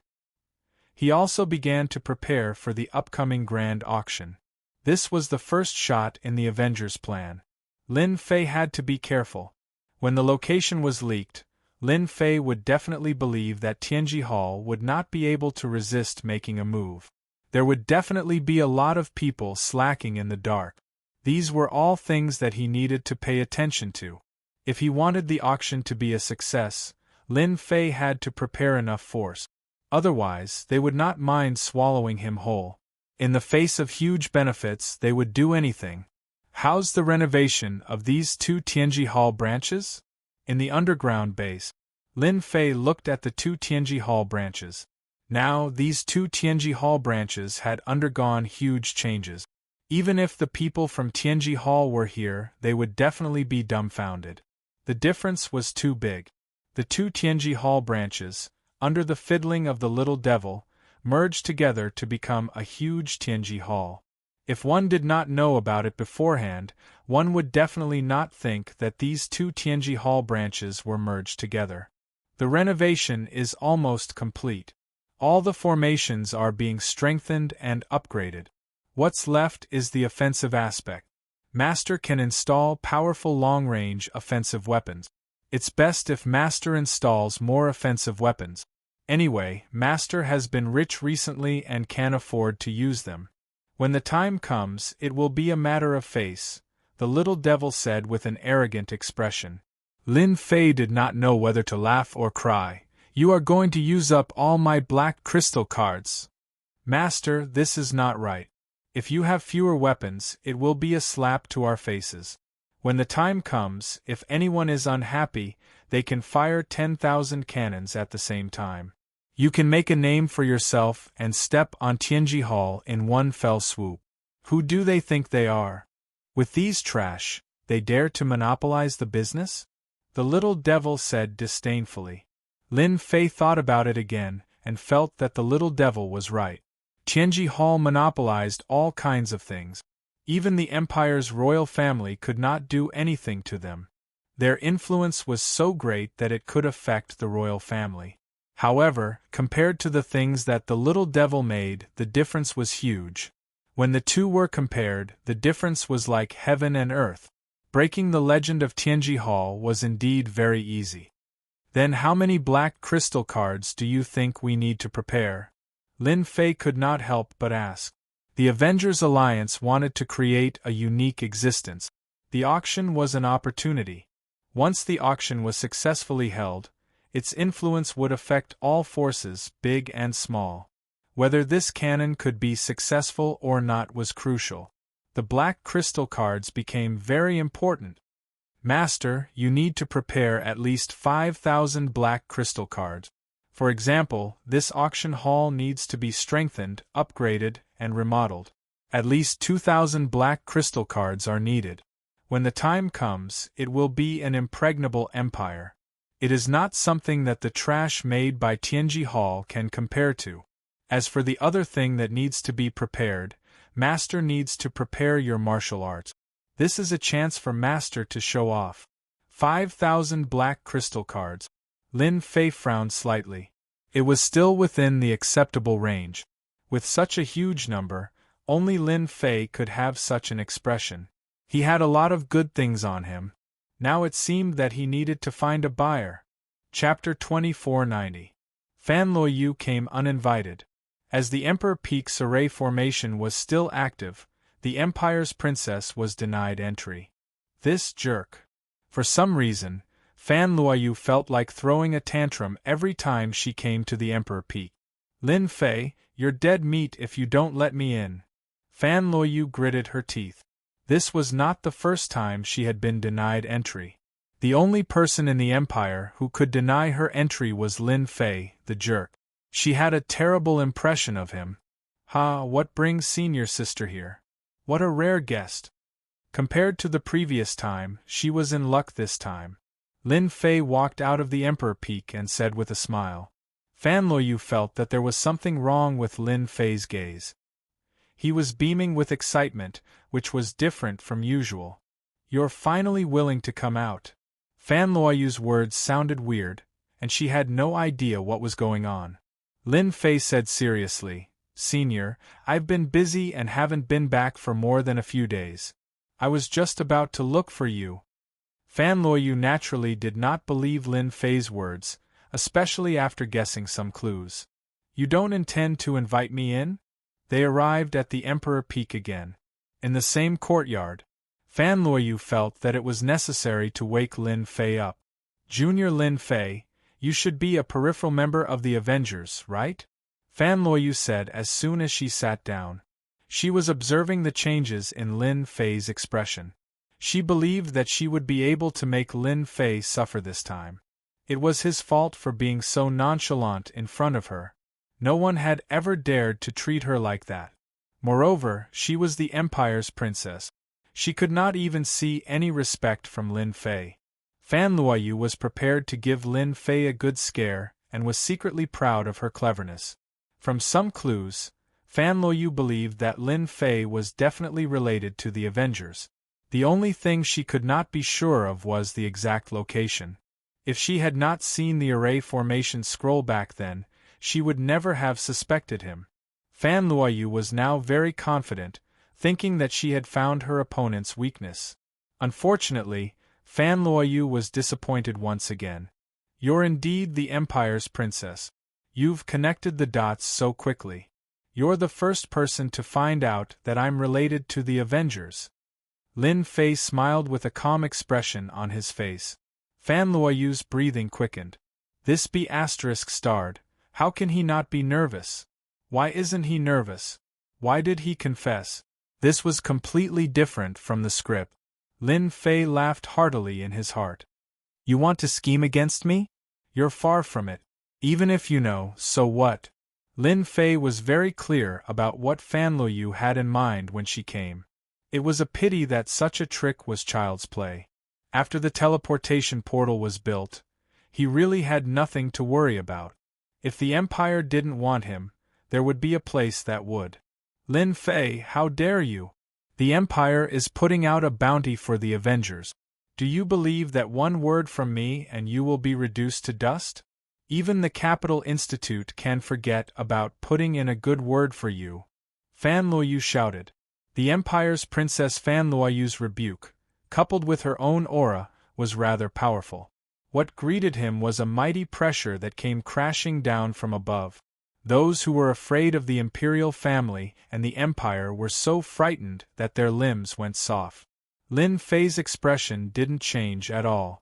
He also began to prepare for the upcoming grand auction. This was the first shot in the Avengers' plan. Lin Fei had to be careful. When the location was leaked, Lin Fei would definitely believe that Tianji Hall would not be able to resist making a move. There would definitely be a lot of people slacking in the dark. These were all things that he needed to pay attention to. If he wanted the auction to be a success, Lin Fei had to prepare enough force. Otherwise, they would not mind swallowing him whole. In the face of huge benefits, they would do anything. How's the renovation of these two Tianji Hall branches? In the underground base, Lin Fei looked at the two Tianji Hall branches. Now, these two Tianji Hall branches had undergone huge changes. Even if the people from Tianji Hall were here, they would definitely be dumbfounded. The difference was too big. The two Tianji Hall branches, under the fiddling of the little devil, merged together to become a huge Tianji Hall. If one did not know about it beforehand, one would definitely not think that these two Tianji Hall branches were merged together. The renovation is almost complete. All the formations are being strengthened and upgraded. What's left is the offensive aspect. Master can install powerful long-range offensive weapons. It's best if Master installs more offensive weapons. Anyway, Master has been rich recently and can afford to use them. When the time comes, it will be a matter of face, the little devil said with an arrogant expression. Lin Fei did not know whether to laugh or cry. You are going to use up all my black crystal cards. Master, this is not right. If you have fewer weapons, it will be a slap to our faces. When the time comes, if anyone is unhappy, they can fire 10,000 cannons at the same time. You can make a name for yourself and step on Tianji Hall in one fell swoop. Who do they think they are? With these trash, they dare to monopolize the business? The little devil said disdainfully. Lin Fei thought about it again and felt that the little devil was right. Tianji Hall monopolized all kinds of things. Even the Empire's royal family could not do anything to them. Their influence was so great that it could affect the royal family. However, compared to the things that the little devil made, the difference was huge. When the two were compared, the difference was like heaven and earth. Breaking the legend of Tianji Hall was indeed very easy. Then how many black crystal cards do you think we need to prepare? Lin Fei could not help but ask. The Avengers Alliance wanted to create a unique existence. The auction was an opportunity. Once the auction was successfully held, Its influence would affect all forces, big and small. Whether this cannon could be successful or not was crucial. The black crystal cards became very important. Master, you need to prepare at least 5,000 black crystal cards. For example, this auction hall needs to be strengthened, upgraded, and remodeled. At least 2,000 black crystal cards are needed. When the time comes, it will be an impregnable empire. It is not something that the trash made by Tianji Hall can compare to. As for the other thing that needs to be prepared, Master needs to prepare your martial arts. This is a chance for Master to show off. 5,000 black crystal cards. Lin Fei frowned slightly. It was still within the acceptable range. With such a huge number, only Lin Fei could have such an expression. He had a lot of good things on him. Now it seemed that he needed to find a buyer. Chapter 2490. Fan Luoyu came uninvited. As the Emperor Peak's array formation was still active, the Empire's princess was denied entry. This jerk. For some reason, Fan Luoyu felt like throwing a tantrum every time she came to the Emperor Peak. Lin Fei, you're dead meat if you don't let me in. Fan Luoyu gritted her teeth. This was not the first time she had been denied entry. The only person in the Empire who could deny her entry was Lin Fei, the jerk. She had a terrible impression of him. Ha, what brings senior sister here? What a rare guest. Compared to the previous time, she was in luck this time. Lin Fei walked out of the Emperor Peak and said with a smile. Fan Luoyu felt that there was something wrong with Lin Fei's gaze. He was beaming with excitement, which was different from usual. You're finally willing to come out. Fan Luoyu's words sounded weird, and she had no idea what was going on. Lin Fei said seriously, Senior, I've been busy and haven't been back for more than a few days. I was just about to look for you. Fan Luoyu naturally did not believe Lin Fei's words, especially after guessing some clues. You don't intend to invite me in? They arrived at the Emperor Peak again. In the same courtyard, Fan Luoyu felt that it was necessary to wake Lin Fei up. Junior Lin Fei, you should be a peripheral member of the Avengers, right? Fan Luoyu said as soon as she sat down. She was observing the changes in Lin Fei's expression. She believed that she would be able to make Lin Fei suffer this time. It was his fault for being so nonchalant in front of her. No one had ever dared to treat her like that. Moreover, she was the Empire's princess. She could not even see any respect from Lin Fei. Fan Luoyu was prepared to give Lin Fei a good scare and was secretly proud of her cleverness. From some clues, Fan Luoyu believed that Lin Fei was definitely related to the Avengers. The only thing she could not be sure of was the exact location. If she had not seen the array formation scroll back then, she would never have suspected him. Fan Luoyu was now very confident, thinking that she had found her opponent's weakness. Unfortunately, Fan Luoyu was disappointed once again. You're indeed the Empire's princess. You've connected the dots so quickly. You're the first person to find out that I'm related to the Avengers. Lin Fei smiled with a calm expression on his face. Fan Luoyu's breathing quickened. This be asterisk starred. How can he not be nervous? Why isn't he nervous? Why did he confess? This was completely different from the script. Lin Fei laughed heartily in his heart. You want to scheme against me? You're far from it. Even if you know, so what? Lin Fei was very clear about what Fan Luoyu had in mind when she came. It was a pity that such a trick was child's play. After the teleportation portal was built, he really had nothing to worry about. If the Empire didn't want him, there would be a place that would. Lin Fei, how dare you? The Empire is putting out a bounty for the Avengers. Do you believe that one word from me and you will be reduced to dust? Even the Capital Institute can forget about putting in a good word for you. Fan Luoyu shouted. The Empire's Princess Fan Luoyu's rebuke, coupled with her own aura, was rather powerful. What greeted him was a mighty pressure that came crashing down from above. Those who were afraid of the imperial family and the Empire were so frightened that their limbs went soft. Lin Fei's expression didn't change at all.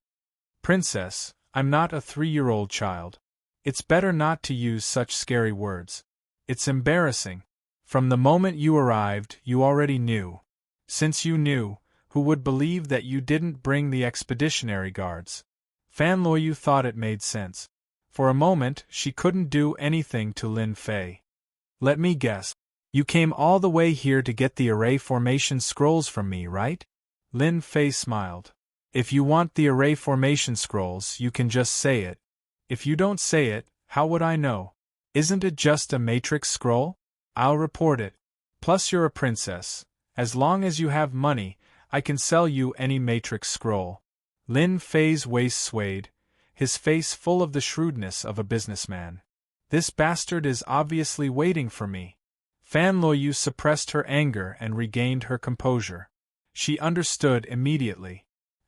Princess, I'm not a 3-year-old child. It's better not to use such scary words. It's embarrassing. From the moment you arrived, you already knew. Since you knew, who would believe that you didn't bring the expeditionary guards? Fan Luoyu thought it made sense. For a moment, she couldn't do anything to Lin Fei. Let me guess. You came all the way here to get the array formation scrolls from me, right? Lin Fei smiled. If you want the array formation scrolls, you can just say it. If you don't say it, how would I know? Isn't it just a matrix scroll? I'll report it. Plus you're a princess. As long as you have money, I can sell you any matrix scroll. Lin Fei's waist swayed, his face full of the shrewdness of a businessman. This bastard is obviously waiting for me. Fan Luoyu suppressed her anger and regained her composure. She understood immediately.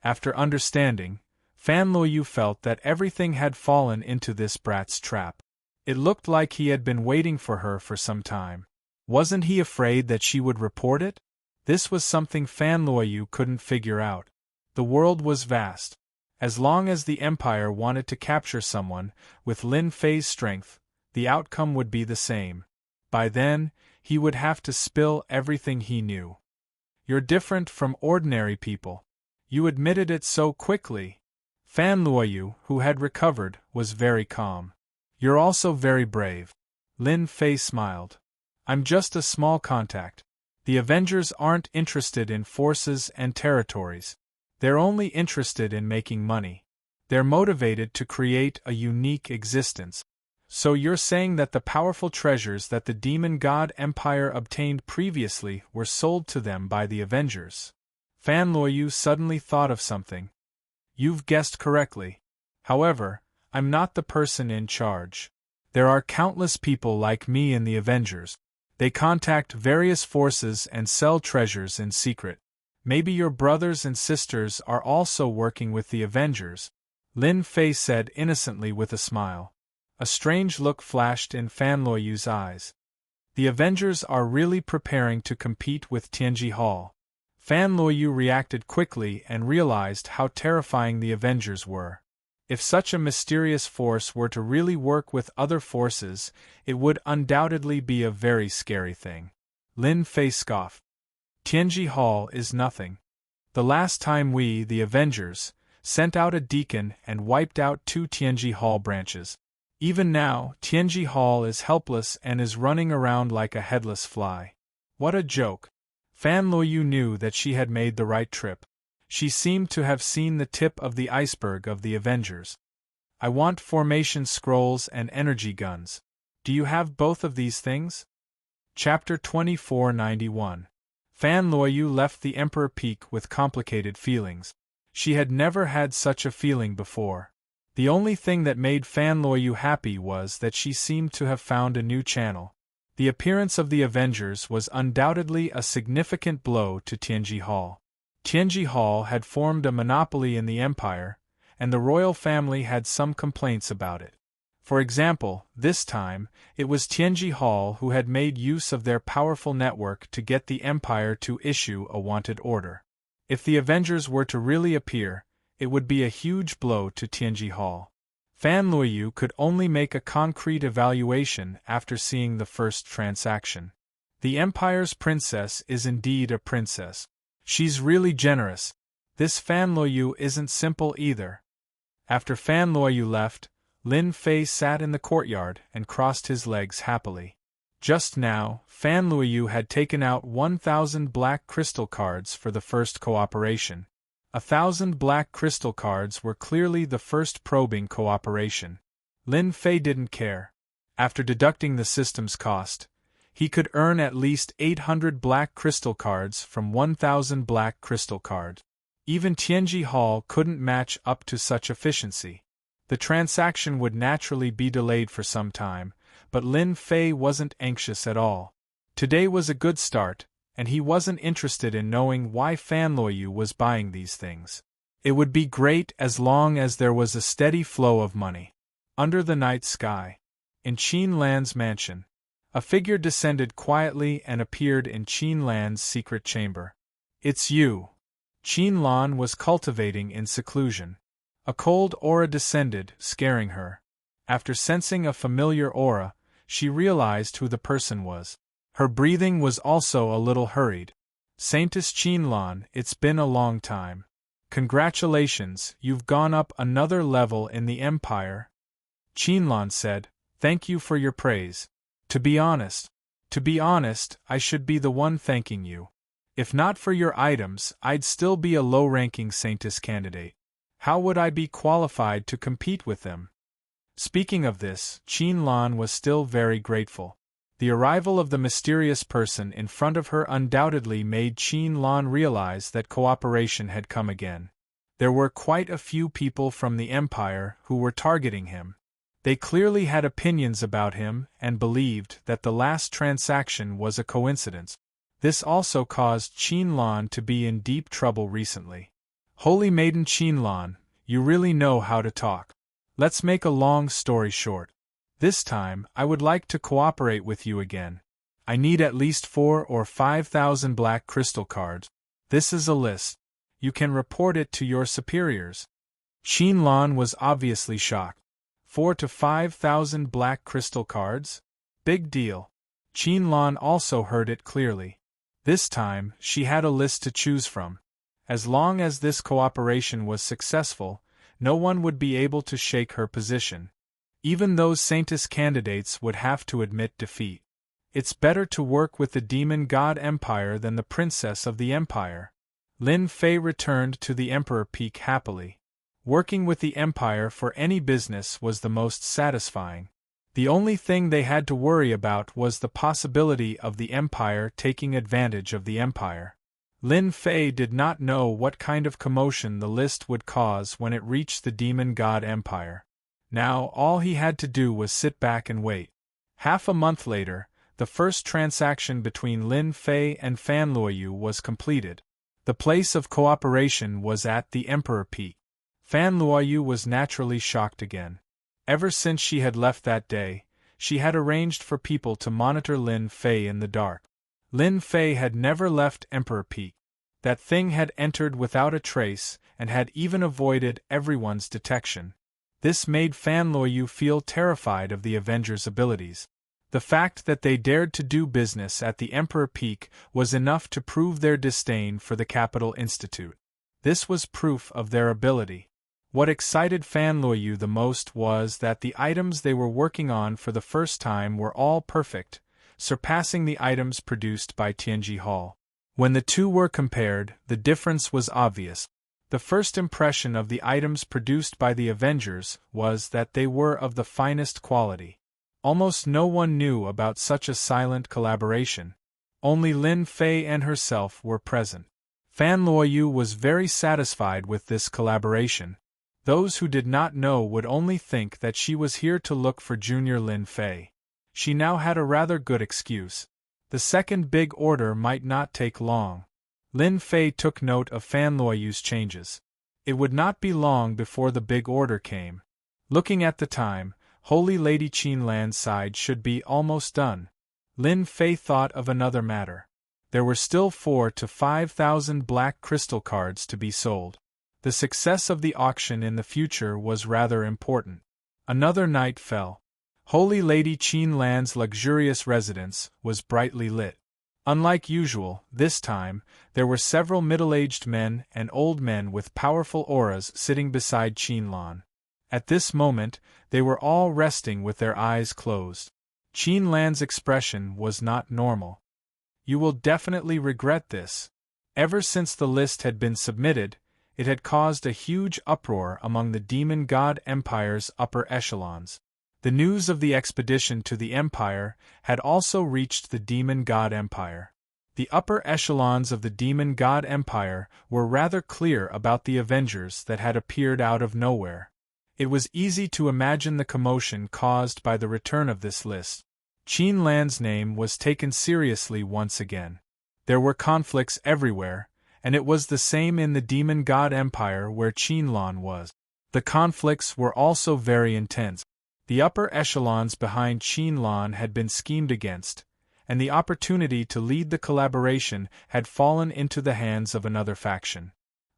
After understanding, Fan Luoyu felt that everything had fallen into this brat's trap. It looked like he had been waiting for her for some time. Wasn't he afraid that she would report it? This was something Fan Luoyu couldn't figure out. The world was vast. As long as the Empire wanted to capture someone, with Lin Fei's strength, the outcome would be the same. By then, he would have to spill everything he knew. You're different from ordinary people. You admitted it so quickly. Fan Luoyu, who had recovered, was very calm. You're also very brave. Lin Fei smiled. I'm just a small contact. The Avengers aren't interested in forces and territories. They're only interested in making money. They're motivated to create a unique existence. So you're saying that the powerful treasures that the Demon God Empire obtained previously were sold to them by the Avengers? Fan Luoyu suddenly thought of something. You've guessed correctly. However, I'm not the person in charge. There are countless people like me in the Avengers. They contact various forces and sell treasures in secret. Maybe your brothers and sisters are also working with the Avengers, Lin Fei said innocently with a smile. A strange look flashed in Fan Luoyu's eyes. The Avengers are really preparing to compete with Tianji Hall. Fan Luoyu reacted quickly and realized how terrifying the Avengers were. If such a mysterious force were to really work with other forces, it would undoubtedly be a very scary thing. Lin Fei scoffed. Tianji Hall is nothing. The last time we, the Avengers, sent out a deacon and wiped out 2 Tianji Hall branches. Even now, Tianji Hall is helpless and is running around like a headless fly. What a joke. Fan Luoyu knew that she had made the right trip. She seemed to have seen the tip of the iceberg of the Avengers. I want formation scrolls and energy guns. Do you have both of these things? Chapter 2491. Fan Luoyu left the Emperor Peak with complicated feelings. She had never had such a feeling before. The only thing that made Fan Luoyu happy was that she seemed to have found a new channel. The appearance of the Avengers was undoubtedly a significant blow to Tianji Hall. Tianji Hall had formed a monopoly in the Empire, and the royal family had some complaints about it. For example, this time, it was Tianji Hall who had made use of their powerful network to get the Empire to issue a wanted order. If the Avengers were to really appear, it would be a huge blow to Tianji Hall. Fan Luoyu could only make a concrete evaluation after seeing the first transaction. The Empire's princess is indeed a princess. She's really generous. This Fan Luoyu isn't simple either. After Fan Luoyu left, Lin Fei sat in the courtyard and crossed his legs happily. Just now, Fan Luoyu had taken out 1,000 black crystal cards for the first cooperation. 1,000 black crystal cards were clearly the first probing cooperation. Lin Fei didn't care. After deducting the system's cost, he could earn at least 800 black crystal cards from 1,000 black crystal cards. Even Tianji Hall couldn't match up to such efficiency. The transaction would naturally be delayed for some time, but Lin Fei wasn't anxious at all. Today was a good start, and he wasn't interested in knowing why Fan Luoyu was buying these things. It would be great as long as there was a steady flow of money. Under the night sky, in Qin Lan's mansion, a figure descended quietly and appeared in Qin Lan's secret chamber. It's you. Qin Lan was cultivating in seclusion. A cold aura descended, scaring her. After sensing a familiar aura, she realized who the person was. Her breathing was also a little hurried. Saintess Qinlan, it's been a long time. Congratulations, you've gone up another level in the Empire. Qinlan said, thank you for your praise. To be honest, I should be the one thanking you. If not for your items, I'd still be a low-ranking Saintess candidate. How would I be qualified to compete with them? Speaking of this, Qinlan was still very grateful. The arrival of the mysterious person in front of her undoubtedly made Qinlan realize that cooperation had come again. There were quite a few people from the Empire who were targeting him. They clearly had opinions about him and believed that the last transaction was a coincidence. This also caused Qinlan to be in deep trouble recently. Holy Maiden Qinlan, you really know how to talk. Let's make a long story short. This time, I would like to cooperate with you again. I need at least 4,000 or 5,000 black crystal cards. This is a list. You can report it to your superiors. Qinlan was obviously shocked. 4,000 to 5,000 black crystal cards? Big deal. Qinlan also heard it clearly. This time, she had a list to choose from. As long as this cooperation was successful, no one would be able to shake her position. Even those Saintess candidates would have to admit defeat. It's better to work with the demon god Empire than the princess of the Empire. Lin Fei returned to the Emperor Peak happily. Working with the Empire for any business was the most satisfying. The only thing they had to worry about was the possibility of the Empire taking advantage of the Empire. Lin Fei did not know what kind of commotion the list would cause when it reached the demon god Empire. Now all he had to do was sit back and wait. Half a month later, the first transaction between Lin Fei and Fan Luoyu was completed. The place of cooperation was at the Emperor Peak. Fan Luoyu was naturally shocked again. Ever since she had left that day, she had arranged for people to monitor Lin Fei in the dark. Lin Fei had never left Emperor Peak. That thing had entered without a trace and had even avoided everyone's detection. This made Fan Luoyu feel terrified of the Avengers' abilities. The fact that they dared to do business at the Emperor Peak was enough to prove their disdain for the Capital Institute. This was proof of their ability. What excited Fan Luoyu the most was that the items they were working on for the first time were all perfect, surpassing the items produced by Tianji Hall. When the two were compared, the difference was obvious. The first impression of the items produced by the Avengers was that they were of the finest quality. Almost no one knew about such a silent collaboration. Only Lin Fei and herself were present. Fan Luoyu was very satisfied with this collaboration. Those who did not know would only think that she was here to look for Junior Lin Fei. She now had a rather good excuse. The second big order might not take long. Lin Fei took note of Fan Luoyu's changes. It would not be long before the big order came. Looking at the time, Holy Lady Qinlan's side should be almost done. Lin Fei thought of another matter. There were still 4,000 to 5,000 black crystal cards to be sold. The success of the auction in the future was rather important. Another night fell. Holy Lady Qinlan's luxurious residence was brightly lit. Unlike usual, this time, there were several middle-aged men and old men with powerful auras sitting beside Qinlan. At this moment, they were all resting with their eyes closed. Qinlan's expression was not normal. You will definitely regret this. Ever since the list had been submitted, it had caused a huge uproar among the Demon God Empire's upper echelons. The news of the expedition to the Empire had also reached the Demon God Empire. The upper echelons of the Demon God Empire were rather clear about the Avengers that had appeared out of nowhere. It was easy to imagine the commotion caused by the return of this list. Qinlan's name was taken seriously once again. There were conflicts everywhere, and it was the same in the Demon God Empire where Qinlan was. The conflicts were also very intense. The upper echelons behind Qinlan had been schemed against, and the opportunity to lead the collaboration had fallen into the hands of another faction.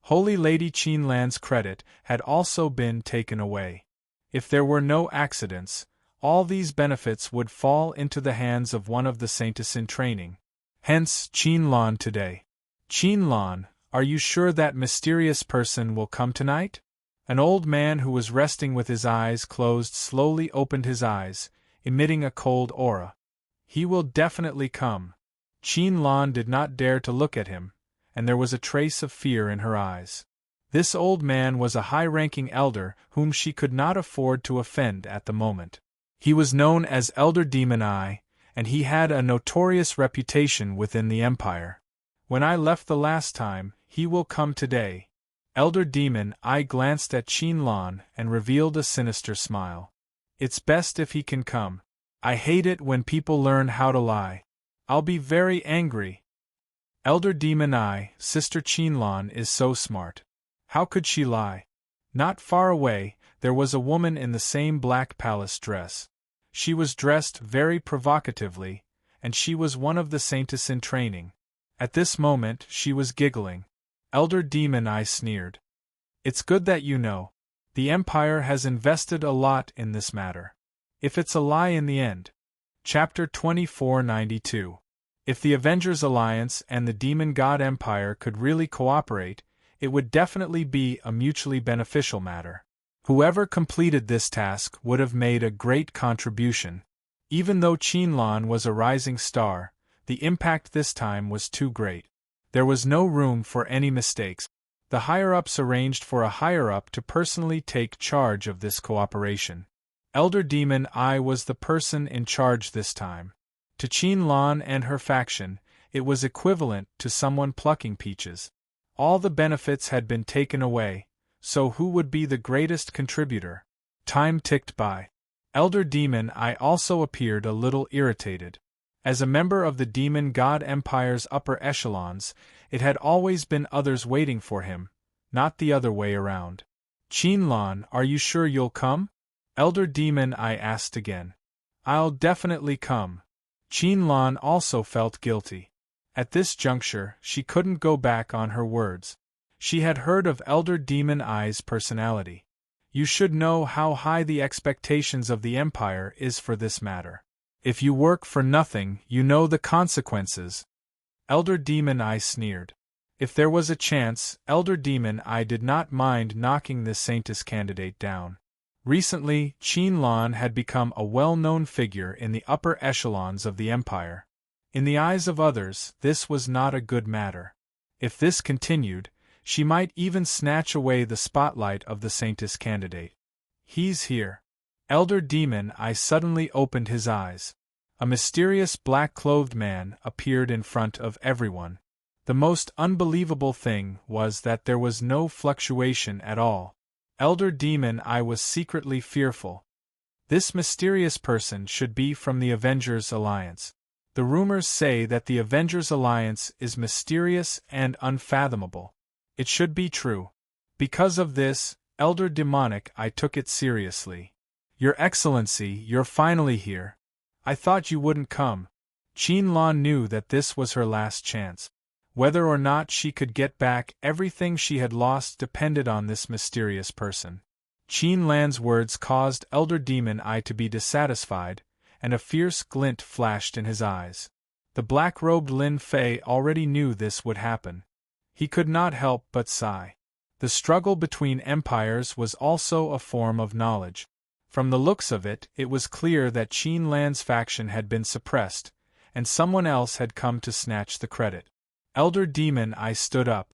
Holy Lady Qinlan's credit had also been taken away. If there were no accidents, all these benefits would fall into the hands of one of the saintess in training. Hence, Qinlan today. Qinlan, are you sure that mysterious person will come tonight? An old man who was resting with his eyes closed slowly opened his eyes, emitting a cold aura. He will definitely come. Qinlan did not dare to look at him, and there was a trace of fear in her eyes. This old man was a high-ranking elder whom she could not afford to offend at the moment. He was known as Elder Demon Eye, and he had a notorious reputation within the Empire. When I left the last time, he will come today. Elder Demon Eye glanced at Qinlan and revealed a sinister smile. It's best if he can come. I hate it when people learn how to lie. I'll be very angry. Elder Demon Eye, Sister Qinlan is so smart. How could she lie? Not far away, there was a woman in the same black palace dress. She was dressed very provocatively, and she was one of the saintess in training. At this moment, she was giggling. Elder Demon Eye sneered. It's good that you know. The Empire has invested a lot in this matter. If it's a lie in the end. Chapter 2492. If the Avengers Alliance and the Demon God Empire could really cooperate, it would definitely be a mutually beneficial matter. Whoever completed this task would have made a great contribution. Even though Qinlan was a rising star, the impact this time was too great. There was no room for any mistakes. The higher-ups arranged for a higher-up to personally take charge of this cooperation. Elder Demon Eye was the person in charge this time. To Qinlan and her faction, it was equivalent to someone plucking peaches. All the benefits had been taken away, so who would be the greatest contributor? Time ticked by. Elder Demon Eye also appeared a little irritated. As a member of the Demon God Empire's upper echelons, it had always been others waiting for him, not the other way around. Qinlan, are you sure you'll come? Elder Demon Eye asked again. I'll definitely come. Qinlan also felt guilty. At this juncture, she couldn't go back on her words. She had heard of Elder Demon Eye's personality. You should know how high the expectations of the Empire is for this matter. If you work for nothing, you know the consequences. Elder Demon Eye sneered. If there was a chance, Elder Demon Eye did not mind knocking this saintess candidate down. Recently, Qinlan had become a well-known figure in the upper echelons of the Empire. In the eyes of others, this was not a good matter. If this continued, she might even snatch away the spotlight of the saintess candidate. He's here. Elder Demon Eye suddenly opened his eyes. A mysterious black-clothed man appeared in front of everyone. The most unbelievable thing was that there was no fluctuation at all. Elder Demon Eye was secretly fearful. This mysterious person should be from the Avengers Alliance. The rumors say that the Avengers Alliance is mysterious and unfathomable. It should be true. Because of this, Elder Demonic Eye took it seriously. Your Excellency, you're finally here. I thought you wouldn't come. Qinlan knew that this was her last chance. Whether or not she could get back everything she had lost depended on this mysterious person. Qinlan's words caused Elder Demon Eye to be dissatisfied, and a fierce glint flashed in his eyes. The black-robed Lin Fei already knew this would happen. He could not help but sigh. The struggle between empires was also a form of knowledge. From the looks of it, it was clear that Qinlan's faction had been suppressed, and someone else had come to snatch the credit. Elder Demon Eye stood up.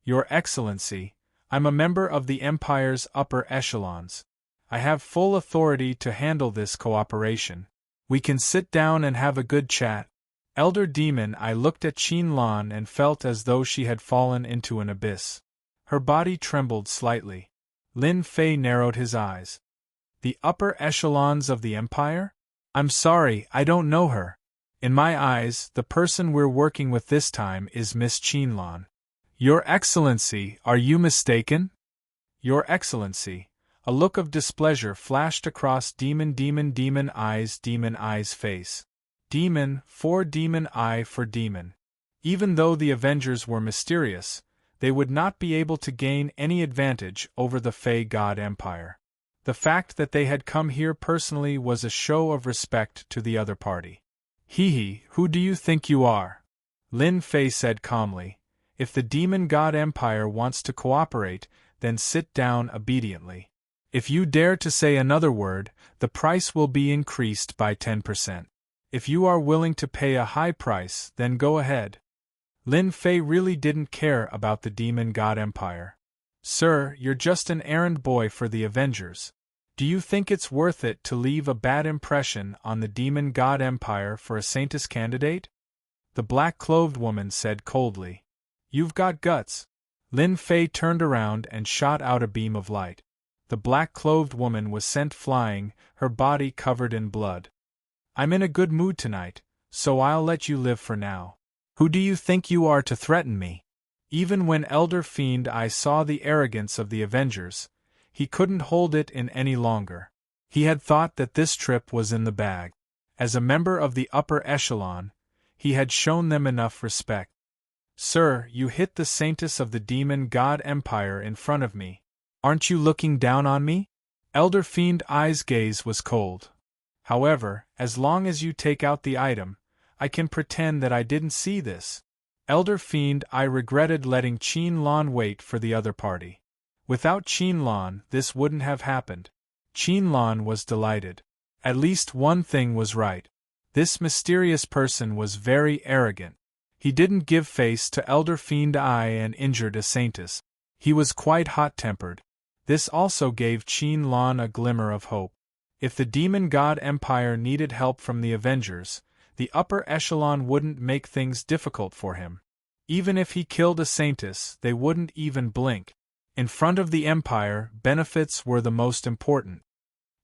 Your Excellency, I'm a member of the Empire's upper echelons. I have full authority to handle this cooperation. We can sit down and have a good chat. Elder Demon Eye looked at Qinlan and felt as though she had fallen into an abyss. Her body trembled slightly. Lin Fei narrowed his eyes. The upper echelons of the Empire? I'm sorry, I don't know her. In my eyes, the person we're working with this time is Miss Qinlan. Your Excellency, are you mistaken? Your Excellency. A look of displeasure flashed across Demon Eye's face. Demon, for Demon Eye for Demon. Even though the Avengers were mysterious, they would not be able to gain any advantage over the Fey God Empire. The fact that they had come here personally was a show of respect to the other party. Hee, who do you think you are? Lin Fei said calmly. If the Demon God Empire wants to cooperate, then sit down obediently. If you dare to say another word, the price will be increased by 10%. If you are willing to pay a high price, then go ahead. Lin Fei really didn't care about the Demon God Empire. Sir, you're just an errand boy for the Avengers. Do you think it's worth it to leave a bad impression on the Demon God Empire for a Saintess candidate? The black-clothed woman said coldly. You've got guts. Lin Fei turned around and shot out a beam of light. The black-clothed woman was sent flying, her body covered in blood. I'm in a good mood tonight, so I'll let you live for now. Who do you think you are to threaten me? Even when Elder Fiend I saw the arrogance of the Avengers, he couldn't hold it in any longer. He had thought that this trip was in the bag. As a member of the upper echelon, he had shown them enough respect. Sir, you hit the Saintess of the Demon God Empire in front of me. Aren't you looking down on me? Elder Fiend I's gaze was cold. However, as long as you take out the item, I can pretend that I didn't see this. Elder Fiend I regretted letting Qin Lan wait for the other party. Without Qin Lan, this wouldn't have happened. Qin Lan was delighted. At least one thing was right. This mysterious person was very arrogant. He didn't give face to Elder Fiend I and injured a Saintess. He was quite hot-tempered. This also gave Qin Lan a glimmer of hope. If the Demon God Empire needed help from the Avengers, the upper echelon wouldn't make things difficult for him. Even if he killed a Saintess, they wouldn't even blink. In front of the Empire, benefits were the most important.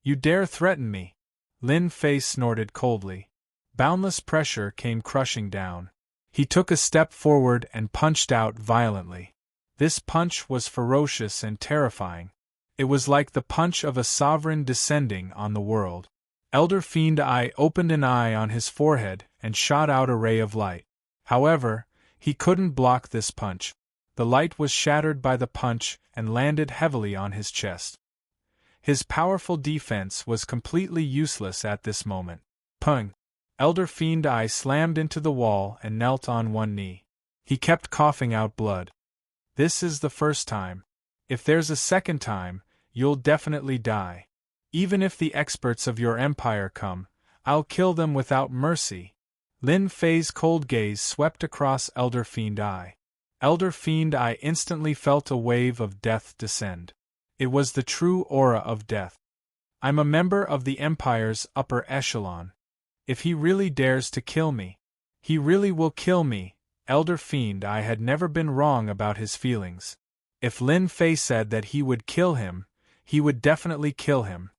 You dare threaten me? Lin Fei snorted coldly. Boundless pressure came crushing down. He took a step forward and punched out violently. This punch was ferocious and terrifying. It was like the punch of a sovereign descending on the world. Elder Fiend I opened an eye on his forehead and shot out a ray of light. However, he couldn't block this punch. The light was shattered by the punch and landed heavily on his chest. His powerful defense was completely useless at this moment. Pung! Elder Fiend I slammed into the wall and knelt on one knee. He kept coughing out blood. This is the first time. If there's a second time, you'll definitely die. Even if the experts of your empire come, I'll kill them without mercy. Lin Fei's cold gaze swept across Elder Fiend I. Elder Fiend I instantly felt a wave of death descend. It was the true aura of death. I'm a member of the Empire's upper echelon. If he really dares to kill me, he really will kill me. Elder Fiend I had never been wrong about his feelings. If Lin Fei said that he would kill him, he would definitely kill him.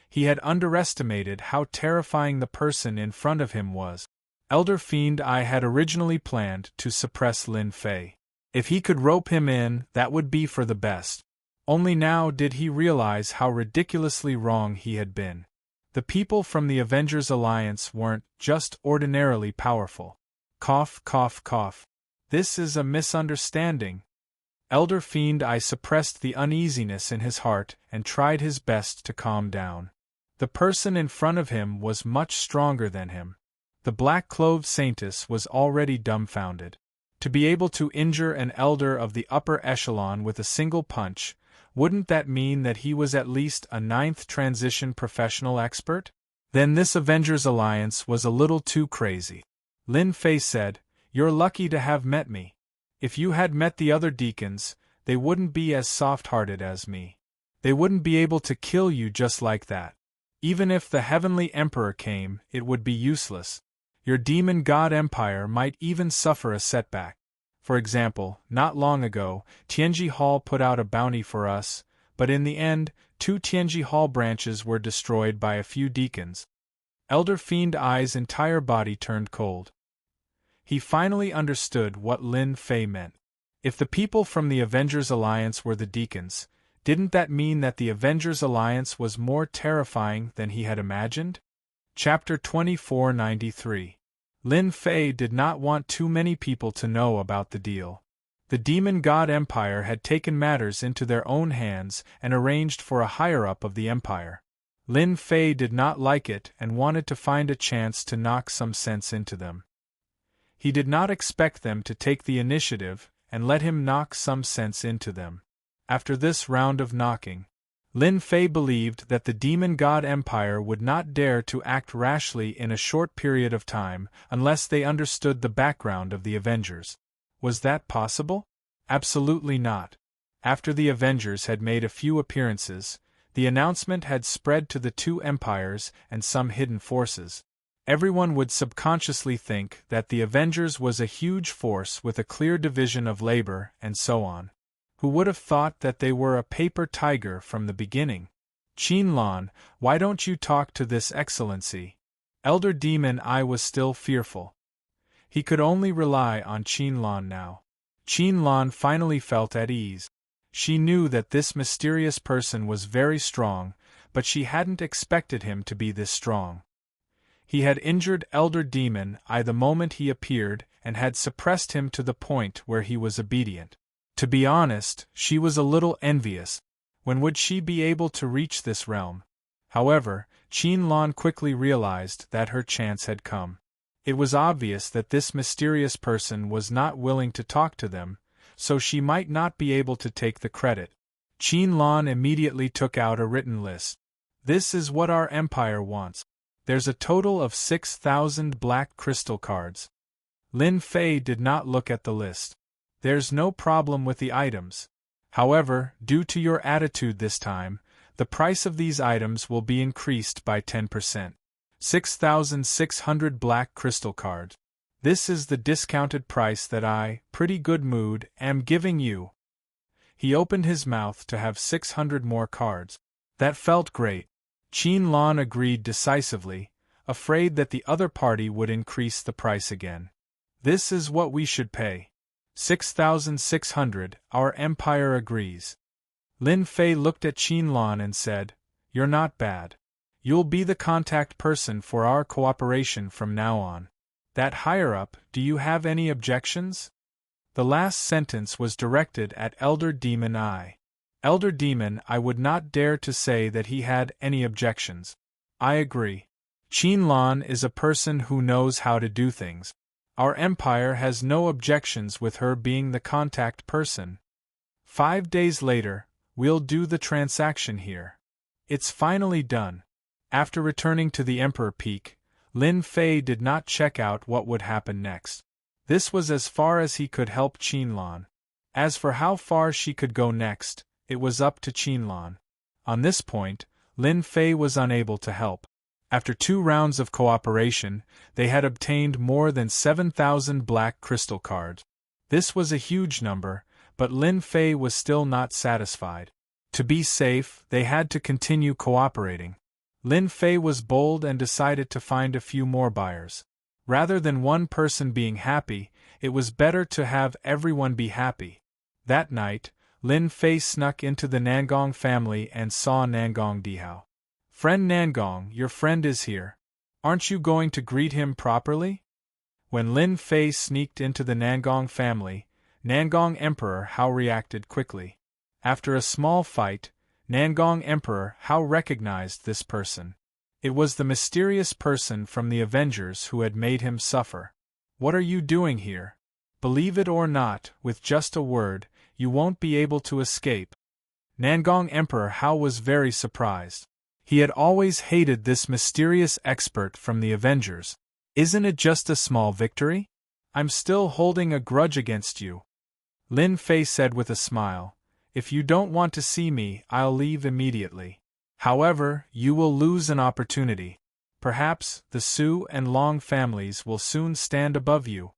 He had underestimated how terrifying the person in front of him was. Elder Fiend I had originally planned to suppress Lin Fei. If he could rope him in, that would be for the best. Only now did he realize how ridiculously wrong he had been. The people from the Avengers Alliance weren't just ordinarily powerful. Cough, cough, cough. This is a misunderstanding. Elder Fiend I suppressed the uneasiness in his heart and tried his best to calm down. The person in front of him was much stronger than him. The black-clothed Saintess was already dumbfounded. To be able to injure an elder of the upper echelon with a single punch, wouldn't that mean that he was at least a 9th transition professional expert? Then this Avengers Alliance was a little too crazy. Lin Fei said, "You're lucky to have met me. If you had met the other deacons, they wouldn't be as soft-hearted as me. They wouldn't be able to kill you just like that. Even if the Heavenly Emperor came, it would be useless. Your Demon God Empire might even suffer a setback. For example, not long ago, Tianji Hall put out a bounty for us, but in the end, 2 Tianji Hall branches were destroyed by a few deacons." Elder Fiend I's entire body turned cold. He finally understood what Lin Fei meant. If the people from the Avengers Alliance were the deacons, didn't that mean that the Avengers Alliance was more terrifying than he had imagined? Chapter 2493. Lin Fei did not want too many people to know about the deal. The demon god empire had taken matters into their own hands and arranged for a higher-up of the empire. Lin Fei did not like it and wanted to find a chance to knock some sense into them. He did not expect them to take the initiative and let him knock some sense into them. After this round of knocking, Lin Fei believed that the demon god empire would not dare to act rashly in a short period of time unless they understood the background of the Avengers. Was that possible? Absolutely not. After the Avengers had made a few appearances, the announcement had spread to the two empires and some hidden forces. Everyone would subconsciously think that the Avengers was a huge force with a clear division of labor and so on. Who would have thought that they were a paper tiger from the beginning? Qinlan, why don't you talk to this excellency? Elder Demon I was still fearful. He could only rely on Qinlan now. Qinlan finally felt at ease. She knew that this mysterious person was very strong, but she hadn't expected him to be this strong. He had injured Elder Demon I the moment he appeared and had suppressed him to the point where he was obedient. To be honest, she was a little envious. When would she be able to reach this realm? However, Qinlan quickly realized that her chance had come. It was obvious that this mysterious person was not willing to talk to them, so she might not be able to take the credit. Qinlan immediately took out a written list. This is what our empire wants. There's a total of 6,000 black crystal cards. Lin Fei did not look at the list. There's no problem with the items. However, due to your attitude this time, the price of these items will be increased by 10%. 6,600 black crystal cards. This is the discounted price that I, pretty good mood, am giving you. He opened his mouth to have 600 more cards. That felt great. Qinlan agreed decisively, afraid that the other party would increase the price again. This is what we should pay. 6,600, our empire agrees. Lin Fei looked at Qinlan and said, You're not bad. You'll be the contact person for our cooperation from now on. That higher-up, do you have any objections? The last sentence was directed at Elder Demon I. Elder Demon I would not dare to say that he had any objections. I agree. Qinlan is a person who knows how to do things. Our empire has no objections with her being the contact person. 5 days later, we'll do the transaction here. It's finally done. After returning to the Emperor Peak, Lin Fei did not check out what would happen next. This was as far as he could help Qinlan. As for how far she could go next, it was up to Qinlan. On this point, Lin Fei was unable to help. After 2 rounds of cooperation, they had obtained more than 7,000 black crystal cards. This was a huge number, but Lin Fei was still not satisfied. To be safe, they had to continue cooperating. Lin Fei was bold and decided to find a few more buyers. Rather than one person being happy, it was better to have everyone be happy. That night, Lin Fei snuck into the Nangong family and saw Nangong Dihao. Friend Nangong, your friend is here. Aren't you going to greet him properly? When Lin Fei sneaked into the Nangong family, Nangong Emperor Hao reacted quickly. After a small fight, Nangong Emperor Hao recognized this person. It was the mysterious person from the Avengers who had made him suffer. What are you doing here? Believe it or not, with just a word, you won't be able to escape. Nangong Emperor Hao was very surprised. He had always hated this mysterious expert from the Avengers. Isn't it just a small victory? I'm still holding a grudge against you. Lin Fei said with a smile, If you don't want to see me, I'll leave immediately. However, you will lose an opportunity. Perhaps the Su and Long families will soon stand above you.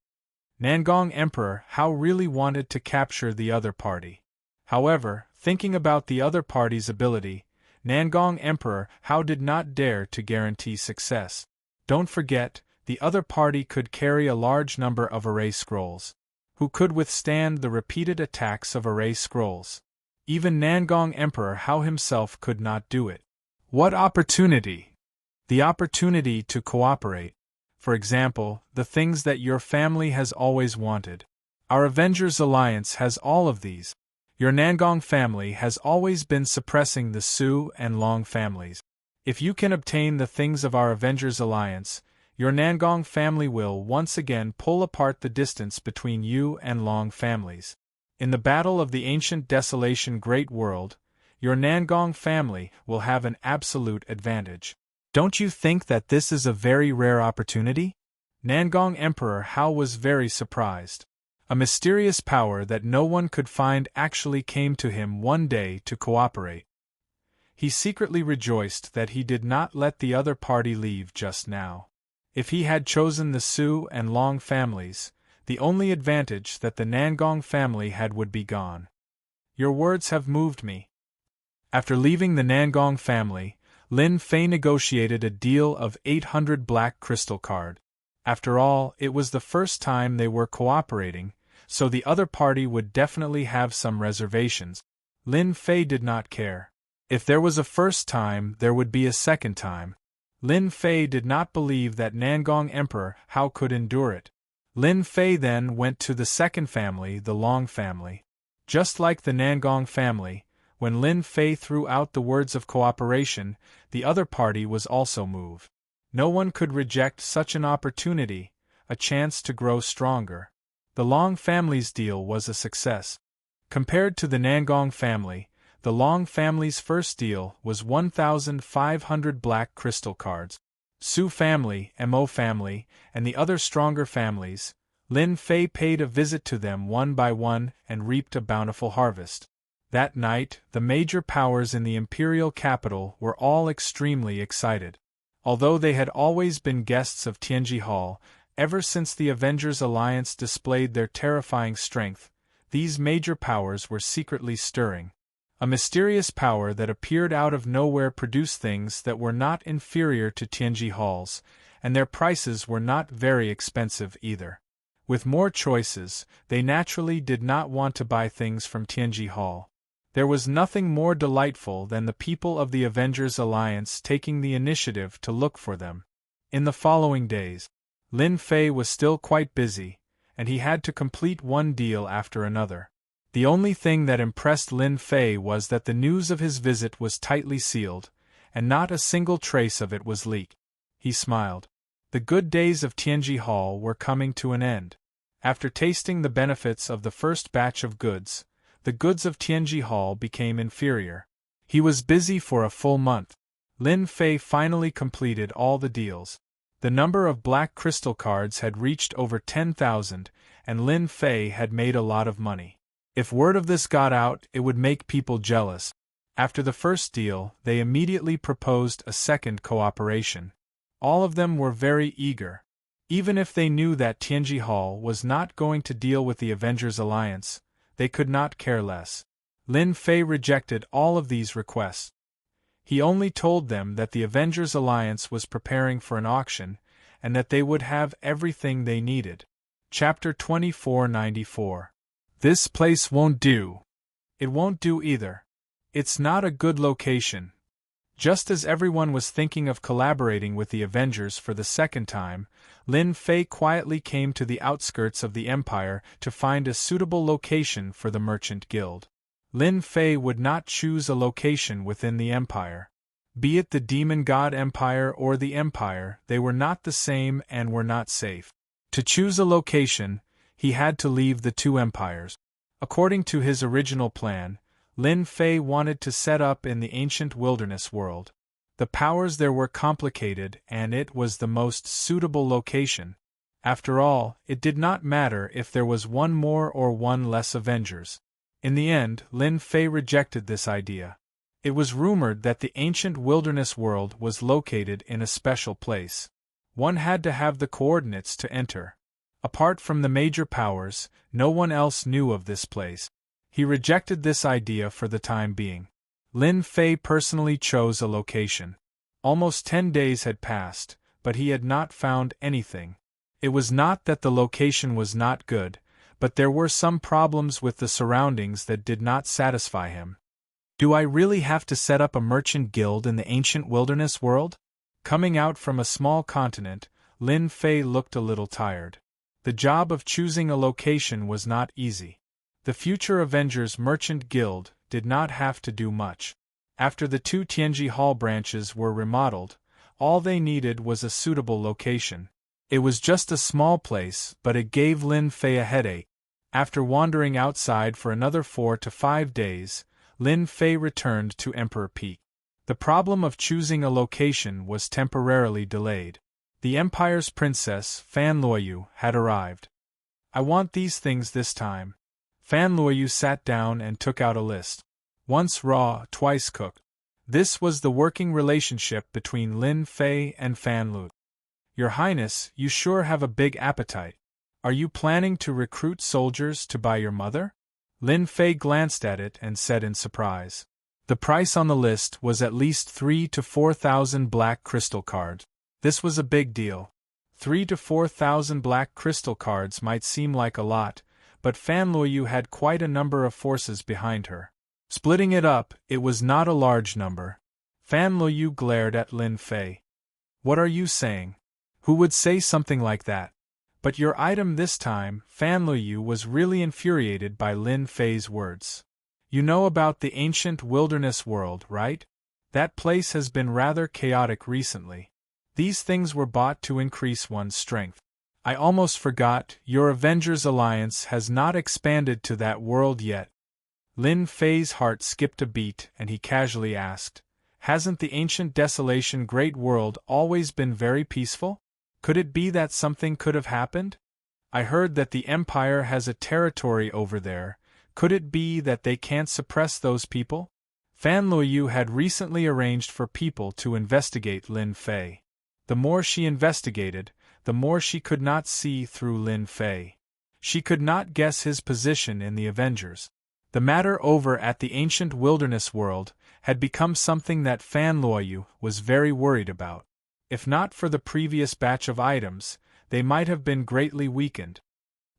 Nangong Emperor Hao really wanted to capture the other party. However, thinking about the other party's ability, Nangong Emperor Hao did not dare to guarantee success. Don't forget, the other party could carry a large number of array scrolls. Who could withstand the repeated attacks of array scrolls? Even Nangong Emperor Hao himself could not do it. What opportunity? The opportunity to cooperate. For example, the things that your family has always wanted. Our Avengers Alliance has all of these. Your Nangong family has always been suppressing the Su and Long families. If you can obtain the things of our Avengers Alliance, your Nangong family will once again pull apart the distance between you and Long families. In the battle of the ancient desolation great world, your Nangong family will have an absolute advantage. Don't you think that this is a very rare opportunity? Nangong Emperor Hao was very surprised. A mysterious power that no one could find actually came to him one day to cooperate. He secretly rejoiced that he did not let the other party leave just now. If he had chosen the Su and Long families, the only advantage that the Nangong family had would be gone. Your words have moved me. After leaving the Nangong family, Lin Fei negotiated a deal of 800 black crystal card. After all, it was the first time they were cooperating, so the other party would definitely have some reservations. Lin Fei did not care. If there was a first time, there would be a second time. Lin Fei did not believe that Nangong Emperor Hao could endure it. Lin Fei then went to the second family, the Long family. Just like the Nangong family, when Lin Fei threw out the words of cooperation, the other party was also moved. No one could reject such an opportunity, a chance to grow stronger. The Long family's deal was a success. Compared to the Nangong family, the Long family's first deal was 1,500 black crystal cards. Su family, Mo family, and the other stronger families, Lin Fei paid a visit to them one by one and reaped a bountiful harvest. That night, the major powers in the imperial capital were all extremely excited. Although they had always been guests of Tianji Hall, ever since the Avengers Alliance displayed their terrifying strength, these major powers were secretly stirring. A mysterious power that appeared out of nowhere produced things that were not inferior to Tianji Hall's, and their prices were not very expensive either. With more choices, they naturally did not want to buy things from Tianji Hall. There was nothing more delightful than the people of the Avengers Alliance taking the initiative to look for them. In the following days, Lin Fei was still quite busy, and he had to complete one deal after another. The only thing that impressed Lin Fei was that the news of his visit was tightly sealed, and not a single trace of it was leaked. He smiled. The good days of Tianji Hall were coming to an end. After tasting the benefits of the first batch of goods, the goods of Tianji Hall became inferior. He was busy for a full month. Lin Fei finally completed all the deals. The number of black crystal cards had reached over 10,000, and Lin Fei had made a lot of money. If word of this got out, it would make people jealous. After the first deal, they immediately proposed a second cooperation. All of them were very eager. Even if they knew that Tianji Hall was not going to deal with the Avengers Alliance, they could not care less. Lin Fei rejected all of these requests. He only told them that the Avengers Alliance was preparing for an auction, and that they would have everything they needed. Chapter 2494. This place won't do. It won't do either. It's not a good location. Just as everyone was thinking of collaborating with the Avengers for the second time, Lin Fei quietly came to the outskirts of the Empire to find a suitable location for the Merchant Guild. Lin Fei would not choose a location within the Empire. Be it the Demon God Empire or the Empire, they were not the same and were not safe. To choose a location, he had to leave the two empires. According to his original plan, Lin Fei wanted to set up in the ancient wilderness world. The powers there were complicated and it was the most suitable location. After all, it did not matter if there was one more or one less Avengers. In the end, Lin Fei rejected this idea. It was rumored that the ancient wilderness world was located in a special place. One had to have the coordinates to enter. Apart from the major powers, no one else knew of this place. He rejected this idea for the time being. Lin Fei personally chose a location. Almost 10 days had passed, but he had not found anything. It was not that the location was not good, but there were some problems with the surroundings that did not satisfy him. Do I really have to set up a merchant guild in the ancient wilderness world? Coming out from a small continent, Lin Fei looked a little tired. The job of choosing a location was not easy. The future Avengers Merchant Guild did not have to do much. After the 2 Tianji Hall branches were remodeled, all they needed was a suitable location. It was just a small place, but it gave Lin Fei a headache. After wandering outside for another 4 to 5 days, Lin Fei returned to Emperor Peak. The problem of choosing a location was temporarily delayed. The Empire's princess, Fan Luoyu, had arrived. "I want these things this time." Fan Luoyu sat down and took out a list. Once raw, twice cooked. This was the working relationship between Lin Fei and Fan Lu. "Your Highness, you sure have a big appetite. Are you planning to recruit soldiers to buy your mother?" Lin Fei glanced at it and said in surprise. The price on the list was at least 3,000 to 4,000 black crystal cards. This was a big deal. 3,000 to 4,000 black crystal cards might seem like a lot, but Fan Luoyu had quite a number of forces behind her. Splitting it up, it was not a large number. Fan Luoyu glared at Lin Fei. "What are you saying? Who would say something like that?" "But your item this time," Fan Luoyu was really infuriated by Lin Fei's words. "You know about the ancient wilderness world, right? That place has been rather chaotic recently. These things were bought to increase one's strength. I almost forgot, your Avengers Alliance has not expanded to that world yet." Lin Fei's heart skipped a beat and he casually asked, "Hasn't the ancient desolation great world always been very peaceful? Could it be that something could have happened? I heard that the Empire has a territory over there. Could it be that they can't suppress those people?" Fan Luoyu had recently arranged for people to investigate Lin Fei. The more she investigated, the more she could not see through Lin Fei. She could not guess his position in the Avengers. The matter over at the ancient wilderness world had become something that Fan Luoyu was very worried about. If not for the previous batch of items, they might have been greatly weakened.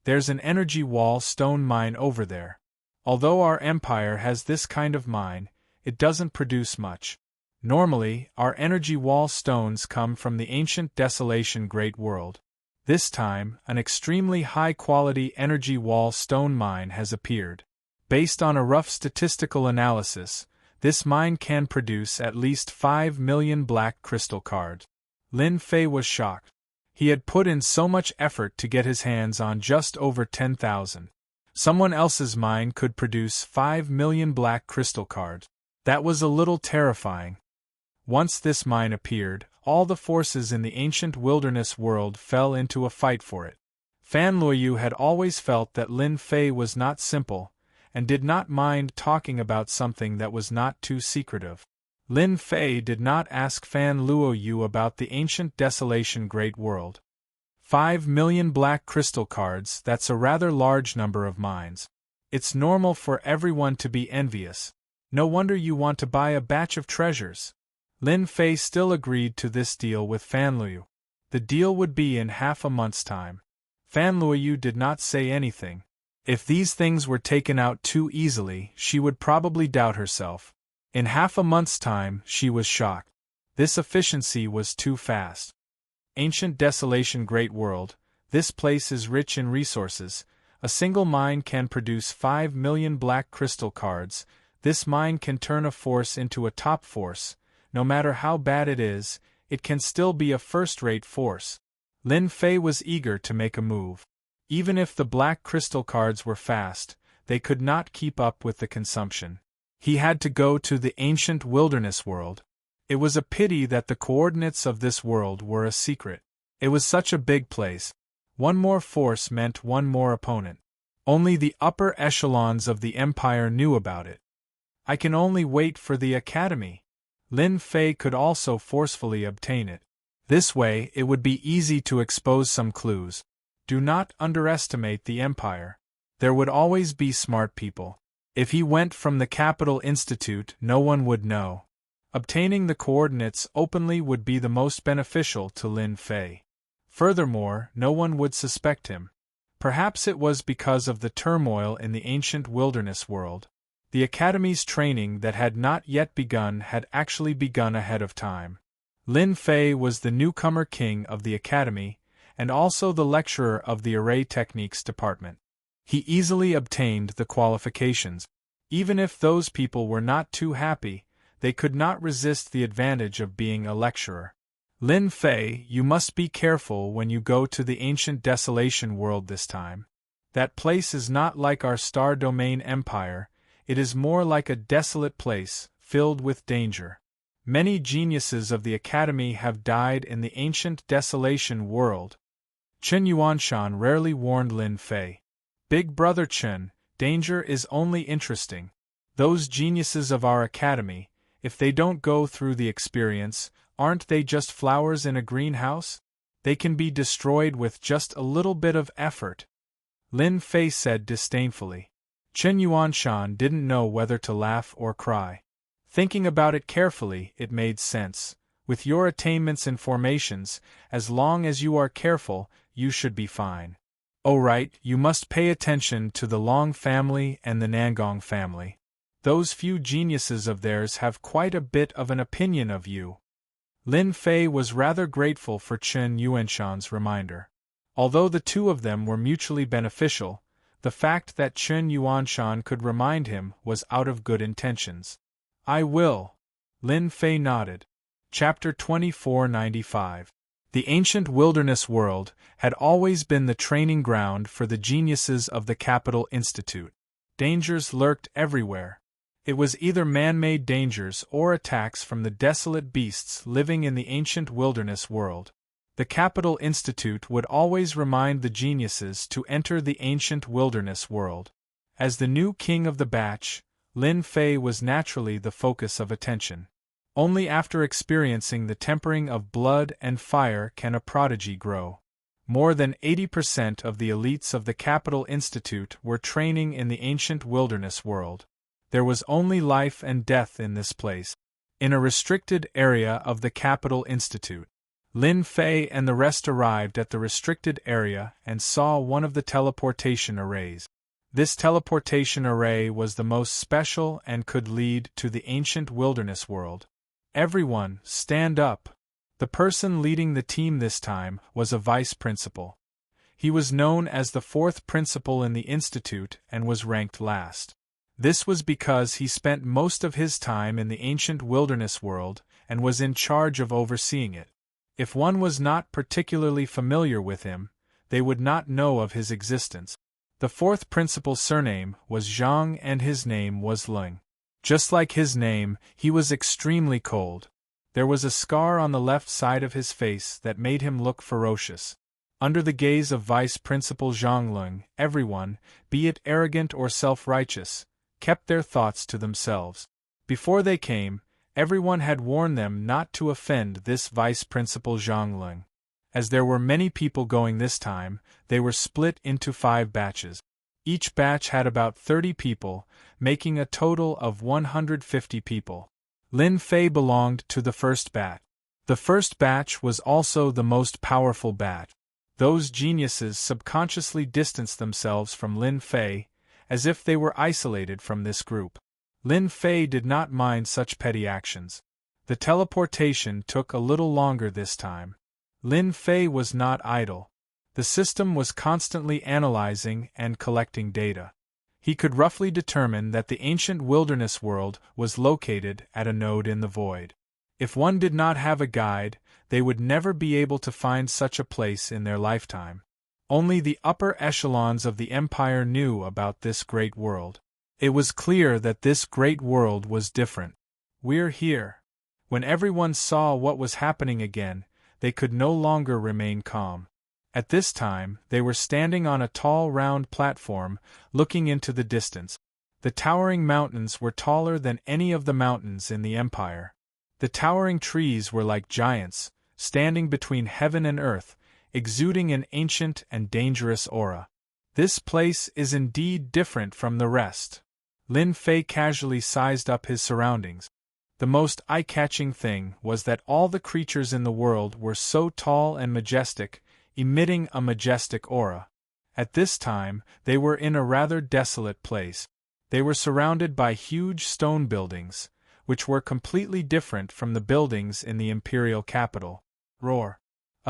"There's an energy wall stone mine over there. Although our empire has this kind of mine, it doesn't produce much. Normally, our energy wall stones come from the ancient desolation great world. This time, an extremely high-quality energy wall stone mine has appeared. Based on a rough statistical analysis, this mine can produce at least 5 million black crystal cards." Lin Fei was shocked. He had put in so much effort to get his hands on just over 10,000. Someone else's mine could produce 5 million black crystal cards. That was a little terrifying. Once this mine appeared, all the forces in the ancient wilderness world fell into a fight for it. Fan Luoyu had always felt that Lin Fei was not simple, and did not mind talking about something that was not too secretive. Lin Fei did not ask Fan Luoyu about the ancient desolation great world. 5 million black crystal cards, that's a rather large number of mines. It's normal for everyone to be envious. No wonder you want to buy a batch of treasures. Lin Fei still agreed to this deal with Fan Luoyu. The deal would be in half a month's time. Fan Luoyu did not say anything. If these things were taken out too easily, she would probably doubt herself. In half a month's time, she was shocked. This efficiency was too fast. Ancient desolation great world, this place is rich in resources. A single mine can produce 5 million black crystal cards. This mine can turn a force into a top force. No matter how bad it is, it can still be a first-rate force. Lin Fei was eager to make a move. Even if the black crystal cards were fast, they could not keep up with the consumption. He had to go to the ancient wilderness world. It was a pity that the coordinates of this world were a secret. It was such a big place. One more force meant one more opponent. Only the upper echelons of the Empire knew about it. I can only wait for the academy. Lin Fei could also forcefully obtain it. This way, it would be easy to expose some clues. Do not underestimate the Empire. There would always be smart people. If he went from the Capital Institute, no one would know. Obtaining the coordinates openly would be the most beneficial to Lin Fei. Furthermore, no one would suspect him. Perhaps it was because of the turmoil in the ancient wilderness world. The Academy's training that had not yet begun had actually begun ahead of time. Lin Fei was the newcomer king of the Academy, and also the lecturer of the array techniques department. He easily obtained the qualifications. Even if those people were not too happy, they could not resist the advantage of being a lecturer. Lin Fei, you must be careful when you go to the ancient desolation world this time. That place is not like our star domain empire, it is more like a desolate place, filled with danger. Many geniuses of the academy have died in the ancient desolation world. Chen Yuanshan rarely warned Lin Fei. Big brother Chen, danger is only interesting. Those geniuses of our academy, if they don't go through the experience, aren't they just flowers in a greenhouse? They can be destroyed with just a little bit of effort. Lin Fei said disdainfully. Chen Yuanshan didn't know whether to laugh or cry. Thinking about it carefully, it made sense. With your attainments and formations, as long as you are careful, you should be fine. Oh right, you must pay attention to the Long family and the Nangong family. Those few geniuses of theirs have quite a bit of an opinion of you. Lin Fei was rather grateful for Chen Yuanshan's reminder. Although the two of them were mutually beneficial, the fact that Chen Yuanshan could remind him was out of good intentions. I will. Lin Fei nodded. Chapter 2495. The ancient wilderness world had always been the training ground for the geniuses of the Capital Institute. Dangers lurked everywhere. It was either man-made dangers or attacks from the desolate beasts living in the ancient wilderness world. The Capital Institute would always remind the geniuses to enter the ancient wilderness world. As the new king of the batch, Lin Fei was naturally the focus of attention. Only after experiencing the tempering of blood and fire can a prodigy grow. More than 80% of the elites of the Capital Institute were training in the ancient wilderness world. There was only life and death in this place. In a restricted area of the Capital Institute, Lin Fei and the rest arrived at the restricted area and saw one of the teleportation arrays. This teleportation array was the most special and could lead to the ancient wilderness world. Everyone, stand up. The person leading the team this time was a vice principal. He was known as the fourth principal in the institute and was ranked last. This was because he spent most of his time in the ancient wilderness world and was in charge of overseeing it. If one was not particularly familiar with him, they would not know of his existence. The fourth principal's surname was Zhang and his name was Ling. Just like his name, he was extremely cold. There was a scar on the left side of his face that made him look ferocious. Under the gaze of Vice Principal Zhang Ling, everyone, be it arrogant or self-righteous, kept their thoughts to themselves. Before they came, everyone had warned them not to offend this Vice Principal Zhang Ling. As there were many people going this time, they were split into 5 batches. Each batch had about 30 people, making a total of 150 people. Lin Fei belonged to the first batch. The first batch was also the most powerful batch. Those geniuses subconsciously distanced themselves from Lin Fei, as if they were isolated from this group. Lin Fei did not mind such petty actions. The teleportation took a little longer this time. Lin Fei was not idle. The system was constantly analyzing and collecting data. He could roughly determine that the ancient wilderness world was located at a node in the void. If one did not have a guide, they would never be able to find such a place in their lifetime. Only the upper echelons of the empire knew about this great world. It was clear that this great world was different. We're here. When everyone saw what was happening again, they could no longer remain calm. At this time, they were standing on a tall round platform, looking into the distance. The towering mountains were taller than any of the mountains in the empire. The towering trees were like giants, standing between heaven and earth, exuding an ancient and dangerous aura. This place is indeed different from the rest. Lin Fei casually sized up his surroundings. The most eye-catching thing was that all the creatures in the world were so tall and majestic, emitting a majestic aura. At this time, they were in a rather desolate place. They were surrounded by huge stone buildings, which were completely different from the buildings in the imperial capital. Roar!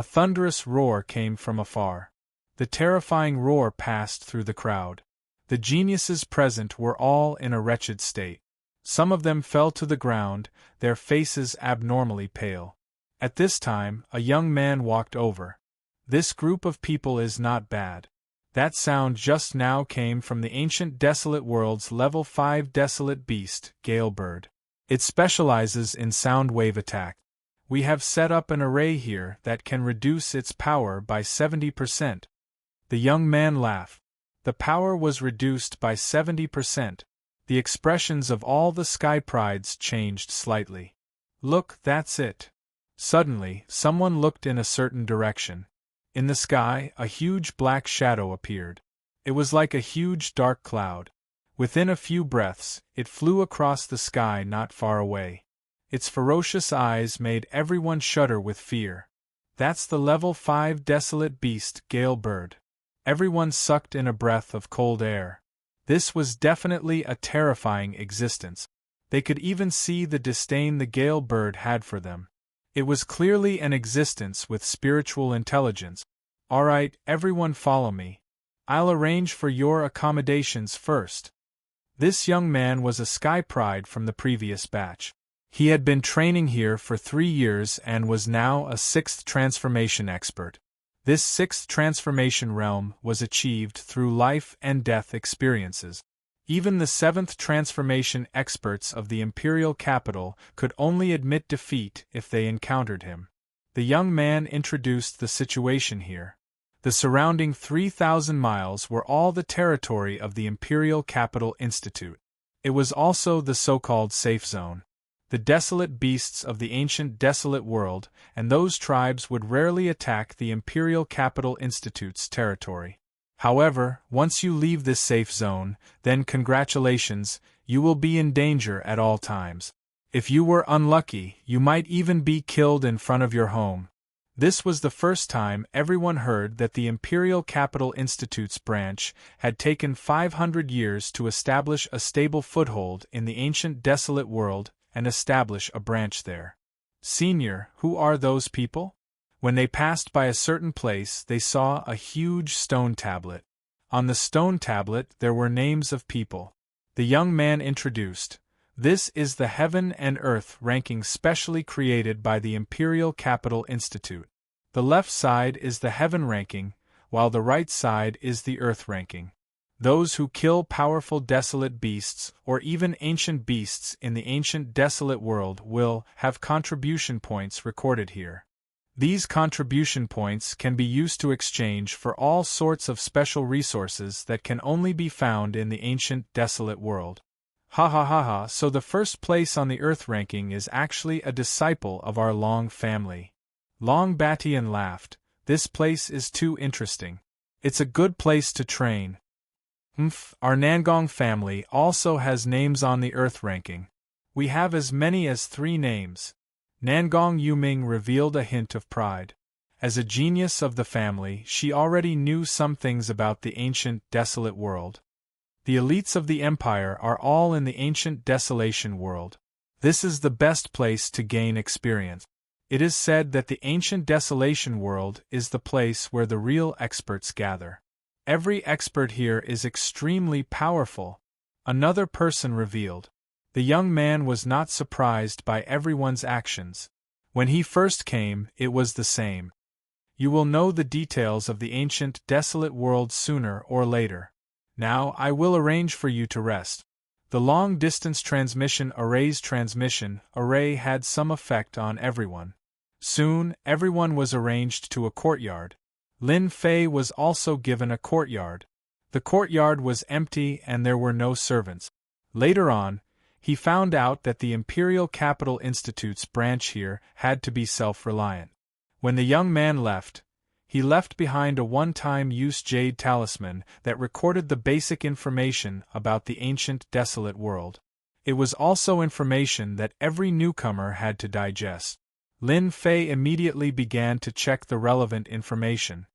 A thunderous roar came from afar. The terrifying roar passed through the crowd. The geniuses present were all in a wretched state. Some of them fell to the ground, their faces abnormally pale. At this time, a young man walked over. This group of people is not bad. That sound just now came from the ancient desolate world's level 5 desolate beast, Gale Bird. It specializes in sound wave attack. We have set up an array here that can reduce its power by 70%. The young man laughed. The power was reduced by 70%. The expressions of all the sky prides changed slightly. Look, that's it. Suddenly, someone looked in a certain direction. In the sky, a huge black shadow appeared. It was like a huge dark cloud. Within a few breaths, it flew across the sky not far away. Its ferocious eyes made everyone shudder with fear. That's the level 5 desolate beast, Gale Bird. Everyone sucked in a breath of cold air. This was definitely a terrifying existence. They could even see the disdain the Gale Bird had for them. It was clearly an existence with spiritual intelligence. All right, everyone follow me. I'll arrange for your accommodations first. This young man was a sky pride from the previous batch. He had been training here for 3 years and was now a 6th transformation expert. This 6th transformation realm was achieved through life and death experiences. Even the 7th transformation experts of the Imperial capital could only admit defeat if they encountered him. The young man introduced the situation here. The surrounding 3,000 miles were all the territory of the Imperial Capital Institute. It was also the so-called safe zone. The desolate beasts of the ancient desolate world and those tribes would rarely attack the Imperial Capital Institute's territory. However, once you leave this safe zone, then congratulations, you will be in danger at all times. If you were unlucky, you might even be killed in front of your home. This was the first time everyone heard that the Imperial Capital Institute's branch had taken 500 years to establish a stable foothold in the ancient desolate world and establish a branch there. Senior, who are those people? When they passed by a certain place, they saw a huge stone tablet. On the stone tablet there were names of people. The young man introduced, "This is the Heaven and Earth ranking specially created by the Imperial Capital Institute. The left side is the Heaven ranking, while the right side is the Earth ranking. Those who kill powerful desolate beasts or even ancient beasts in the ancient desolate world will have contribution points recorded here. These contribution points can be used to exchange for all sorts of special resources that can only be found in the ancient desolate world." Ha ha ha ha, so the first place on the Earth ranking is actually a disciple of our Long family. Long Batian laughed. This place is too interesting. It's a good place to train. Our Nangong family also has names on the Earth ranking. We have as many as 3 names. Nangong Yuming revealed a hint of pride. As a genius of the family, she already knew some things about the ancient desolate world. The elites of the empire are all in the ancient desolation world. This is the best place to gain experience. It is said that the ancient desolation world is the place where the real experts gather. Every expert here is extremely powerful. Another person revealed. The young man was not surprised by everyone's actions. When he first came, it was the same. You will know the details of the ancient desolate world sooner or later. Now I will arrange for you to rest. The long-distance transmission array's transmission array had some effect on everyone. Soon, everyone was arranged to a courtyard. Lin Fei was also given a courtyard. The courtyard was empty and there were no servants. Later on, he found out that the Imperial Capital Institute's branch here had to be self-reliant. When the young man left, he left behind a one-time use jade talisman that recorded the basic information about the ancient desolate world. It was also information that every newcomer had to digest. Lin Fei immediately began to check the relevant information.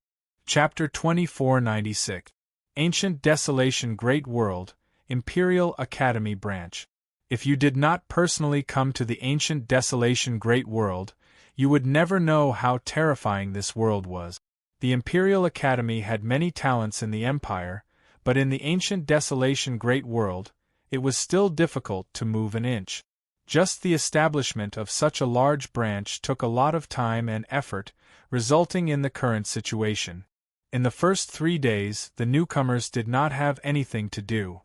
Chapter 2496. Ancient Desolation Great World, Imperial Academy Branch. If you did not personally come to the Ancient Desolation Great World, You would never know how terrifying this world was. The Imperial Academy had many talents in the Empire, but in the ancient desolation great world, it was still difficult to move an inch. Just the establishment of such a large branch took a lot of time and effort, resulting in the current situation. In the first 3 days, the newcomers did not have anything to do.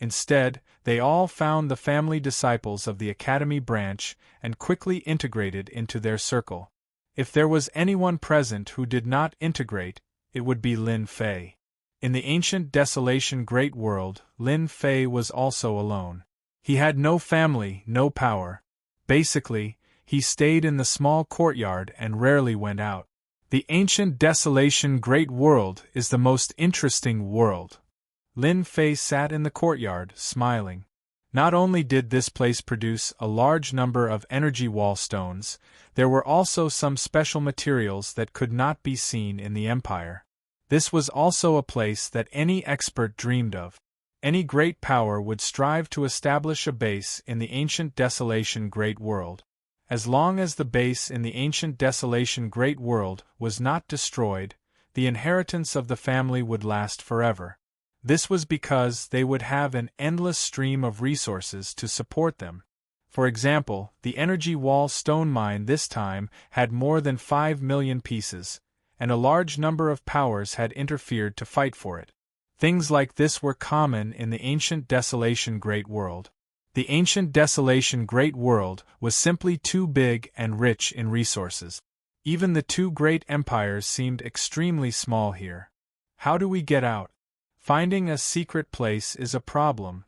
Instead, they all found the family disciples of the Academy branch and quickly integrated into their circle. If there was anyone present who did not integrate, it would be Lin Fei. In the ancient desolation great world, Lin Fei was also alone. He had no family, no power. Basically, he stayed in the small courtyard and rarely went out. The ancient desolation great world is the most interesting world. Lin Fei sat in the courtyard, smiling. Not only did this place produce a large number of energy wall stones, there were also some special materials that could not be seen in the Empire. This was also a place that any expert dreamed of. Any great power would strive to establish a base in the ancient desolation great world. As long as the base in the ancient desolation great world was not destroyed, the inheritance of the family would last forever. This was because they would have an endless stream of resources to support them. For example, the energy wall stone mine this time had more than 5 million pieces, and a large number of powers had interfered to fight for it. Things like this were common in the ancient desolation great world. The ancient desolation great world was simply too big and rich in resources. Even the two great empires seemed extremely small here. How do we get out? Finding a secret place is a problem.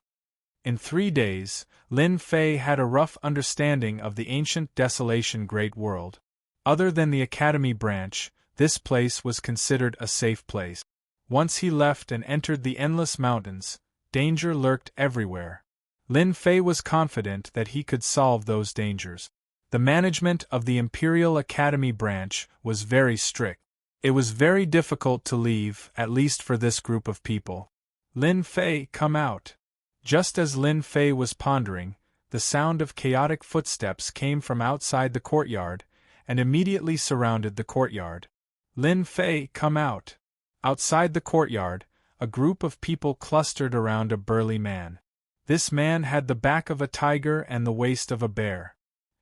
In 3 days, Lin Fei had a rough understanding of the ancient desolation great world. Other than the Academy branch, this place was considered a safe place. Once he left and entered the endless mountains, danger lurked everywhere. Lin Fei was confident that he could solve those dangers. The management of the Imperial Academy branch was very strict. It was very difficult to leave, at least for this group of people. Lin Fei, come out. Just as Lin Fei was pondering, the sound of chaotic footsteps came from outside the courtyard, and immediately surrounded the courtyard. Lin Fei, come out. Outside the courtyard, a group of people clustered around a burly man. This man had the back of a tiger and the waist of a bear.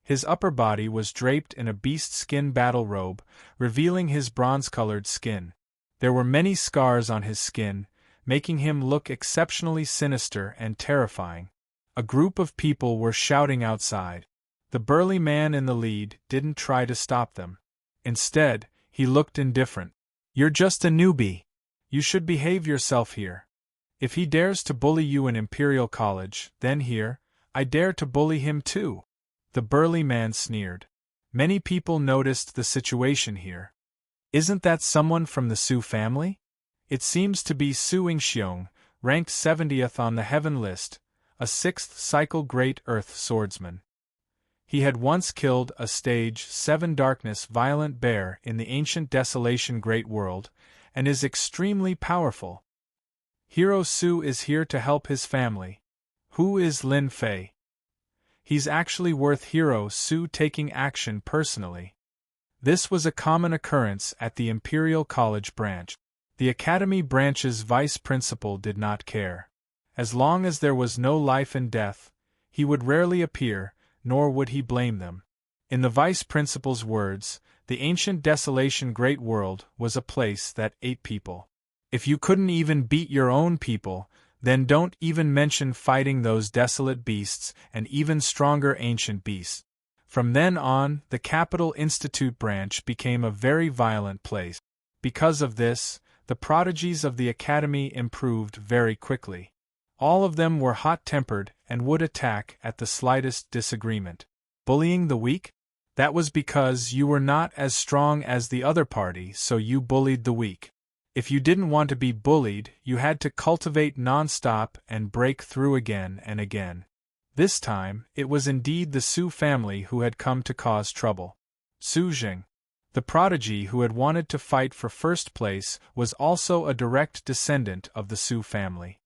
His upper body was draped in a beast-skin battle robe, revealing his bronze-colored skin. There were many scars on his skin, making him look exceptionally sinister and terrifying. A group of people were shouting outside. The burly man in the lead didn't try to stop them. Instead, he looked indifferent. You're just a newbie. You should behave yourself here. If he dares to bully you in Imperial College, then here, I dare to bully him too. The burly man sneered. Many people noticed the situation here. Isn't that someone from the Su family? It seems to be Su Yingxiong, ranked 70th on the Heaven list, a 6th cycle Great Earth swordsman. He had once killed a stage 7 darkness violent bear in the ancient desolation great world, and is extremely powerful. Hero Su is here to help his family. Who is Lin Fei? He's actually worth Hero Su taking action personally. This was a common occurrence at the Imperial College branch. The Academy branch's vice principal did not care. As long as there was no life and death, he would rarely appear, nor would he blame them. In the vice principal's words, the ancient desolation great world was a place that ate people. If you couldn't even beat your own people, then don't even mention fighting those desolate beasts and even stronger ancient beasts. From then on, the Capital Institute branch became a very violent place. Because of this, the prodigies of the Academy improved very quickly. All of them were hot-tempered and would attack at the slightest disagreement. Bullying the weak? That was because you were not as strong as the other party, so you bullied the weak. If you didn't want to be bullied, you had to cultivate non-stop and break through again and again. This time, it was indeed the Su family who had come to cause trouble. Su Jing, the prodigy who had wanted to fight for first place, was also a direct descendant of the Su family.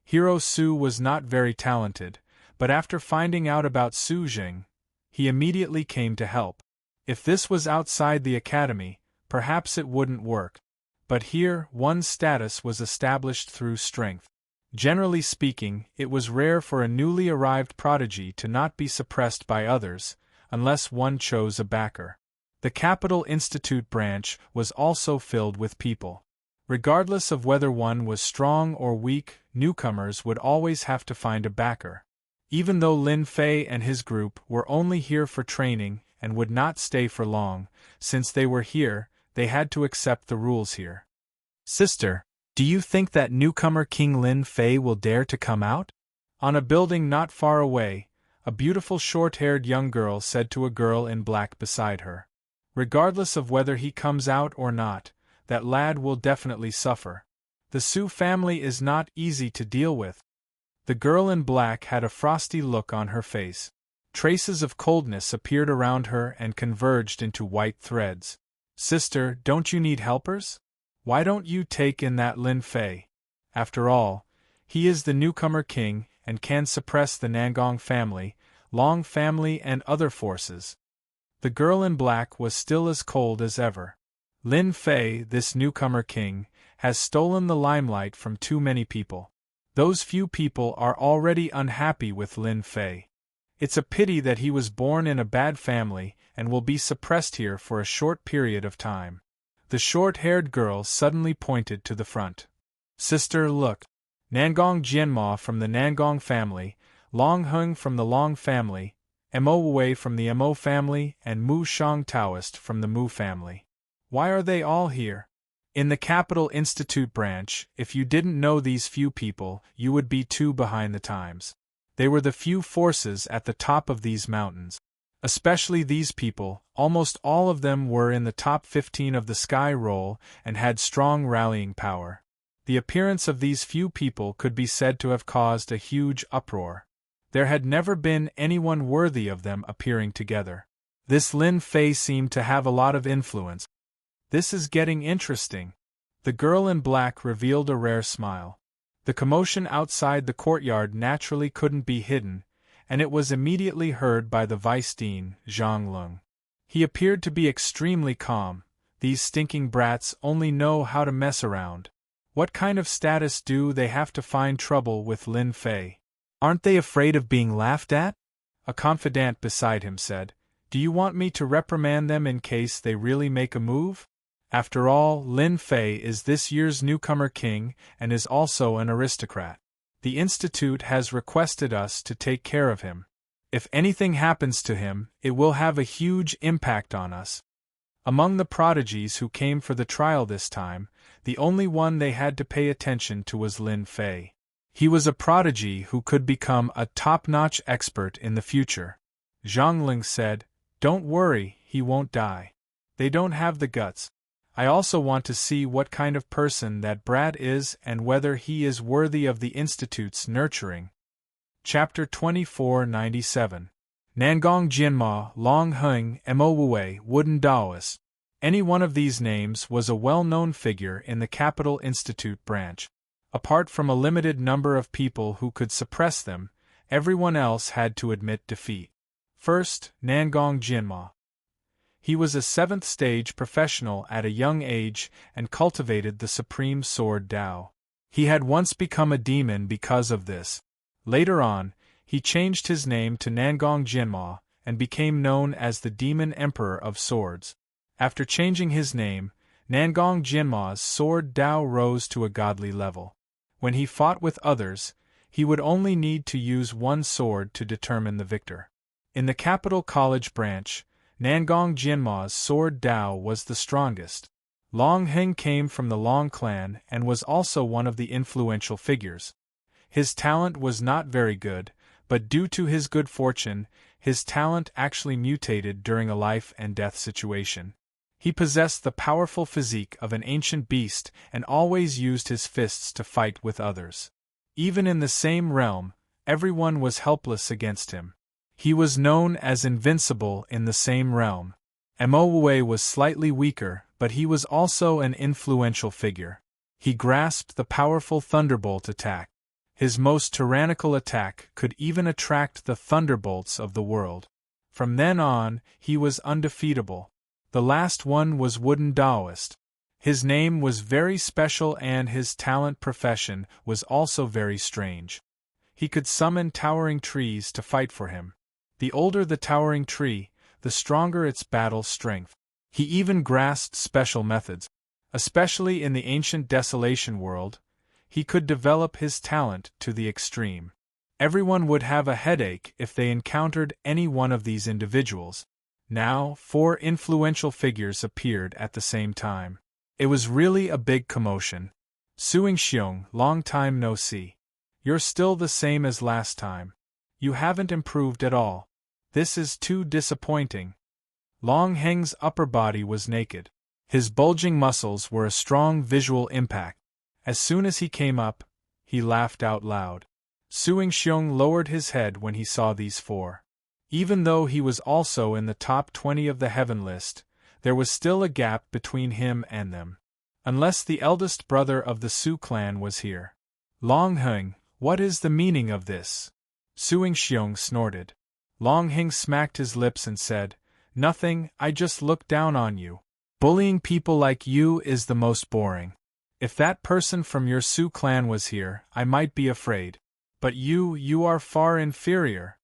Hero Su was not very talented, but after finding out about Su Jing, he immediately came to help. If this was outside the academy, perhaps it wouldn't work. But here, one's status was established through strength. Generally speaking, it was rare for a newly arrived prodigy to not be suppressed by others, unless one chose a backer. The Capital Institute branch was also filled with people. Regardless of whether one was strong or weak, newcomers would always have to find a backer. Even though Lin Fei and his group were only here for training and would not stay for long, since they were here, they had to accept the rules here. "Sister, do you think that newcomer King Lin Fei will dare to come out?" On a building not far away, a beautiful short-haired young girl said to a girl in black beside her. "Regardless of whether he comes out or not, that lad will definitely suffer. The Su family is not easy to deal with." The girl in black had a frosty look on her face. Traces of coldness appeared around her and converged into white threads. "Sister, don't you need helpers? Why don't you take in that Lin Fei? After all, he is the newcomer king and can suppress the Nangong family, Long family and other forces." The girl in black was still as cold as ever. "Lin Fei, this newcomer king, has stolen the limelight from too many people. Those few people are already unhappy with Lin Fei. It's a pity that he was born in a bad family and will be suppressed here for a short period of time." The short-haired girl suddenly pointed to the front. "Sister, look. Nangong Jianma from the Nangong family, Long Hung from the Long family, Mo Wei from the Mo family, and Mu Shang Taoist from the Mu family. Why are they all here? In the Capital Institute branch, if you didn't know these few people, you would be too behind the times. They were the few forces at the top of these mountains. Especially these people, almost all of them were in the top 15 of the Sky Roll and had strong rallying power. The appearance of these few people could be said to have caused a huge uproar. There had never been anyone worthy of them appearing together. This Lin Fei seemed to have a lot of influence. "This is getting interesting." The girl in black revealed a rare smile. The commotion outside the courtyard naturally couldn't be hidden, and it was immediately heard by the vice dean, Zhang Lung. He appeared to be extremely calm. "These stinking brats only know how to mess around. What kind of status do they have to find trouble with Lin Fei? Aren't they afraid of being laughed at?" A confidant beside him said, "Do you want me to reprimand them in case they really make a move? After all, Lin Fei is this year's newcomer king and is also an aristocrat. The Institute has requested us to take care of him. If anything happens to him, it will have a huge impact on us." Among the prodigies who came for the trial this time, the only one they had to pay attention to was Lin Fei. He was a prodigy who could become a top-notch expert in the future. Zhang Ling said, "Don't worry, he won't die. They don't have the guts. I also want to see what kind of person that brat is and whether he is worthy of the Institute's nurturing." Chapter 2497. Nangong Jianma, Long Hung, Mo Wei, Wooden Daoist. Any one of these names was a well-known figure in the Capital Institute branch. Apart from a limited number of people who could suppress them, everyone else had to admit defeat. First, Nangong Jianma. He was a 7th stage professional at a young age and cultivated the supreme sword Dao. He had once become a demon because of this. Later on, he changed his name to Nangong Jianma and became known as the Demon Emperor of Swords. After changing his name, Nangong Jianma's sword Dao rose to a godly level. When he fought with others, he would only need to use one sword to determine the victor. In the Capital College branch, Nangong Jianma's sword Dao was the strongest. Long Heng came from the Long clan and was also one of the influential figures. His talent was not very good, but due to his good fortune, his talent actually mutated during a life and death situation. He possessed the powerful physique of an ancient beast and always used his fists to fight with others. Even in the same realm, everyone was helpless against him. He was known as invincible in the same realm. Mo Wei was slightly weaker, but he was also an influential figure. He grasped the powerful thunderbolt attack. His most tyrannical attack could even attract the thunderbolts of the world. From then on, he was undefeatable. The last one was Wooden Taoist. His name was very special and his talent profession was also very strange. He could summon towering trees to fight for him. The older the towering tree, the stronger its battle strength. He even grasped special methods. Especially in the ancient desolation world, he could develop his talent to the extreme. Everyone would have a headache if they encountered any one of these individuals. Now, 4 influential figures appeared at the same time. It was really a big commotion. Suing Xiong, long time no see. You're still the same as last time. You haven't improved at all. This is too disappointing. Long Heng's upper body was naked. His bulging muscles were a strong visual impact. As soon as he came up, he laughed out loud. Suing Xiong lowered his head when he saw these 4. Even though he was also in the top 20 of the heaven list, there was still a gap between him and them. Unless the eldest brother of the Su clan was here. Long Heng, what is the meaning of this? Suing Xiong snorted. Long Heng smacked his lips and said, Nothing, I just look down on you. Bullying people like you is the most boring. If that person from your Su clan was here, I might be afraid. But you are far inferior.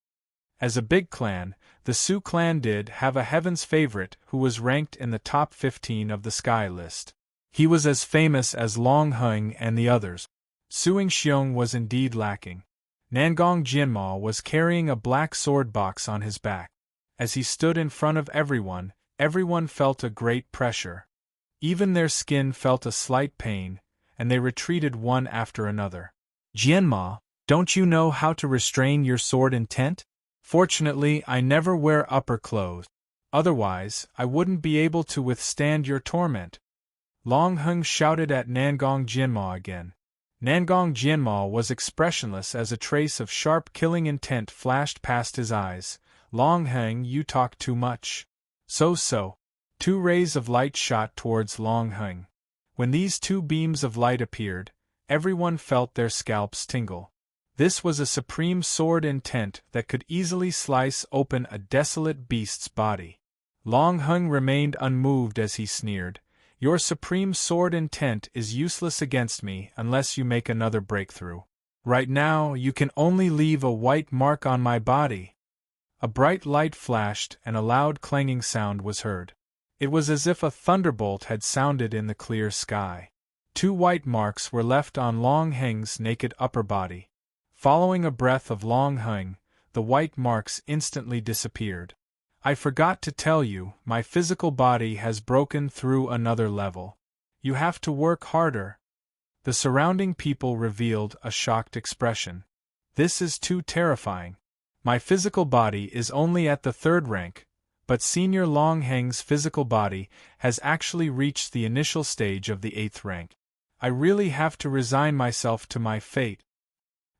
As a big clan, the Su clan did have a heaven's favorite who was ranked in the top 15 of the sky list. He was as famous as Long Heng and the others. Suing Xiong was indeed lacking. Nangong Jinma was carrying a black sword box on his back. As he stood in front of everyone felt a great pressure. Even their skin felt a slight pain, and they retreated one after another. Jianma, don't you know how to restrain your sword intent? Fortunately, I never wear upper clothes. Otherwise, I wouldn't be able to withstand your torment. Long Heng shouted at Nangong Jinma again. Nangong Jinma was expressionless as a trace of sharp killing intent flashed past his eyes. Long Heng, you talk too much. So. 2 rays of light shot towards Long Heng. When these 2 beams of light appeared, everyone felt their scalps tingle. This was a supreme sword intent that could easily slice open a desolate beast's body. Long Heng remained unmoved as he sneered, Your supreme sword intent is useless against me unless you make another breakthrough. Right now, you can only leave a white mark on my body. A bright light flashed and a loud clanging sound was heard. It was as if a thunderbolt had sounded in the clear sky. 2 white marks were left on Long Heng's naked upper body. Following a breath of Long Heng, the white marks instantly disappeared. I forgot to tell you, my physical body has broken through another level. You have to work harder. The surrounding people revealed a shocked expression. This is too terrifying. My physical body is only at the 3rd rank, but Senior Long Heng's physical body has actually reached the initial stage of the 8th rank. I really have to resign myself to my fate.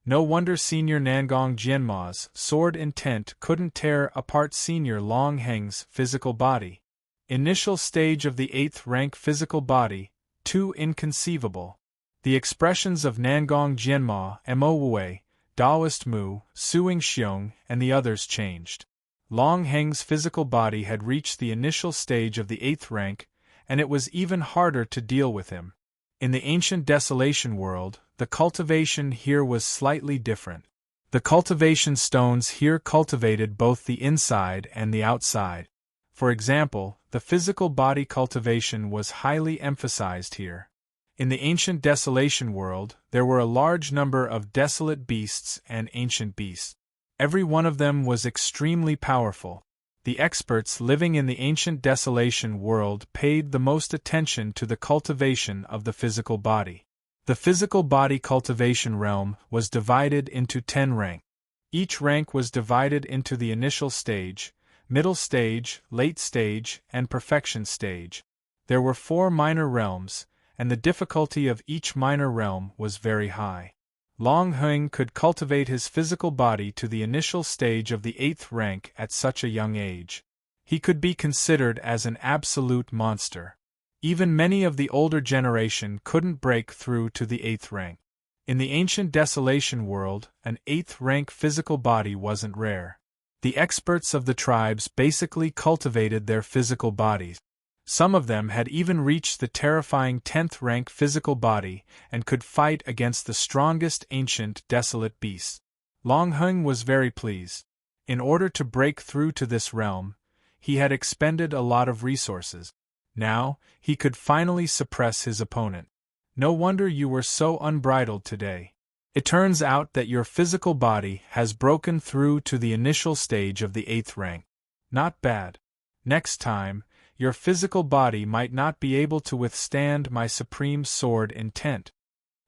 No wonder Senior Nangong Jinma's sword intent couldn't tear apart Senior Long Heng's physical body. Initial stage of the 8th rank physical body, too inconceivable. The expressions of Nangong Jinma, Mo Wei, Daoist Mu, Suing Xiong, and the others changed. Long Heng's physical body had reached the initial stage of the 8th rank, and it was even harder to deal with him. In the ancient desolation world, the cultivation here was slightly different. The cultivation stones here cultivated both the inside and the outside. For example, the physical body cultivation was highly emphasized here. In the ancient desolation world, there were a large number of desolate beasts and ancient beasts. Every one of them was extremely powerful. The experts living in the ancient desolation world paid the most attention to the cultivation of the physical body. The physical body cultivation realm was divided into 10 ranks. Each rank was divided into the initial stage, middle stage, late stage, and perfection stage. There were 4 minor realms, and the difficulty of each minor realm was very high. Long Heng could cultivate his physical body to the initial stage of the 8th rank at such a young age. He could be considered as an absolute monster. Even many of the older generation couldn't break through to the 8th rank. In the ancient desolation world, an 8th rank physical body wasn't rare. The experts of the tribes basically cultivated their physical bodies. Some of them had even reached the terrifying 10th rank physical body and could fight against the strongest ancient desolate beasts. Long Hung was very pleased. In order to break through to this realm, he had expended a lot of resources. Now, he could finally suppress his opponent. No wonder you were so unbridled today. It turns out that your physical body has broken through to the initial stage of the 8th rank. Not bad. Next time, your physical body might not be able to withstand my supreme sword intent.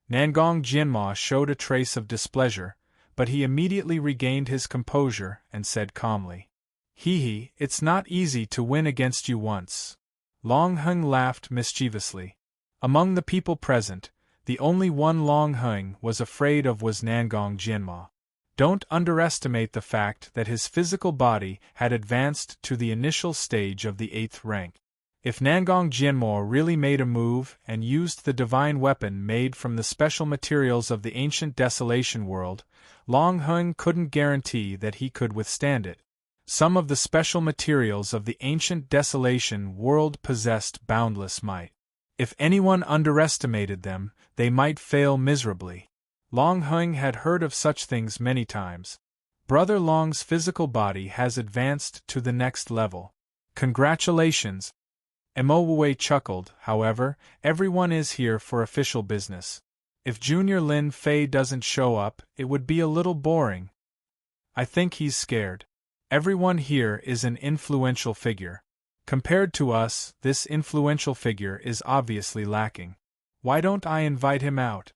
Nangong Jianma showed a trace of displeasure, but he immediately regained his composure and said calmly, "Hee, it's not easy to win against you once." Long Hung laughed mischievously. Among the people present, the only one Long Hung was afraid of was Nangong Jianma. Don't underestimate the fact that his physical body had advanced to the initial stage of the 8th rank. If Nangong Jianma really made a move and used the divine weapon made from the special materials of the ancient desolation world, Long Hung couldn't guarantee that he could withstand it. Some of the special materials of the ancient desolation world possessed boundless might. If anyone underestimated them, they might fail miserably. Long Hung had heard of such things many times. Brother Long's physical body has advanced to the next level. Congratulations! Mo chuckled. However, everyone is here for official business. If Junior Lin Fei doesn't show up, it would be a little boring. I think he's scared. Everyone here is an influential figure. Compared to us, this influential figure is obviously lacking. Why don't I invite him out?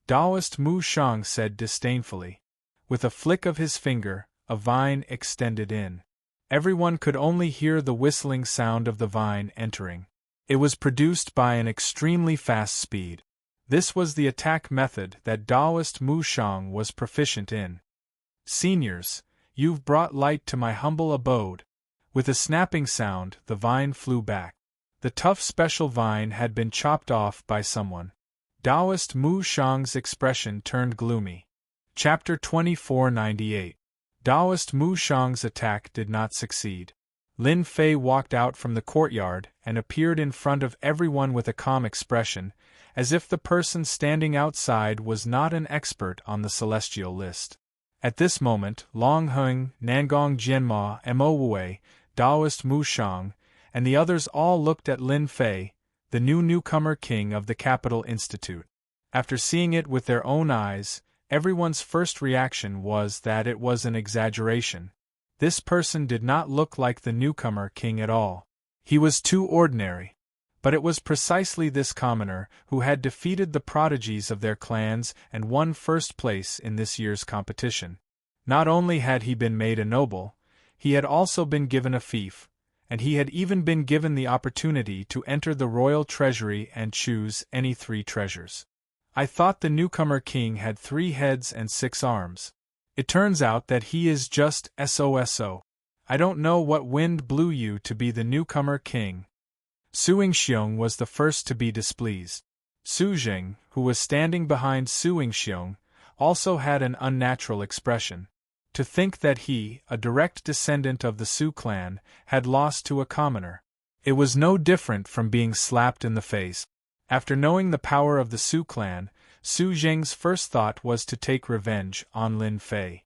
Taoist Mu Shang said disdainfully. With a flick of his finger, a vine extended in. Everyone could only hear the whistling sound of the vine entering. It was produced by an extremely fast speed. This was the attack method that Taoist Mu Shang was proficient in. Seniors, you've brought light to my humble abode. With a snapping sound, the vine flew back. The tough special vine had been chopped off by someone. Taoist Mu Shang's expression turned gloomy. Chapter 2498. Taoist Mu Shang's attack did not succeed. Lin Fei walked out from the courtyard and appeared in front of everyone with a calm expression, as if the person standing outside was not an expert on the celestial list. At this moment, Long Hung, Nangong Jianma, Mo Taoist Mu Shang, and the others all looked at Lin Fei, the new newcomer king of the Capital Institute. After seeing it with their own eyes, everyone's first reaction was that it was an exaggeration. This person did not look like the newcomer king at all. He was too ordinary. But it was precisely this commoner who had defeated the prodigies of their clans and won first place in this year's competition. Not only had he been made a noble, he had also been given a fief, and he had even been given the opportunity to enter the royal treasury and choose any 3 treasures. I thought the newcomer king had 3 heads and 6 arms. It turns out that he is just SOSO. I don't know what wind blew you to be the newcomer king. Su Yingxiong was the first to be displeased. Su Jing, who was standing behind Su Yingxiong, also had an unnatural expression. To think that he, a direct descendant of the Su clan, had lost to a commoner. It was no different from being slapped in the face. After knowing the power of the Su clan, Su Jing's first thought was to take revenge on Lin Fei.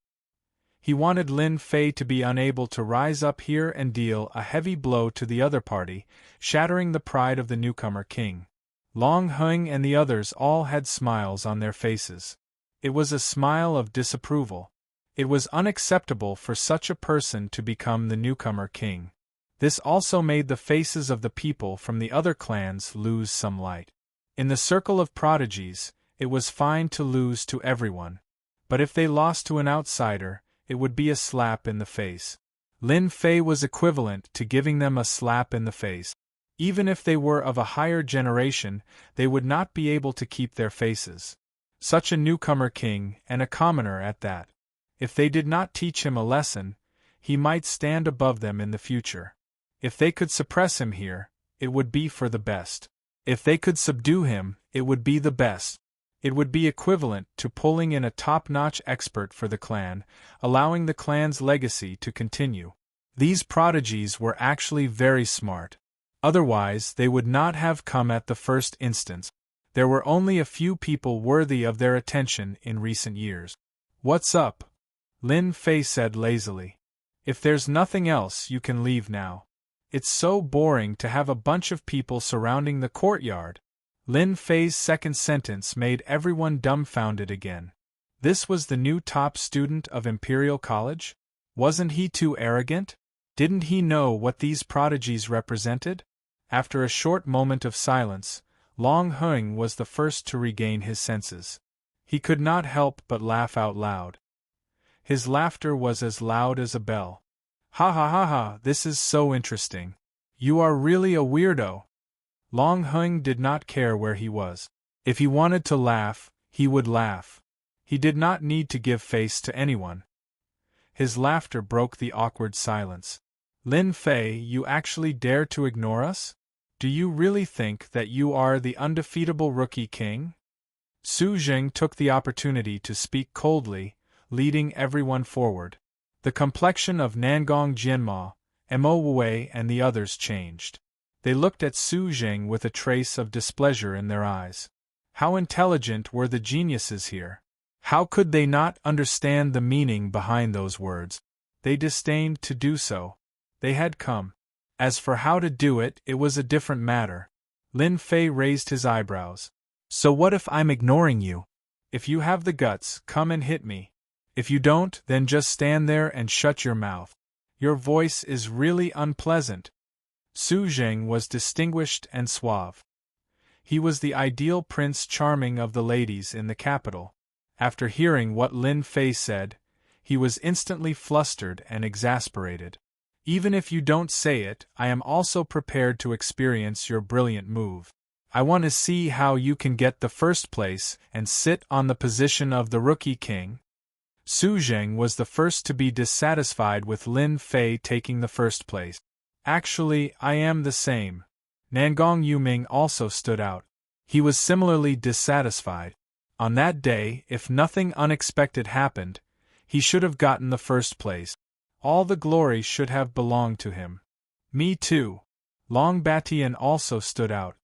He wanted Lin Fei to be unable to rise up here and deal a heavy blow to the other party, shattering the pride of the newcomer king. Long Hung and the others all had smiles on their faces. It was a smile of disapproval. It was unacceptable for such a person to become the newcomer king. This also made the faces of the people from the other clans lose some light. In the circle of prodigies, it was fine to lose to everyone. But if they lost to an outsider, it would be a slap in the face. Lin Fei was equivalent to giving them a slap in the face. Even if they were of a higher generation, they would not be able to keep their faces. Such a newcomer king, and a commoner at that. If they did not teach him a lesson, he might stand above them in the future. If they could suppress him here, it would be for the best. If they could subdue him, it would be the best. It would be equivalent to pulling in a top-notch expert for the clan, allowing the clan's legacy to continue. These prodigies were actually very smart. Otherwise, they would not have come at the first instance. There were only a few people worthy of their attention in recent years. "What's up?" Lin Fei said lazily. "If there's nothing else, you can leave now. It's so boring to have a bunch of people surrounding the courtyard." Lin Fei's second sentence made everyone dumbfounded again. This was the new top student of Imperial College? Wasn't he too arrogant? Didn't he know what these prodigies represented? After a short moment of silence, Long Hung was the first to regain his senses. He could not help but laugh out loud. His laughter was as loud as a bell. "Ha ha ha ha, this is so interesting. You are really a weirdo." Long Hung did not care where he was. If he wanted to laugh, he would laugh. He did not need to give face to anyone. His laughter broke the awkward silence. "Lin Fei, you actually dare to ignore us? Do you really think that you are the undefeatable rookie king?" Su Jing took the opportunity to speak coldly, leading everyone forward. The complexion of Nangong Jianma, Mo Wei and the others changed. They looked at Su Jing with a trace of displeasure in their eyes. How intelligent were the geniuses here? How could they not understand the meaning behind those words? They disdained to do so. They had come. As for how to do it, it was a different matter. Lin Fei raised his eyebrows. "So what if I'm ignoring you? If you have the guts, come and hit me. If you don't, then just stand there and shut your mouth. Your voice is really unpleasant." Su Jing was distinguished and suave. He was the ideal Prince Charming of the ladies in the capital. After hearing what Lin Fei said, he was instantly flustered and exasperated. "Even if you don't say it, I am also prepared to experience your brilliant move. I want to see how you can get the first place and sit on the position of the Rookie King." Su Jing was the first to be dissatisfied with Lin Fei taking the first place. "Actually, I am the same." Nangong Yuming also stood out. He was similarly dissatisfied. On that day, if nothing unexpected happened, he should have gotten the first place. All the glory should have belonged to him. "Me too." Long Batian also stood out.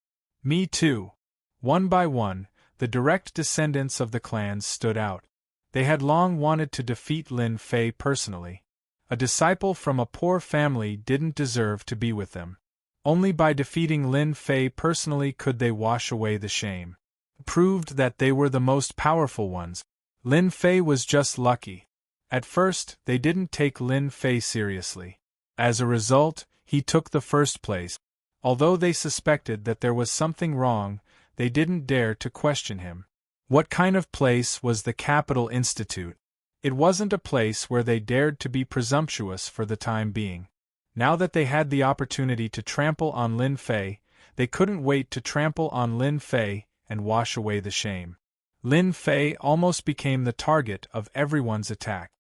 "Me too." One by one, the direct descendants of the clans stood out. They had long wanted to defeat Lin Fei personally. A disciple from a poor family didn't deserve to be with them. Only by defeating Lin Fei personally could they wash away the shame. It proved that they were the most powerful ones. Lin Fei was just lucky. At first, they didn't take Lin Fei seriously. As a result, he took the first place. Although they suspected that there was something wrong, they didn't dare to question him. What kind of place was the Capital Institute? It wasn't a place where they dared to be presumptuous for the time being. Now that they had the opportunity to trample on Lin Fei, they couldn't wait to trample on Lin Fei and wash away the shame. Lin Fei almost became the target of everyone's attack.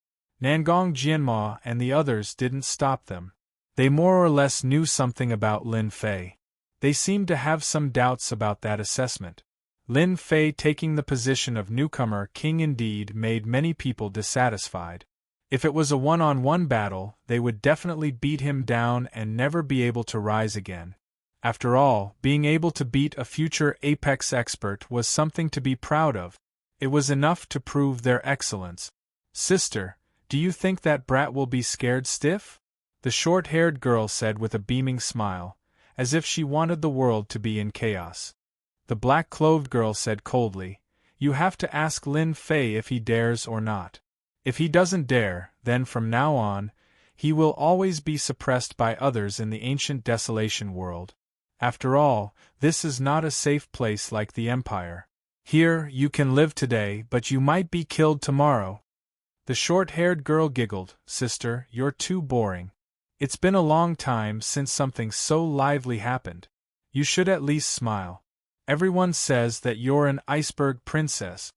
Nangong Jianma and the others didn't stop them. They more or less knew something about Lin Fei. They seemed to have some doubts about that assessment. Lin Fei taking the position of newcomer king indeed made many people dissatisfied. If it was a one-on-one battle, they would definitely beat him down and never be able to rise again. After all, being able to beat a future Apex expert was something to be proud of. It was enough to prove their excellence. "Sister, do you think that brat will be scared stiff?" the short-haired girl said with a beaming smile, as if she wanted the world to be in chaos. The black-clothed girl said coldly, "You have to ask Lin Fei if he dares or not. If he doesn't dare, then from now on, he will always be suppressed by others in the ancient desolation world. After all, this is not a safe place like the Empire. Here, you can live today, but you might be killed tomorrow." The short-haired girl giggled, "Sister, you're too boring. It's been a long time since something so lively happened. You should at least smile. Everyone says that you're an iceberg princess."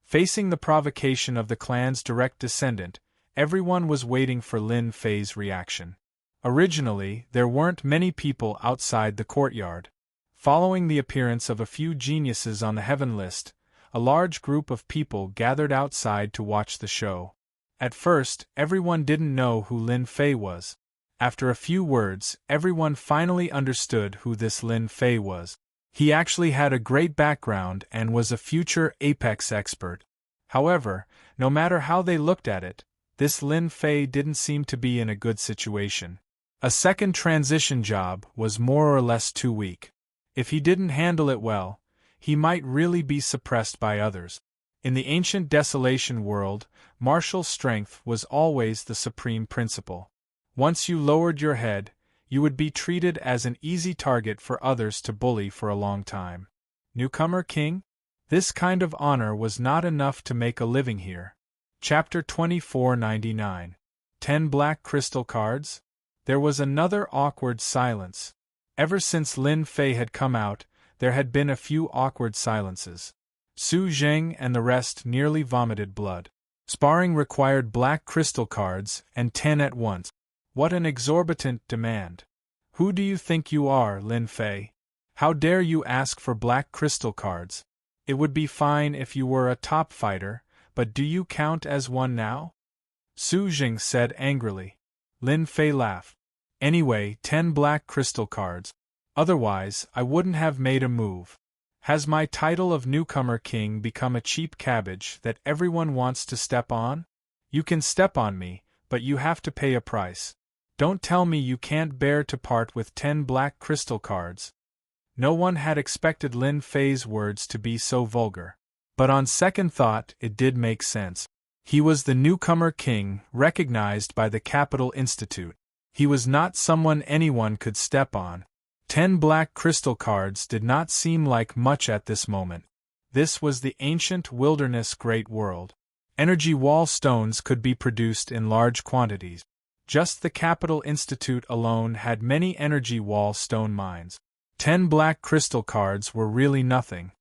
Facing the provocation of the clan's direct descendant, everyone was waiting for Lin Fei's reaction. Originally, there weren't many people outside the courtyard. Following the appearance of a few geniuses on the heaven list, a large group of people gathered outside to watch the show. At first, everyone didn't know who Lin Fei was. After a few words, everyone finally understood who this Lin Fei was. He actually had a great background and was a future apex expert. However, no matter how they looked at it, this Lin Fei didn't seem to be in a good situation. A second transition job was more or less too weak. If he didn't handle it well, he might really be suppressed by others. In the ancient desolation world, martial strength was always the supreme principle. Once you lowered your head, you would be treated as an easy target for others to bully for a long time. Newcomer King? This kind of honor was not enough to make a living here. Chapter 2499. 10 Black Crystal Cards? There was another awkward silence. Ever since Lin Fei had come out, there had been a few awkward silences. Su Zheng and the rest nearly vomited blood. Sparring required black crystal cards, and 10 at once. What an exorbitant demand. Who do you think you are, Lin Fei? How dare you ask for black crystal cards? It would be fine if you were a top fighter, but do you count as one now? Su Zheng said angrily. Lin Fei laughed. Anyway, 10 black crystal cards. Otherwise, I wouldn't have made a move. Has my title of newcomer king become a cheap cabbage that everyone wants to step on? You can step on me, but you have to pay a price. Don't tell me you can't bear to part with 10 black crystal cards. No one had expected Lin Fei's words to be so vulgar. But on second thought, it did make sense. He was the newcomer king, recognized by the Capital Institute. He was not someone anyone could step on. 10 black crystal cards did not seem like much at this moment. This was the ancient wilderness great world. Energy wall stones could be produced in large quantities. Just the Capital Institute alone had many energy wall stone mines. 10 black crystal cards were really nothing.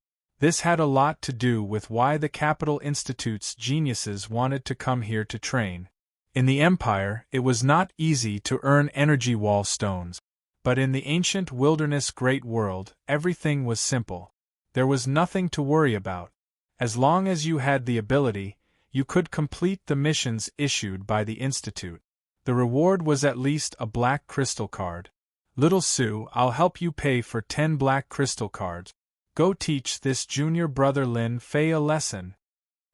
This had a lot to do with why the Capital Institute's geniuses wanted to come here to train. In the Empire, it was not easy to earn energy wall stones. But in the ancient wilderness great world, everything was simple. There was nothing to worry about. As long as you had the ability, you could complete the missions issued by the Institute. The reward was at least a black crystal card. Little Su, I'll help you pay for 10 black crystal cards. Go teach this junior brother Lin Fei a lesson.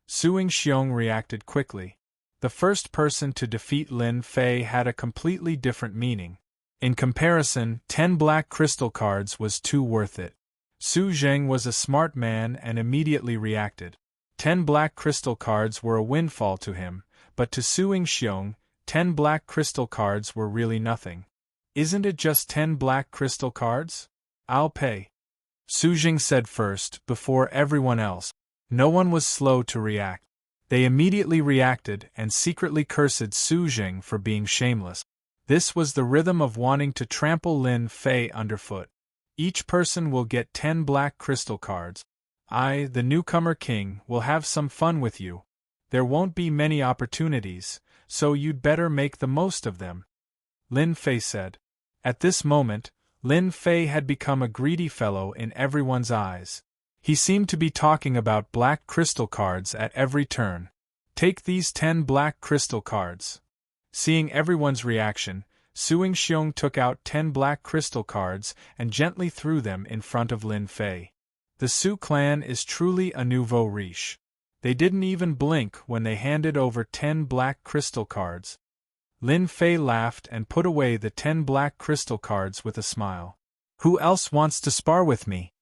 Suing Xiong reacted quickly. The first person to defeat Lin Fei had a completely different meaning. In comparison, 10 black crystal cards was too worth it. Su Zheng was a smart man and immediately reacted. 10 black crystal cards were a windfall to him, but to Suing Xiong, 10 black crystal cards were really nothing. Isn't it just 10 black crystal cards? I'll pay. Su Zheng said first, before everyone else. No one was slow to react. They immediately reacted and secretly cursed Su Zheng for being shameless. This was the rhythm of wanting to trample Lin Fei underfoot. Each person will get 10 black crystal cards. I, the newcomer king, will have some fun with you. There won't be many opportunities, so you'd better make the most of them. Lin Fei said. At this moment, Lin Fei had become a greedy fellow in everyone's eyes. He seemed to be talking about black crystal cards at every turn. Take these 10 black crystal cards. Seeing everyone's reaction, Suing Xiong took out 10 black crystal cards and gently threw them in front of Lin Fei. The Su clan is truly a nouveau riche. They didn't even blink when they handed over 10 black crystal cards. Lin Fei laughed and put away the 10 black crystal cards with a smile. Who else wants to spar with me?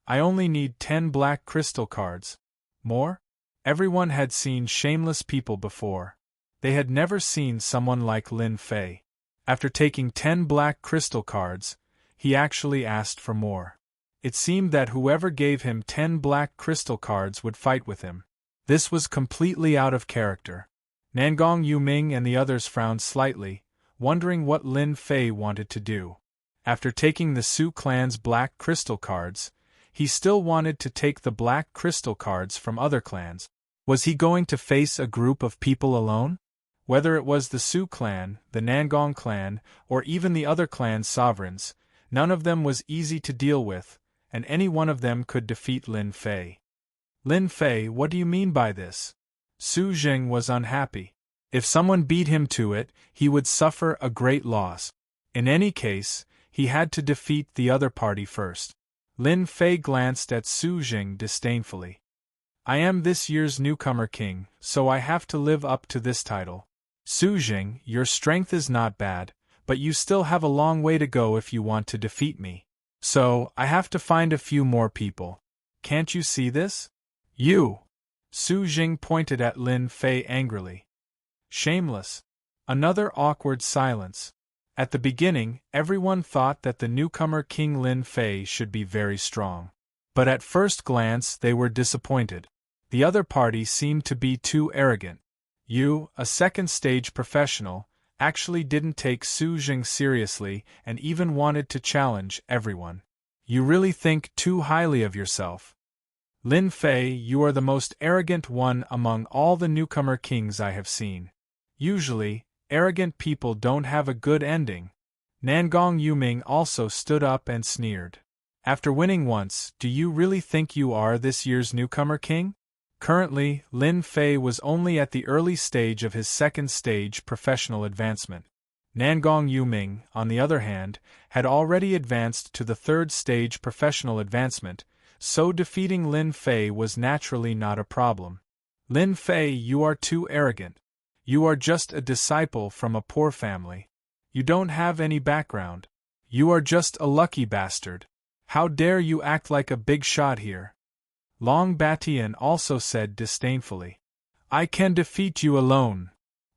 I only need 10 black crystal cards. More? Everyone had seen shameless people before. They had never seen someone like Lin Fei. After taking 10 black crystal cards, he actually asked for more. It seemed that whoever gave him 10 black crystal cards would fight with him. This was completely out of character. Nangong Yuming and the others frowned slightly, wondering what Lin Fei wanted to do. After taking the Su clan's black crystal cards, he still wanted to take the black crystal cards from other clans. Was he going to face a group of people alone? Whether it was the Su clan, the Nangong clan, or even the other clan's sovereigns, none of them was easy to deal with, and any one of them could defeat Lin Fei. Lin Fei, what do you mean by this? Su Jing was unhappy. If someone beat him to it, he would suffer a great loss. In any case, he had to defeat the other party first. Lin Fei glanced at Su Jing disdainfully. I am this year's newcomer king, so I have to live up to this title. Su Jing, your strength is not bad, but you still have a long way to go if you want to defeat me. So, I have to find a few more people. Can't you see this? You! Su Jing pointed at Lin Fei angrily. Shameless. Another awkward silence. At the beginning, everyone thought that the newcomer King Lin Fei should be very strong. But at first glance they were disappointed. The other party seemed to be too arrogant. You, a second-stage professional, actually didn't take Su Jing seriously and even wanted to challenge everyone. You really think too highly of yourself. Lin Fei, you are the most arrogant one among all the newcomer kings I have seen. Usually, arrogant people don't have a good ending. Nangong Yuming also stood up and sneered. After winning once, do you really think you are this year's newcomer king? Currently, Lin Fei was only at the early stage of his second-stage professional advancement. Nangong Yuming, on the other hand, had already advanced to the third-stage professional advancement, so defeating Lin Fei was naturally not a problem. Lin Fei, you are too arrogant. You are just a disciple from a poor family. You don't have any background. You are just a lucky bastard. How dare you act like a big shot here? Long Batian also said disdainfully. I can defeat you alone.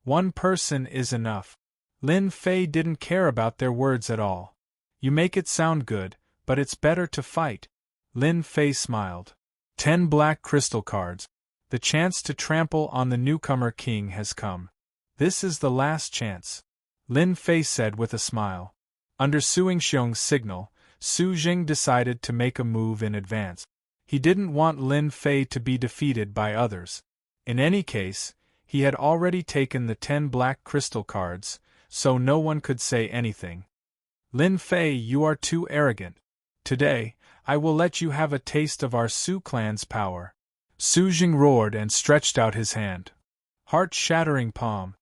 One person is enough. Lin Fei didn't care about their words at all. You make it sound good, but it's better to fight. Lin Fei smiled. 10 black crystal cards. The chance to trample on the newcomer king has come. This is the last chance. Lin Fei said with a smile. Under Su Xiong's signal, Su Jing decided to make a move in advance. He didn't want Lin Fei to be defeated by others. In any case, he had already taken the 10 black crystal cards, so no one could say anything. Lin Fei, you are too arrogant. Today, I will let you have a taste of our Su clan's power. Su Jing roared and stretched out his hand. Heart-shattering palm.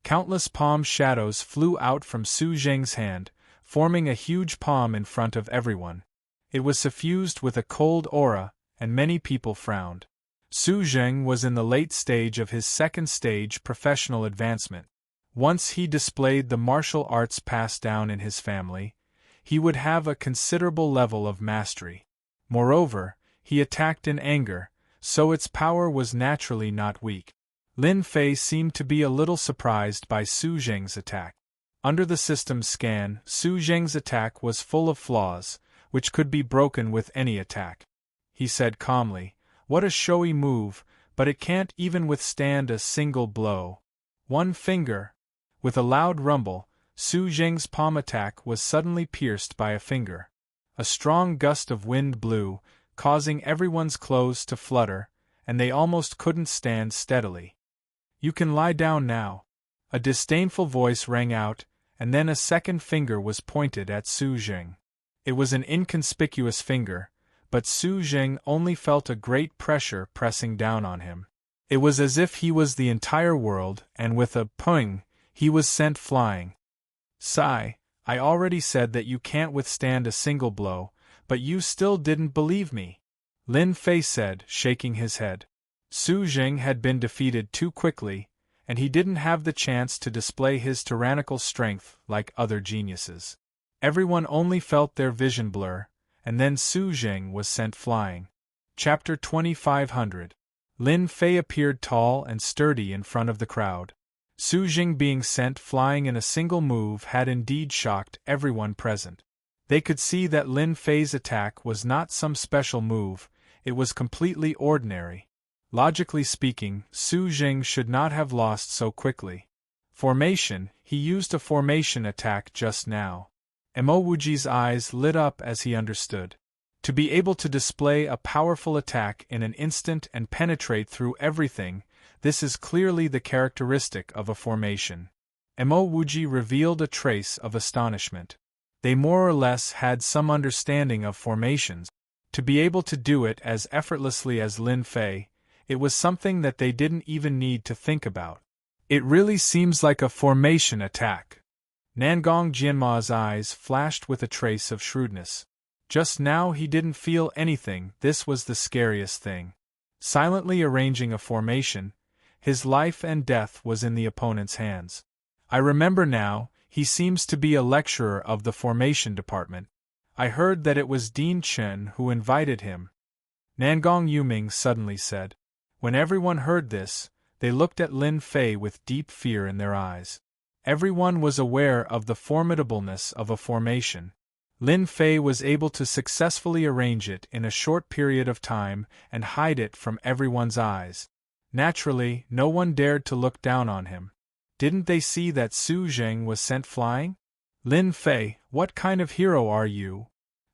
Countless palm shadows flew out from Su Jing's hand, forming a huge palm in front of everyone. It was suffused with a cold aura, and many people frowned. Su Jing was in the late stage of his second-stage professional advancement. Once he displayed the martial arts passed down in his family, he would have a considerable level of mastery. Moreover, he attacked in anger, so its power was naturally not weak. Lin Fei seemed to be a little surprised by Su Jing's attack. Under the system's scan, Su Jing's attack was full of flaws, which could be broken with any attack. He said calmly, "What a showy move, but it can't even withstand a single blow. One finger." With a loud rumble, Su Jing's palm attack was suddenly pierced by a finger. A strong gust of wind blew, causing everyone's clothes to flutter, and they almost couldn't stand steadily. "You can lie down now." A disdainful voice rang out, and then a second finger was pointed at Su Jing. It was an inconspicuous finger, but Su Jing only felt a great pressure pressing down on him. It was as if he was the entire world, and with a "pung," he was sent flying. "Sigh, I already said that you can't withstand a single blow, but you still didn't believe me," Lin Fei said, shaking his head. Su Jing had been defeated too quickly, and he didn't have the chance to display his tyrannical strength like other geniuses. Everyone only felt their vision blur, and then Su Jing was sent flying. Chapter 2500. Lin Fei appeared tall and sturdy in front of the crowd. Su Jing being sent flying in a single move had indeed shocked everyone present. They could see that Lin Fei's attack was not some special move, it was completely ordinary. Logically speaking, Su Jing should not have lost so quickly. Formation, he used a formation attack just now. Mo Wuji's eyes lit up as he understood. To be able to display a powerful attack in an instant and penetrate through everything, this is clearly the characteristic of a formation. Mo Wuji revealed a trace of astonishment. They more or less had some understanding of formations. To be able to do it as effortlessly as Lin Fei, it was something that they didn't even need to think about. It really seems like a formation attack. Nangong Jianma's eyes flashed with a trace of shrewdness. Just now he didn't feel anything. This was the scariest thing. Silently arranging a formation, his life and death was in the opponent's hands. I remember now, he seems to be a lecturer of the formation department. I heard that it was Dean Chen who invited him. Nangong Yuming suddenly said. When everyone heard this, they looked at Lin Fei with deep fear in their eyes. Everyone was aware of the formidableness of a formation. Lin Fei was able to successfully arrange it in a short period of time and hide it from everyone's eyes. Naturally, no one dared to look down on him. Didn't they see that Su Zheng was sent flying? Lin Fei, what kind of hero are you?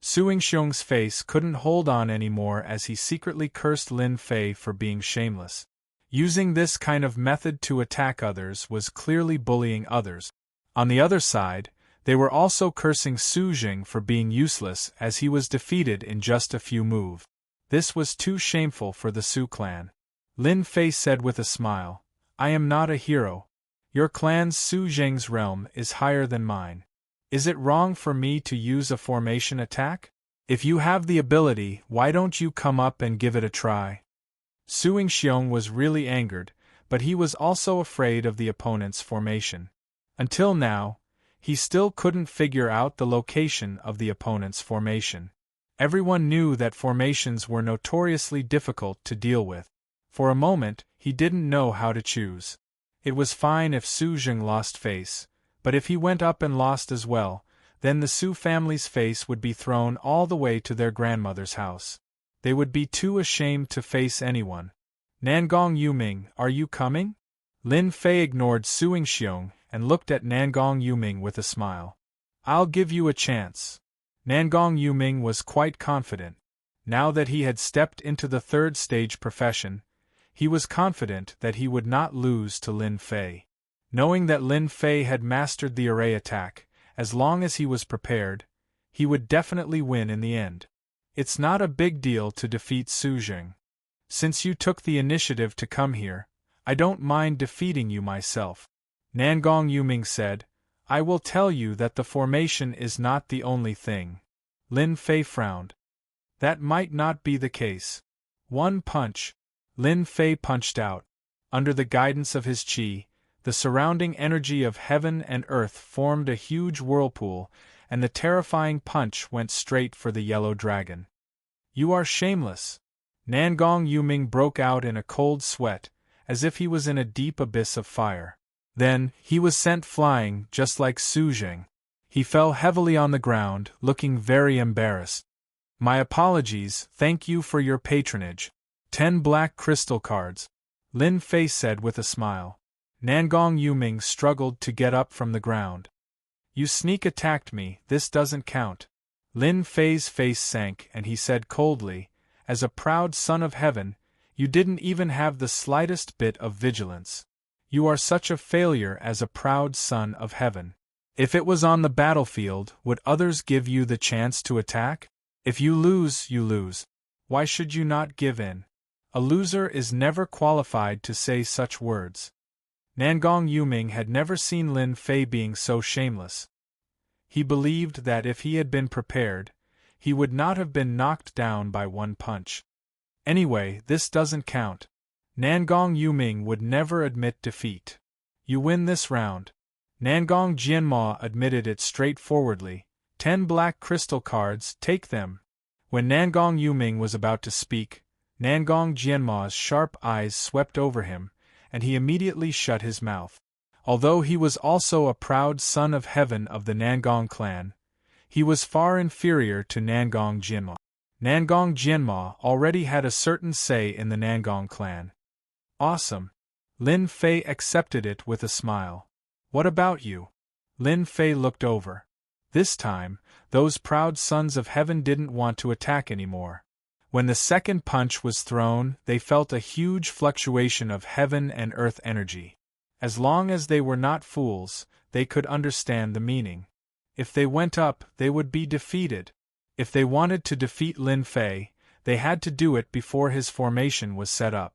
Su Yingxiong's face couldn't hold on anymore as he secretly cursed Lin Fei for being shameless. Using this kind of method to attack others was clearly bullying others. On the other side, they were also cursing Su Jing for being useless as he was defeated in just a few moves. This was too shameful for the Su clan. Lin Fei said with a smile, I am not a hero. Your clan's Su Jing's realm is higher than mine. Is it wrong for me to use a formation attack? If you have the ability, why don't you come up and give it a try? Su Yingxiong was really angered, but he was also afraid of the opponent's formation. Until now, he still couldn't figure out the location of the opponent's formation. Everyone knew that formations were notoriously difficult to deal with. For a moment, he didn't know how to choose. It was fine if Su Jing lost face, but if he went up and lost as well, then the Su family's face would be thrown all the way to their grandmother's house. They would be too ashamed to face anyone. Nangong Yuming, are you coming? Lin Fei ignored Su Yingxiong and looked at Nangong Yuming with a smile. I'll give you a chance. Nangong Yuming was quite confident. Now that he had stepped into the third stage profession, he was confident that he would not lose to Lin Fei. Knowing that Lin Fei had mastered the array attack, as long as he was prepared, he would definitely win in the end. It's not a big deal to defeat Su Jing. Since you took the initiative to come here, I don't mind defeating you myself. Nangong Yuming said, I will tell you that the formation is not the only thing. Lin Fei frowned. That might not be the case. One punch. Lin Fei punched out. Under the guidance of his qi, the surrounding energy of heaven and earth formed a huge whirlpool, and the terrifying punch went straight for the yellow dragon. You are shameless. Nangong Yuming broke out in a cold sweat, as if he was in a deep abyss of fire. Then, he was sent flying, just like Su Jing. He fell heavily on the ground, looking very embarrassed. My apologies, thank you for your patronage. 10 black crystal cards. Lin Fei said with a smile. Nangong Yuming struggled to get up from the ground. You sneak attacked me, this doesn't count. Lin Fei's face sank and he said coldly, as a proud son of heaven, you didn't even have the slightest bit of vigilance. You are such a failure as a proud son of heaven. If it was on the battlefield, would others give you the chance to attack? If you lose, you lose. Why should you not give in? A loser is never qualified to say such words. Nangong Yuming had never seen Lin Fei being so shameless. He believed that if he had been prepared, he would not have been knocked down by one punch. Anyway, this doesn't count. Nangong Yuming would never admit defeat. You win this round. Nangong Jianma admitted it straightforwardly. 10 black crystal cards, take them. When Nangong Yuming was about to speak, Nangong Jianma's sharp eyes swept over him, and he immediately shut his mouth. Although he was also a proud son of heaven of the Nangong clan, he was far inferior to Nangong Jianma. Nangong Jianma already had a certain say in the Nangong clan. Awesome. Lin Fei accepted it with a smile. What about you? Lin Fei looked over. This time, those proud sons of heaven didn't want to attack anymore. When the second punch was thrown, they felt a huge fluctuation of heaven and earth energy. As long as they were not fools, they could understand the meaning. If they went up, they would be defeated. If they wanted to defeat Lin Fei, they had to do it before his formation was set up.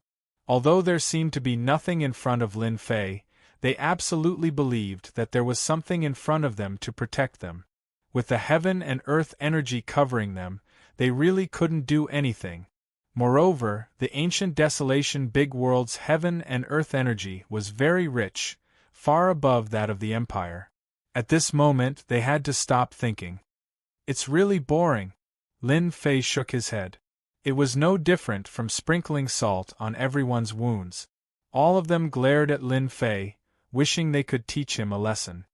Although there seemed to be nothing in front of Lin Fei, they absolutely believed that there was something in front of them to protect them. With the heaven and earth energy covering them, they really couldn't do anything. Moreover, the ancient desolation big world's heaven and earth energy was very rich, far above that of the Empire. At this moment they had to stop thinking. It's really boring. Lin Fei shook his head. It was no different from sprinkling salt on everyone's wounds. All of them glared at Lin Fei, wishing they could teach him a lesson.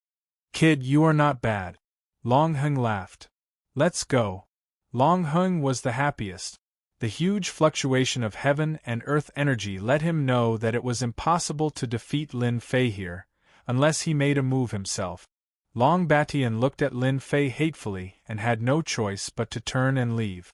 Kid, you are not bad. Long Heng laughed. Let's go. Long Heng was the happiest. The huge fluctuation of heaven and earth energy let him know that it was impossible to defeat Lin Fei here, unless he made a move himself. Long Batian looked at Lin Fei hatefully and had no choice but to turn and leave.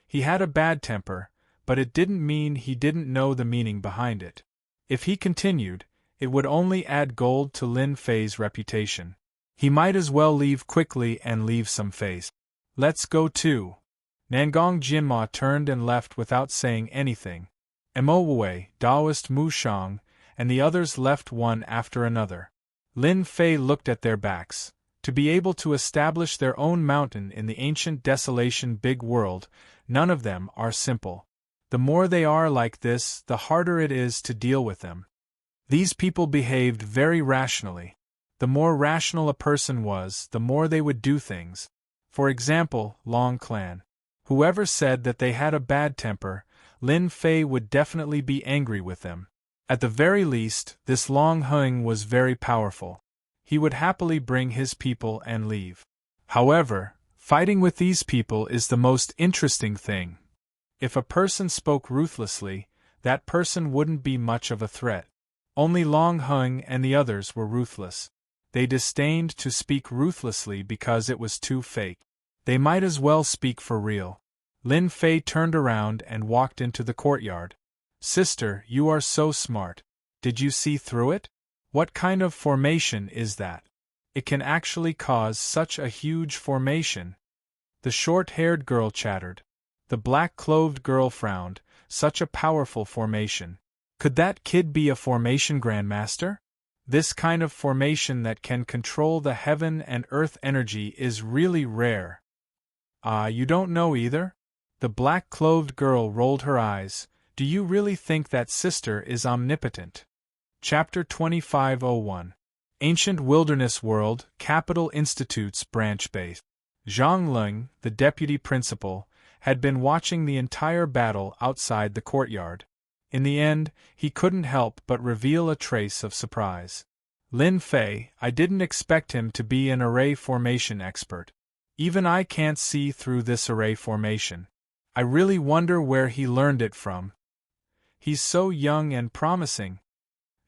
He had a bad temper, but it didn't mean he didn't know the meaning behind it. If he continued, it would only add gold to Lin Fei's reputation. He might as well leave quickly and leave some face. Let's go too. Nangong Jinma turned and left without saying anything. Emowe, Daoist Mu Shang, and the others left one after another. Lin Fei looked at their backs. To be able to establish their own mountain in the ancient desolation big world, none of them are simple. The more they are like this, the harder it is to deal with them. These people behaved very rationally. The more rational a person was, the more they would do things. For example, Long Clan. Whoever said that they had a bad temper, Lin Fei would definitely be angry with them. At the very least, this Long Heng was very powerful. He would happily bring his people and leave. However, fighting with these people is the most interesting thing. If a person spoke ruthlessly, that person wouldn't be much of a threat. Only Long Heng and the others were ruthless. They disdained to speak ruthlessly because it was too fake. They might as well speak for real. Lin Fei turned around and walked into the courtyard. Sister, you are so smart. Did you see through it? What kind of formation is that? It can actually cause such a huge formation. The short-haired girl chattered. The black-clothed girl frowned. Such a powerful formation. Could that kid be a formation grandmaster? This kind of formation that can control the heaven and earth energy is really rare. Ah, you don't know either? The black-clothed girl rolled her eyes. Do you really think that sister is omnipotent? Chapter 2501. Ancient Wilderness World, Capital Institute's branch base. Zhang Ling, the deputy principal, had been watching the entire battle outside the courtyard. In the end, he couldn't help but reveal a trace of surprise. Lin Fei, I didn't expect him to be an array formation expert. Even I can't see through this array formation. I really wonder where he learned it from. He's so young and promising.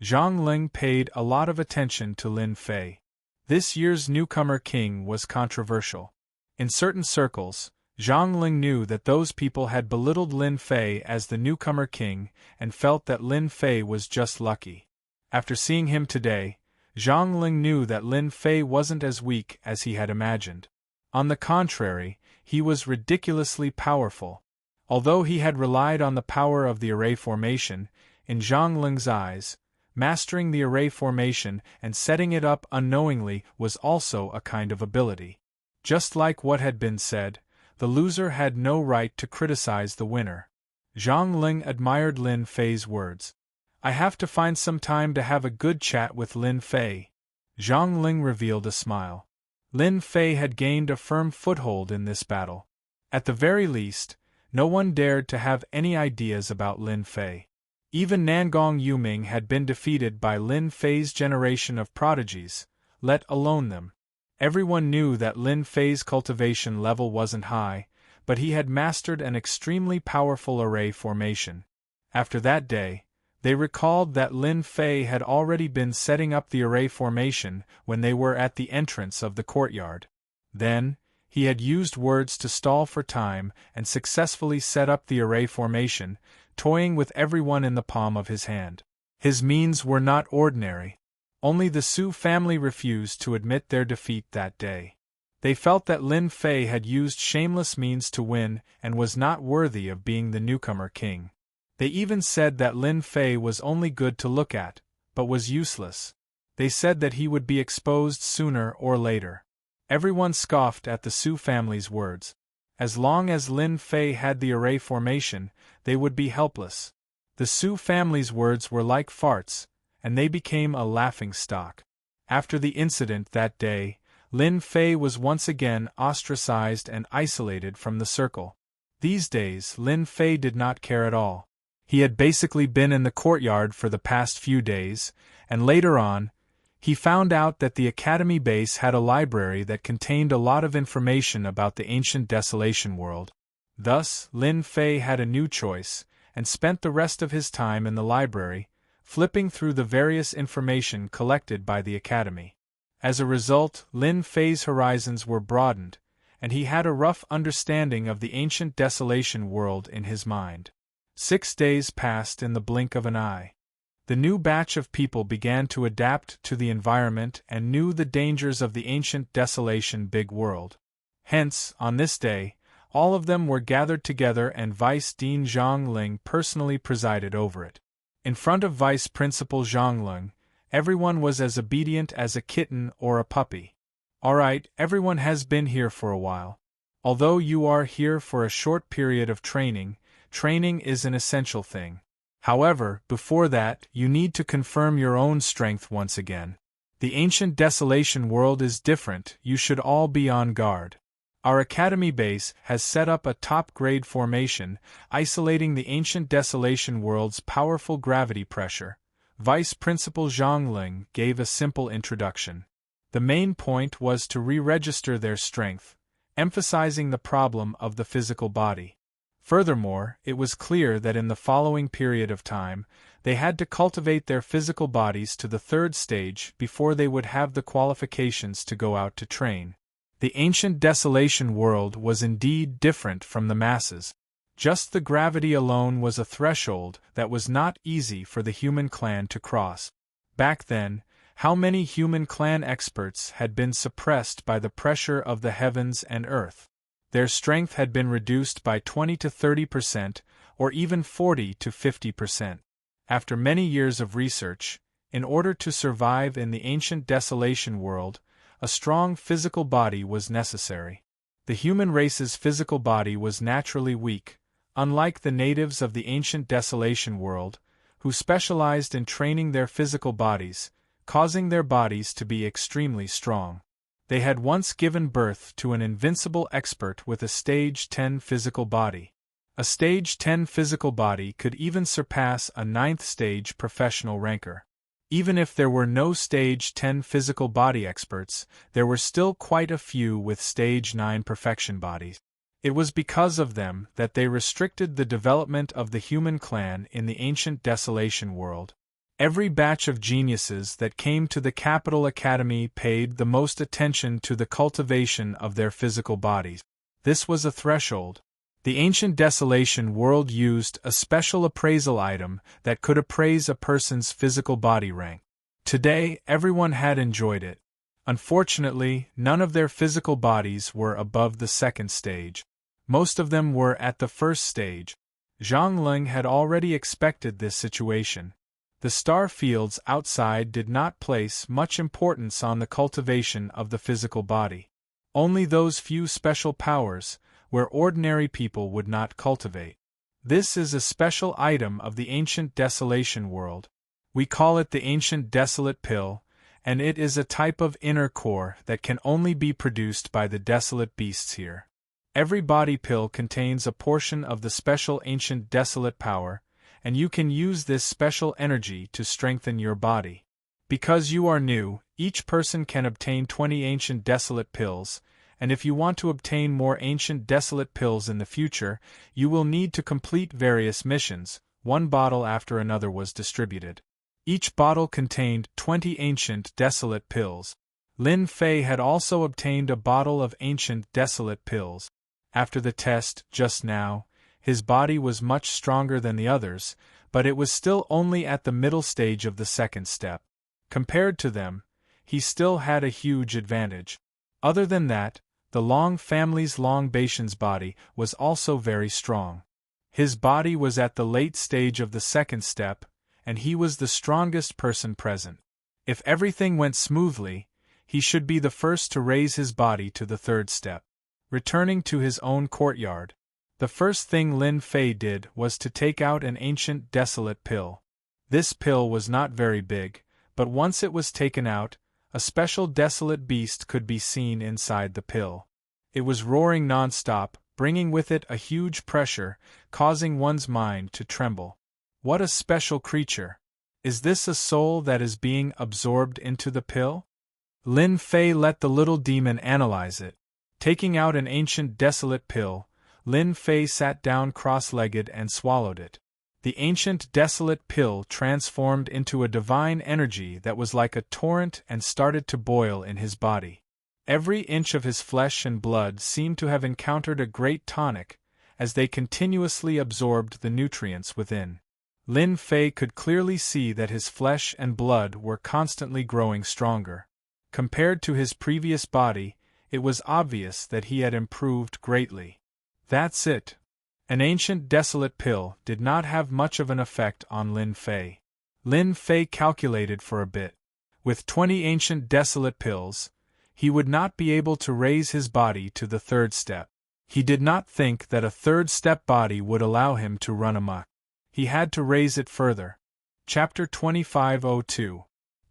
Zhang Ling paid a lot of attention to Lin Fei. This year's newcomer king was controversial. In certain circles, Zhang Ling knew that those people had belittled Lin Fei as the newcomer king and felt that Lin Fei was just lucky. After seeing him today, Zhang Ling knew that Lin Fei wasn't as weak as he had imagined. On the contrary, he was ridiculously powerful. Although he had relied on the power of the array formation, in Zhang Ling's eyes, mastering the array formation and setting it up unknowingly was also a kind of ability. Just like what had been said, the loser had no right to criticize the winner. Zhang Ling admired Lin Fei's words. I have to find some time to have a good chat with Lin Fei. Zhang Ling revealed a smile. Lin Fei had gained a firm foothold in this battle. At the very least, no one dared to have any ideas about Lin Fei. Even Nangong Yuming had been defeated by Lin Fei's generation of prodigies, let alone them. Everyone knew that Lin Fei's cultivation level wasn't high, but he had mastered an extremely powerful array formation. After that day, they recalled that Lin Fei had already been setting up the array formation when they were at the entrance of the courtyard. Then, he had used words to stall for time and successfully set up the array formation, toying with everyone in the palm of his hand. His means were not ordinary. Only the Su family refused to admit their defeat that day. They felt that Lin Fei had used shameless means to win and was not worthy of being the newcomer king. They even said that Lin Fei was only good to look at, but was useless. They said that he would be exposed sooner or later. Everyone scoffed at the Su family's words. As long as Lin Fei had the array formation, they would be helpless. The Su family's words were like farts, and they became a laughingstock. After the incident that day, Lin Fei was once again ostracized and isolated from the circle. These days, Lin Fei did not care at all. He had basically been in the courtyard for the past few days, and later on, he found out that the academy base had a library that contained a lot of information about the ancient desolation world. Thus, Lin Fei had a new choice, and spent the rest of his time in the library, flipping through the various information collected by the academy. As a result, Lin Fei's horizons were broadened, and he had a rough understanding of the ancient desolation world in his mind. 6 days passed in the blink of an eye. The new batch of people began to adapt to the environment and knew the dangers of the ancient desolation big world. Hence, on this day, all of them were gathered together and Vice Dean Zhang Ling personally presided over it. In front of Vice Principal Zhang Ling, everyone was as obedient as a kitten or a puppy. Alright, everyone has been here for a while. Although you are here for a short period of training is an essential thing. However, before that, you need to confirm your own strength once again. The ancient desolation world is different, you should all be on guard. Our academy base has set up a top-grade formation, isolating the ancient desolation world's powerful gravity pressure. Vice Principal Zhang Ling gave a simple introduction. The main point was to re-register their strength, emphasizing the problem of the physical body. Furthermore, it was clear that in the following period of time, they had to cultivate their physical bodies to the 3rd stage before they would have the qualifications to go out to train. The ancient desolation world was indeed different from the masses. Just the gravity alone was a threshold that was not easy for the human clan to cross. Back then, how many human clan experts had been suppressed by the pressure of the heavens and earth? Their strength had been reduced by 20 to 30%, or even 40 to 50%. After many years of research, in order to survive in the ancient desolation world, a strong physical body was necessary. The human race's physical body was naturally weak, unlike the natives of the ancient desolation world, who specialized in training their physical bodies, causing their bodies to be extremely strong. They had once given birth to an invincible expert with a Stage 10 physical body. A Stage 10 physical body could even surpass a 9th stage professional ranker. Even if there were no Stage 10 physical body experts, there were still quite a few with Stage 9 perfection bodies. It was because of them that they restricted the development of the human clan in the ancient desolation world. Every batch of geniuses that came to the Capital Academy paid the most attention to the cultivation of their physical bodies. This was a threshold. The ancient desolation world used a special appraisal item that could appraise a person's physical body rank. Today, everyone had enjoyed it. Unfortunately, none of their physical bodies were above the 2nd stage. Most of them were at the 1st stage. Zhang Ling had already expected this situation. The star fields outside did not place much importance on the cultivation of the physical body. Only those few special powers, where ordinary people would not cultivate. This is a special item of the ancient desolation world. We call it the ancient desolate pill, and it is a type of inner core that can only be produced by the desolate beasts here. Every body pill contains a portion of the special ancient desolate power, and you can use this special energy to strengthen your body. Because you are new, each person can obtain 20 ancient desolate pills, and if you want to obtain more ancient desolate pills in the future, you will need to complete various missions. One bottle after another was distributed. Each bottle contained 20 ancient desolate pills. Lin Fei had also obtained a bottle of ancient desolate pills. After the test, just now, his body was much stronger than the others, but it was still only at the middle stage of the 2nd step. Compared to them, he still had a huge advantage. Other than that, the Long family's Long Bation's body was also very strong. His body was at the late stage of the second step, and he was the strongest person present. If everything went smoothly, he should be the first to raise his body to the third step. Returning to his own courtyard, the first thing Lin Fei did was to take out an ancient desolate pill. This pill was not very big, but once it was taken out, a special desolate beast could be seen inside the pill. It was roaring non-stop, bringing with it a huge pressure, causing one's mind to tremble. What a special creature! Is this a soul that is being absorbed into the pill? Lin Fei let the little demon analyze it. Taking out an ancient desolate pill, Lin Fei sat down cross-legged and swallowed it. The ancient desolate pill transformed into a divine energy that was like a torrent and started to boil in his body. Every inch of his flesh and blood seemed to have encountered a great tonic, as they continuously absorbed the nutrients within. Lin Fei could clearly see that his flesh and blood were constantly growing stronger. Compared to his previous body, it was obvious that he had improved greatly. That's it. An ancient desolate pill did not have much of an effect on Lin Fei. Lin Fei calculated for a bit. With 20 ancient desolate pills, he would not be able to raise his body to the third step. He did not think that a third step body would allow him to run amok. He had to raise it further. Chapter 2502.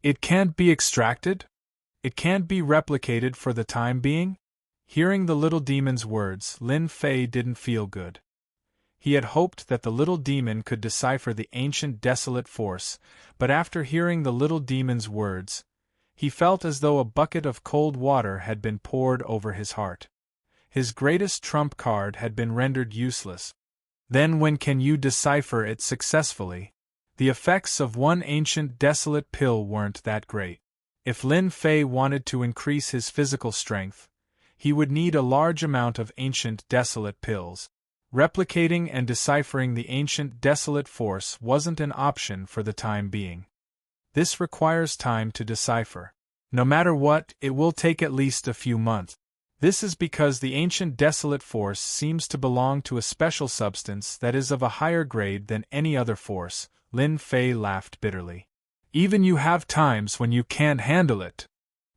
It can't be extracted? It can't be replicated for the time being? Hearing the little demon's words, Lin Fei didn't feel good. He had hoped that the little demon could decipher the ancient desolate force, but after hearing the little demon's words, he felt as though a bucket of cold water had been poured over his heart. His greatest trump card had been rendered useless. Then when can you decipher it successfully? The effects of one ancient desolate pill weren't that great. If Lin Fei wanted to increase his physical strength, he would need a large amount of ancient desolate pills. Replicating and deciphering the ancient desolate force wasn't an option for the time being. This requires time to decipher. No matter what, it will take at least a few months. This is because the ancient desolate force seems to belong to a special substance that is of a higher grade than any other force. Lin Fei laughed bitterly. Even you have times when you can't handle it.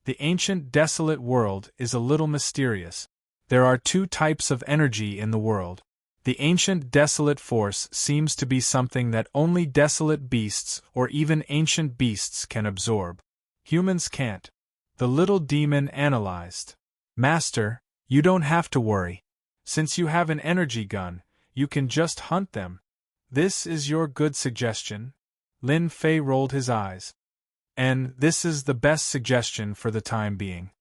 The ancient desolate world is a little mysterious. There are two types of energy in the world. The ancient desolate force seems to be something that only desolate beasts or even ancient beasts can absorb. Humans can't. The little demon analyzed. Master, you don't have to worry. Since you have an energy gun, you can just hunt them. This is your good suggestion? Lin Fei rolled his eyes. And this is the best suggestion for the time being.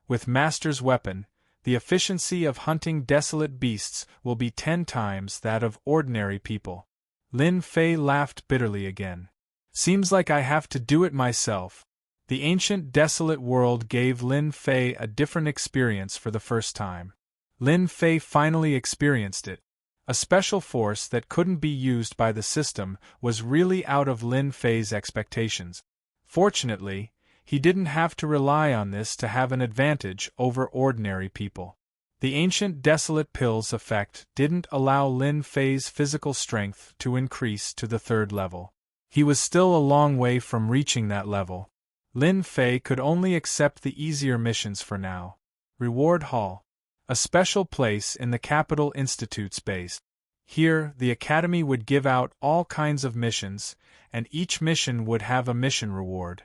With Master's weapon, the efficiency of hunting desolate beasts will be 10 times that of ordinary people. Lin Fei laughed bitterly again. Seems like I have to do it myself. The ancient desolate world gave Lin Fei a different experience for the first time. Lin Fei finally experienced it. A special force that couldn't be used by the system was really out of Lin Fei's expectations. Fortunately, he didn't have to rely on this to have an advantage over ordinary people. The ancient desolate pill's effect didn't allow Lin Fei's physical strength to increase to the third level. He was still a long way from reaching that level. Lin Fei could only accept the easier missions for now. Reward Hall. A special place in the Capital Institute's base. Here, the Academy would give out all kinds of missions, and each mission would have a mission reward.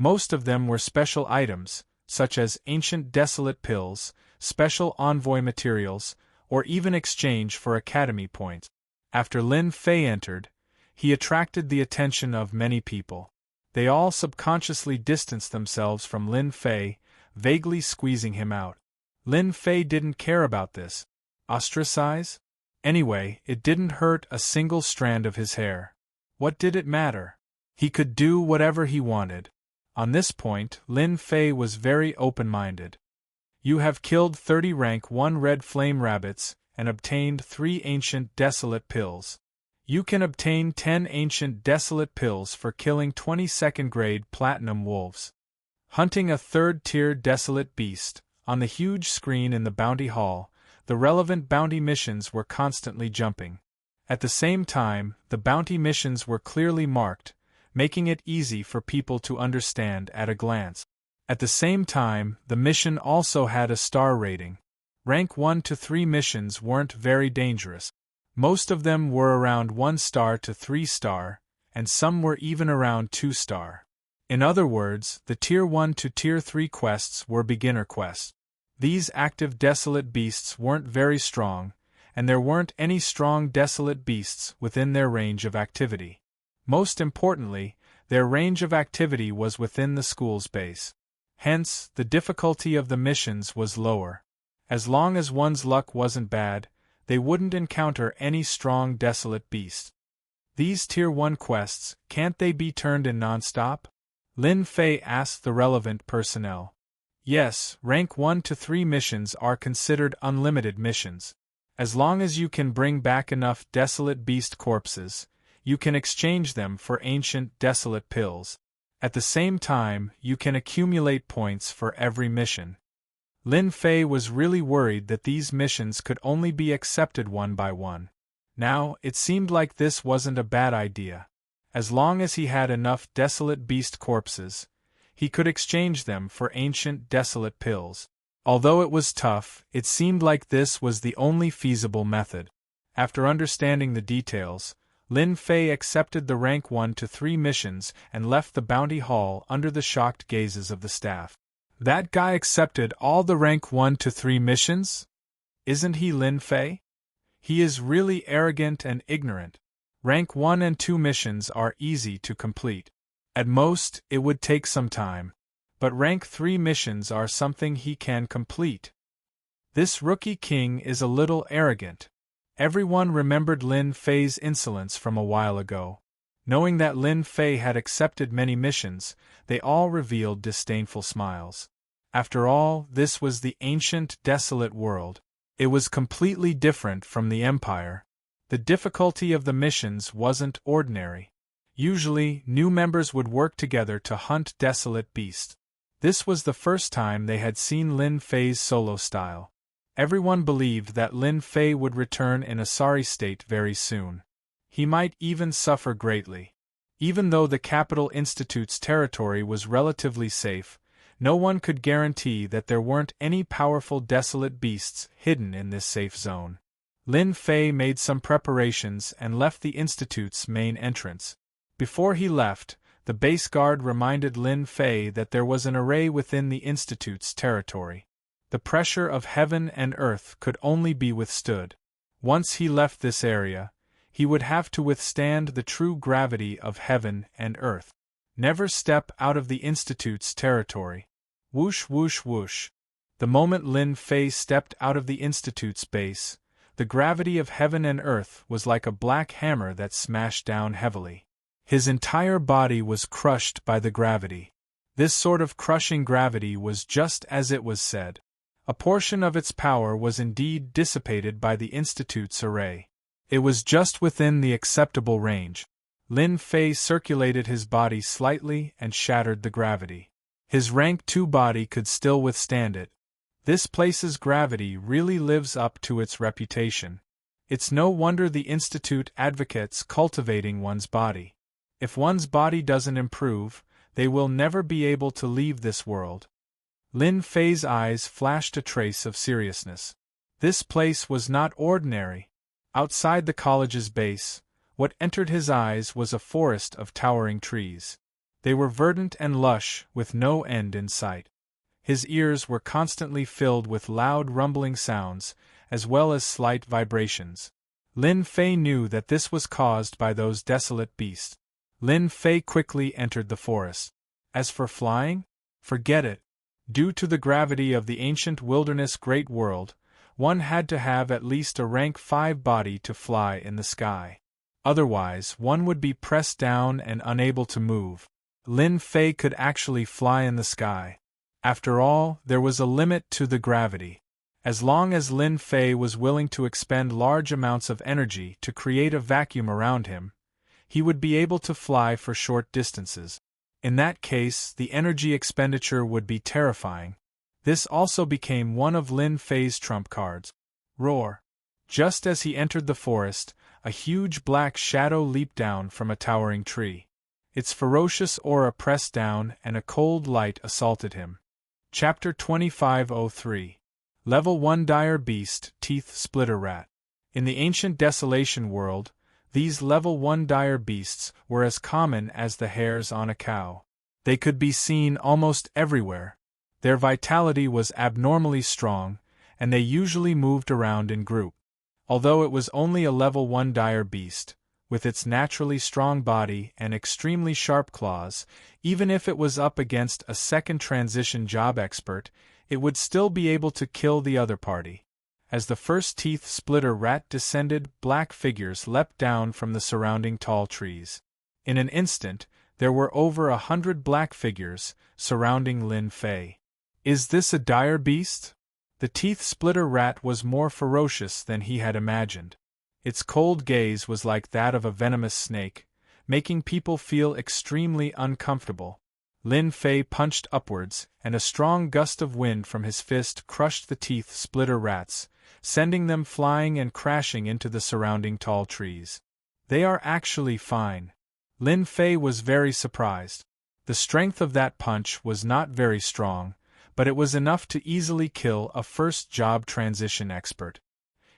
Most of them were special items, such as ancient desolate pills, special envoy materials, or even exchange for Academy points. After Lin Fei entered, he attracted the attention of many people. They all subconsciously distanced themselves from Lin Fei, vaguely squeezing him out. Lin Fei didn't care about this. Ostracize? Anyway, it didn't hurt a single strand of his hair. What did it matter? He could do whatever he wanted. On this point, Lin Fei was very open-minded. You have killed 30 rank 1 red flame rabbits and obtained 3 ancient desolate pills. You can obtain 10 ancient desolate pills for killing 22nd grade platinum wolves. Hunting a 3rd tier desolate beast, On the huge screen in the bounty hall, the relevant bounty missions were constantly jumping. At the same time, the bounty missions were clearly marked, making it easy for people to understand at a glance. At the same time, the mission also had a star rating. Rank 1 to 3 missions weren't very dangerous. Most of them were around 1 star to 3 star, and some were even around 2 star. In other words, the Tier 1 to Tier 3 quests were beginner quests. These active desolate beasts weren't very strong, and there weren't any strong desolate beasts within their range of activity. Most importantly, their range of activity was within the school's base. Hence, the difficulty of the missions was lower. As long as one's luck wasn't bad, they wouldn't encounter any strong desolate beast. These Tier 1 quests, can't they be turned in non-stop? Lin Fei asked the relevant personnel. Yes, rank 1 to 3 missions are considered unlimited missions. As long as you can bring back enough desolate beast corpses, you can exchange them for ancient desolate pills. At the same time, you can accumulate points for every mission. Lin Fei was really worried that these missions could only be accepted one by one. Now, it seemed like this wasn't a bad idea. As long as he had enough desolate beast corpses, he could exchange them for ancient desolate pills. Although it was tough, it seemed like this was the only feasible method. After understanding the details, Lin Fei accepted the rank 1 to 3 missions and left the bounty hall under the shocked gazes of the staff. That guy accepted all the rank 1 to 3 missions? Isn't he Lin Fei? He is really arrogant and ignorant. Rank 1 and 2 missions are easy to complete. At most, it would take some time. But rank 3 missions are something he can complete. This rookie king is a little arrogant. Everyone remembered Lin Fei's insolence from a while ago. Knowing that Lin Fei had accepted many missions, they all revealed disdainful smiles. After all, this was the ancient, desolate world. It was completely different from the Empire. The difficulty of the missions wasn't ordinary. Usually, new members would work together to hunt desolate beasts. This was the first time they had seen Lin Fei's solo style. Everyone believed that Lin Fei would return in a sorry state very soon. He might even suffer greatly. Even though the Capital Institute's territory was relatively safe, no one could guarantee that there weren't any powerful desolate beasts hidden in this safe zone. Lin Fei made some preparations and left the Institute's main entrance. Before he left, the base guard reminded Lin Fei that there was an array within the Institute's territory. The pressure of heaven and earth could only be withstood. Once he left this area, he would have to withstand the true gravity of heaven and earth. Never step out of the Institute's territory. Whoosh whoosh whoosh. The moment Lin Fei stepped out of the Institute's base, the gravity of heaven and earth was like a black hammer that smashed down heavily. His entire body was crushed by the gravity. This sort of crushing gravity was just as it was said. A portion of its power was indeed dissipated by the Institute's array. It was just within the acceptable range. Lin Fei circulated his body slightly and shattered the gravity. His rank 2 body could still withstand it. This place's gravity really lives up to its reputation. It's no wonder the Institute advocates cultivating one's body. If one's body doesn't improve, they will never be able to leave this world. Lin Fei's eyes flashed a trace of seriousness. This place was not ordinary. Outside the college's base, what entered his eyes was a forest of towering trees. They were verdant and lush, with no end in sight. His ears were constantly filled with loud rumbling sounds, as well as slight vibrations. Lin Fei knew that this was caused by those desolate beasts. Lin Fei quickly entered the forest. As for flying? Forget it. Due to the gravity of the ancient wilderness great world, one had to have at least a rank 5 body to fly in the sky. Otherwise, one would be pressed down and unable to move. Lin Fei could actually fly in the sky. After all, there was a limit to the gravity. As long as Lin Fei was willing to expend large amounts of energy to create a vacuum around him, he would be able to fly for short distances. In that case, the energy expenditure would be terrifying. This also became one of Lin Fei's trump cards. Roar. Just as he entered the forest, a huge black shadow leaped down from a towering tree. Its ferocious aura pressed down and a cold light assaulted him. Chapter 2503. Level 1 Dire Beast, Teeth Splitter Rat. In the ancient Desolation world, these Level 1 dire beasts were as common as the hairs on a cow. They could be seen almost everywhere. Their vitality was abnormally strong, and they usually moved around in groups. Although it was only a Level 1 dire beast, with its naturally strong body and extremely sharp claws, even if it was up against a second transition job expert, it would still be able to kill the other party. As the first teeth splitter rat descended, black figures leapt down from the surrounding tall trees. In an instant, there were over 100 black figures surrounding Lin Fei. Is this a dire beast? The teeth splitter rat was more ferocious than he had imagined. Its cold gaze was like that of a venomous snake, making people feel extremely uncomfortable. Lin Fei punched upwards, and a strong gust of wind from his fist crushed the teeth splitter rats, sending them flying and crashing into the surrounding tall trees. They are actually fine. Lin Fei was very surprised. The strength of that punch was not very strong, but it was enough to easily kill a first-job transition expert.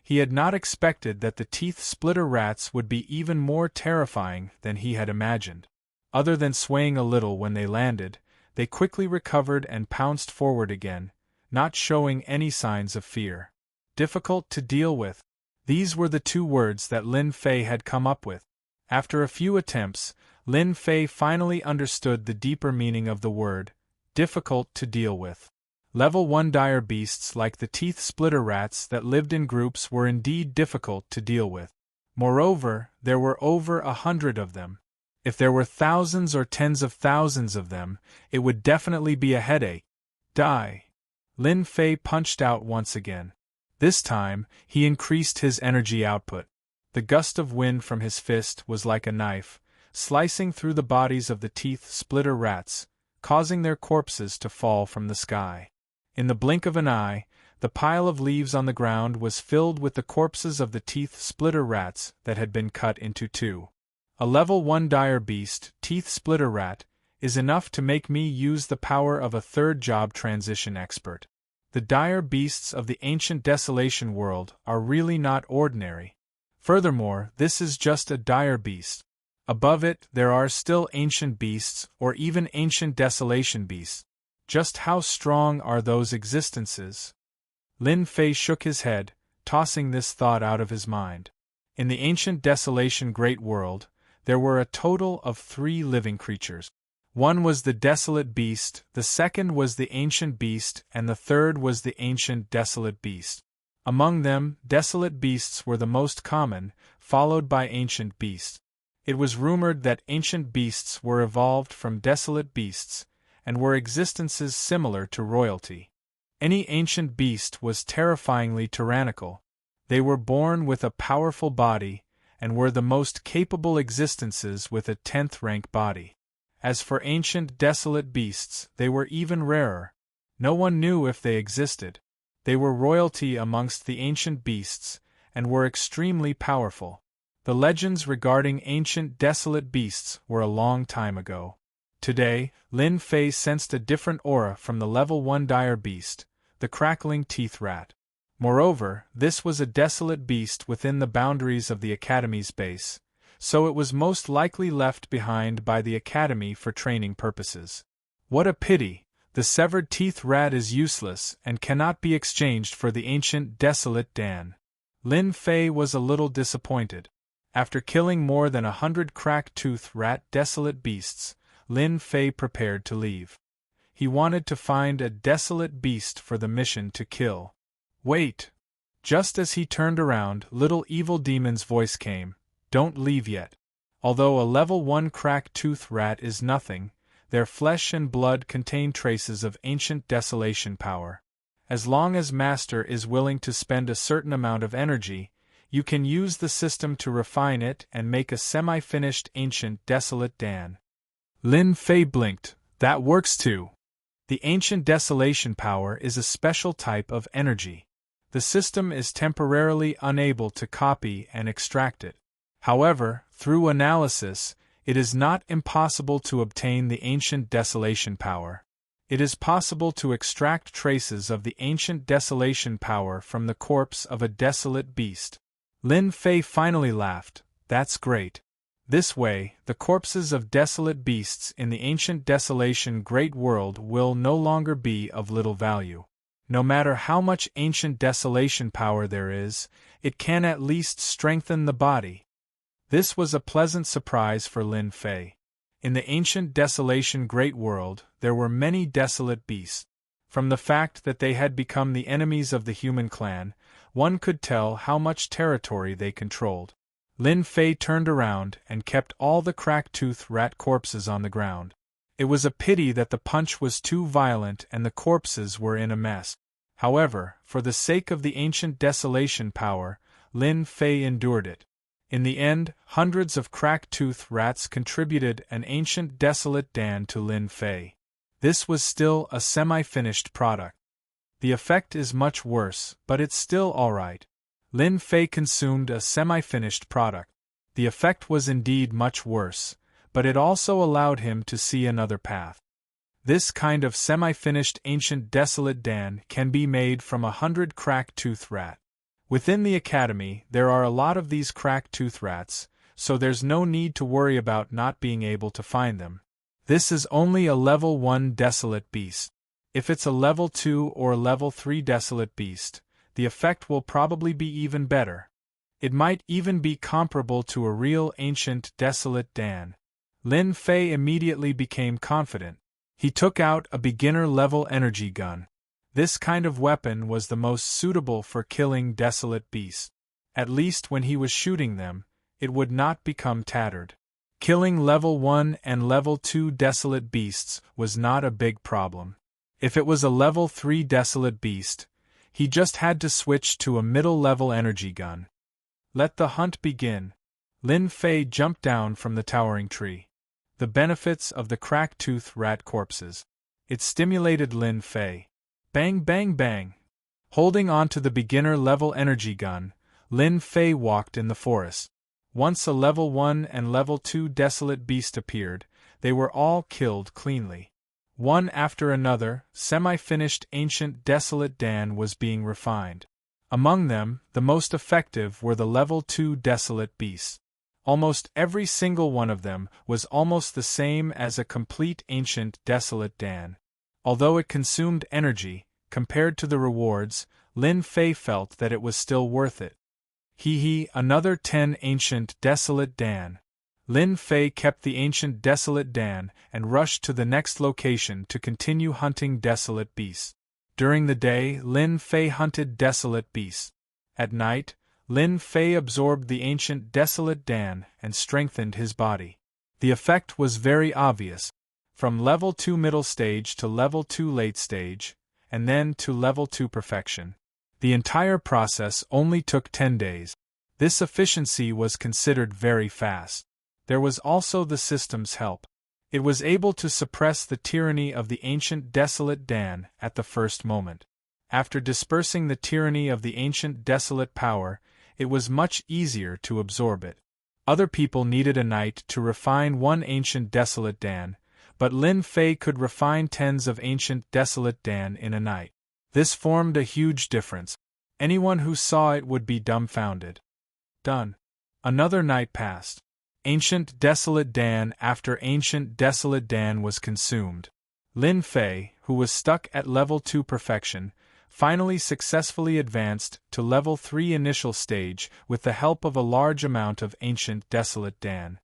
He had not expected that the teeth splitter rats would be even more terrifying than he had imagined. Other than swaying a little when they landed, they quickly recovered and pounced forward again, not showing any signs of fear. Difficult to deal with. These were the two words that Lin Fei had come up with. After a few attempts, Lin Fei finally understood the deeper meaning of the word, difficult to deal with. Level 1 dire beasts like the teeth splitter rats that lived in groups were indeed difficult to deal with. Moreover, there were over 100 of them. If there were thousands or tens of thousands of them, it would definitely be a headache. Die. Lin Fei punched out once again. This time, he increased his energy output. The gust of wind from his fist was like a knife, slicing through the bodies of the teeth splitter rats, causing their corpses to fall from the sky. In the blink of an eye, the pile of leaves on the ground was filled with the corpses of the teeth splitter rats that had been cut into two. A Level 1 dire beast, teeth splitter rat, is enough to make me use the power of a third-job transition expert. The dire beasts of the ancient Desolation world are really not ordinary. Furthermore, this is just a dire beast. Above it, there are still ancient beasts or even ancient Desolation beasts. Just how strong are those existences? Lin Fei shook his head, tossing this thought out of his mind. In the ancient Desolation Great World, there were a total of 3 living creatures. One was the Desolate Beast, the second was the Ancient Beast, and the third was the Ancient Desolate Beast. Among them, Desolate Beasts were the most common, followed by Ancient Beasts. It was rumored that Ancient Beasts were evolved from Desolate Beasts, and were existences similar to royalty. Any ancient beast was terrifyingly tyrannical. They were born with a powerful body, and were the most capable existences with a 10th-rank body. As for ancient desolate beasts, they were even rarer. No one knew if they existed. They were royalty amongst the ancient beasts, and were extremely powerful. The legends regarding ancient desolate beasts were a long time ago. Today, Lin Fei sensed a different aura from the Level 1 dire beast, the crackling teeth rat. Moreover, this was a desolate beast within the boundaries of the Academy's base, so it was most likely left behind by the Academy for training purposes. What a pity! The severed teeth rat is useless and cannot be exchanged for the ancient desolate Dan. Lin Fei was a little disappointed. After killing more than 100 crack-tooth rat desolate beasts, Lin Fei prepared to leave. He wanted to find a desolate beast for the mission to kill. Wait! Just as he turned around, Little Evil Demon's voice came. Don't leave yet. Although a Level 1 crack-tooth rat is nothing, their flesh and blood contain traces of ancient desolation power. As long as Master is willing to spend a certain amount of energy, you can use the system to refine it and make a semi-finished ancient desolate Dan. Lin Fei blinked. That works too. The ancient desolation power is a special type of energy. The system is temporarily unable to copy and extract it. However, through analysis, it is not impossible to obtain the ancient desolation power. It is possible to extract traces of the ancient desolation power from the corpse of a desolate beast. Lin Fei finally laughed. That's great. This way, the corpses of desolate beasts in the ancient desolation great world will no longer be of little value. No matter how much ancient desolation power there is, it can at least strengthen the body. This was a pleasant surprise for Lin Fei. In the ancient desolation great world, there were many desolate beasts. From the fact that they had become the enemies of the human clan, one could tell how much territory they controlled. Lin Fei turned around and kept all the crack-toothed rat corpses on the ground. It was a pity that the punch was too violent and the corpses were in a mess. However, for the sake of the ancient desolation power, Lin Fei endured it. In the end, hundreds of crack-toothed rats contributed an ancient desolate dan to Lin Fei. This was still a semi-finished product. The effect is much worse, but it's still alright. Lin Fei consumed a semi-finished product. The effect was indeed much worse, but it also allowed him to see another path. This kind of semi-finished ancient desolate dan can be made from 100 crack-toothed rat. Within the academy, there are a lot of these crack-toothed rats, so there's no need to worry about not being able to find them. This is only a level 1 desolate beast. If it's a level 2 or level 3 desolate beast, the effect will probably be even better. It might even be comparable to a real ancient desolate dan. Lin Fei immediately became confident. He took out a beginner-level energy gun. This kind of weapon was the most suitable for killing desolate beasts. At least when he was shooting them, it would not become tattered. Killing level 1 and level 2 desolate beasts was not a big problem. If it was a level 3 desolate beast, he just had to switch to a middle-level energy gun. Let the hunt begin. Lin Fei jumped down from the towering tree. The benefits of the crack-toothed rat corpses. It stimulated Lin Fei. Bang bang bang. Holding on to the beginner-level energy gun, Lin Fei walked in the forest. Once a level 1 and level 2 desolate beast appeared, they were all killed cleanly. One after another, semi-finished ancient desolate dan was being refined. Among them, the most effective were the level 2 desolate beasts. Almost every single one of them was almost the same as a complete ancient desolate dan. Although it consumed energy, compared to the rewards, Lin Fei felt that it was still worth it. Another 10 ancient desolate dan. Lin Fei kept the ancient desolate dan and rushed to the next location to continue hunting desolate beasts. During the day, Lin Fei hunted desolate beasts. At night, Lin Fei absorbed the ancient desolate dan and strengthened his body. The effect was very obvious. From level 2 middle stage to level 2 late stage, and then to level 2 perfection. The entire process only took 10 days. This efficiency was considered very fast. There was also the system's help. It was able to suppress the tyranny of the ancient desolate dan at the first moment. After dispersing the tyranny of the ancient desolate power, it was much easier to absorb it. Other people needed a night to refine one ancient desolate dan, but Lin Fei could refine tens of ancient desolate dan in a night. This formed a huge difference. Anyone who saw it would be dumbfounded. Done. Another night passed. Ancient desolate dan after ancient desolate dan was consumed. Lin Fei, who was stuck at level 2 perfection, finally successfully advanced to level 3 initial stage with the help of a large amount of ancient desolate dan.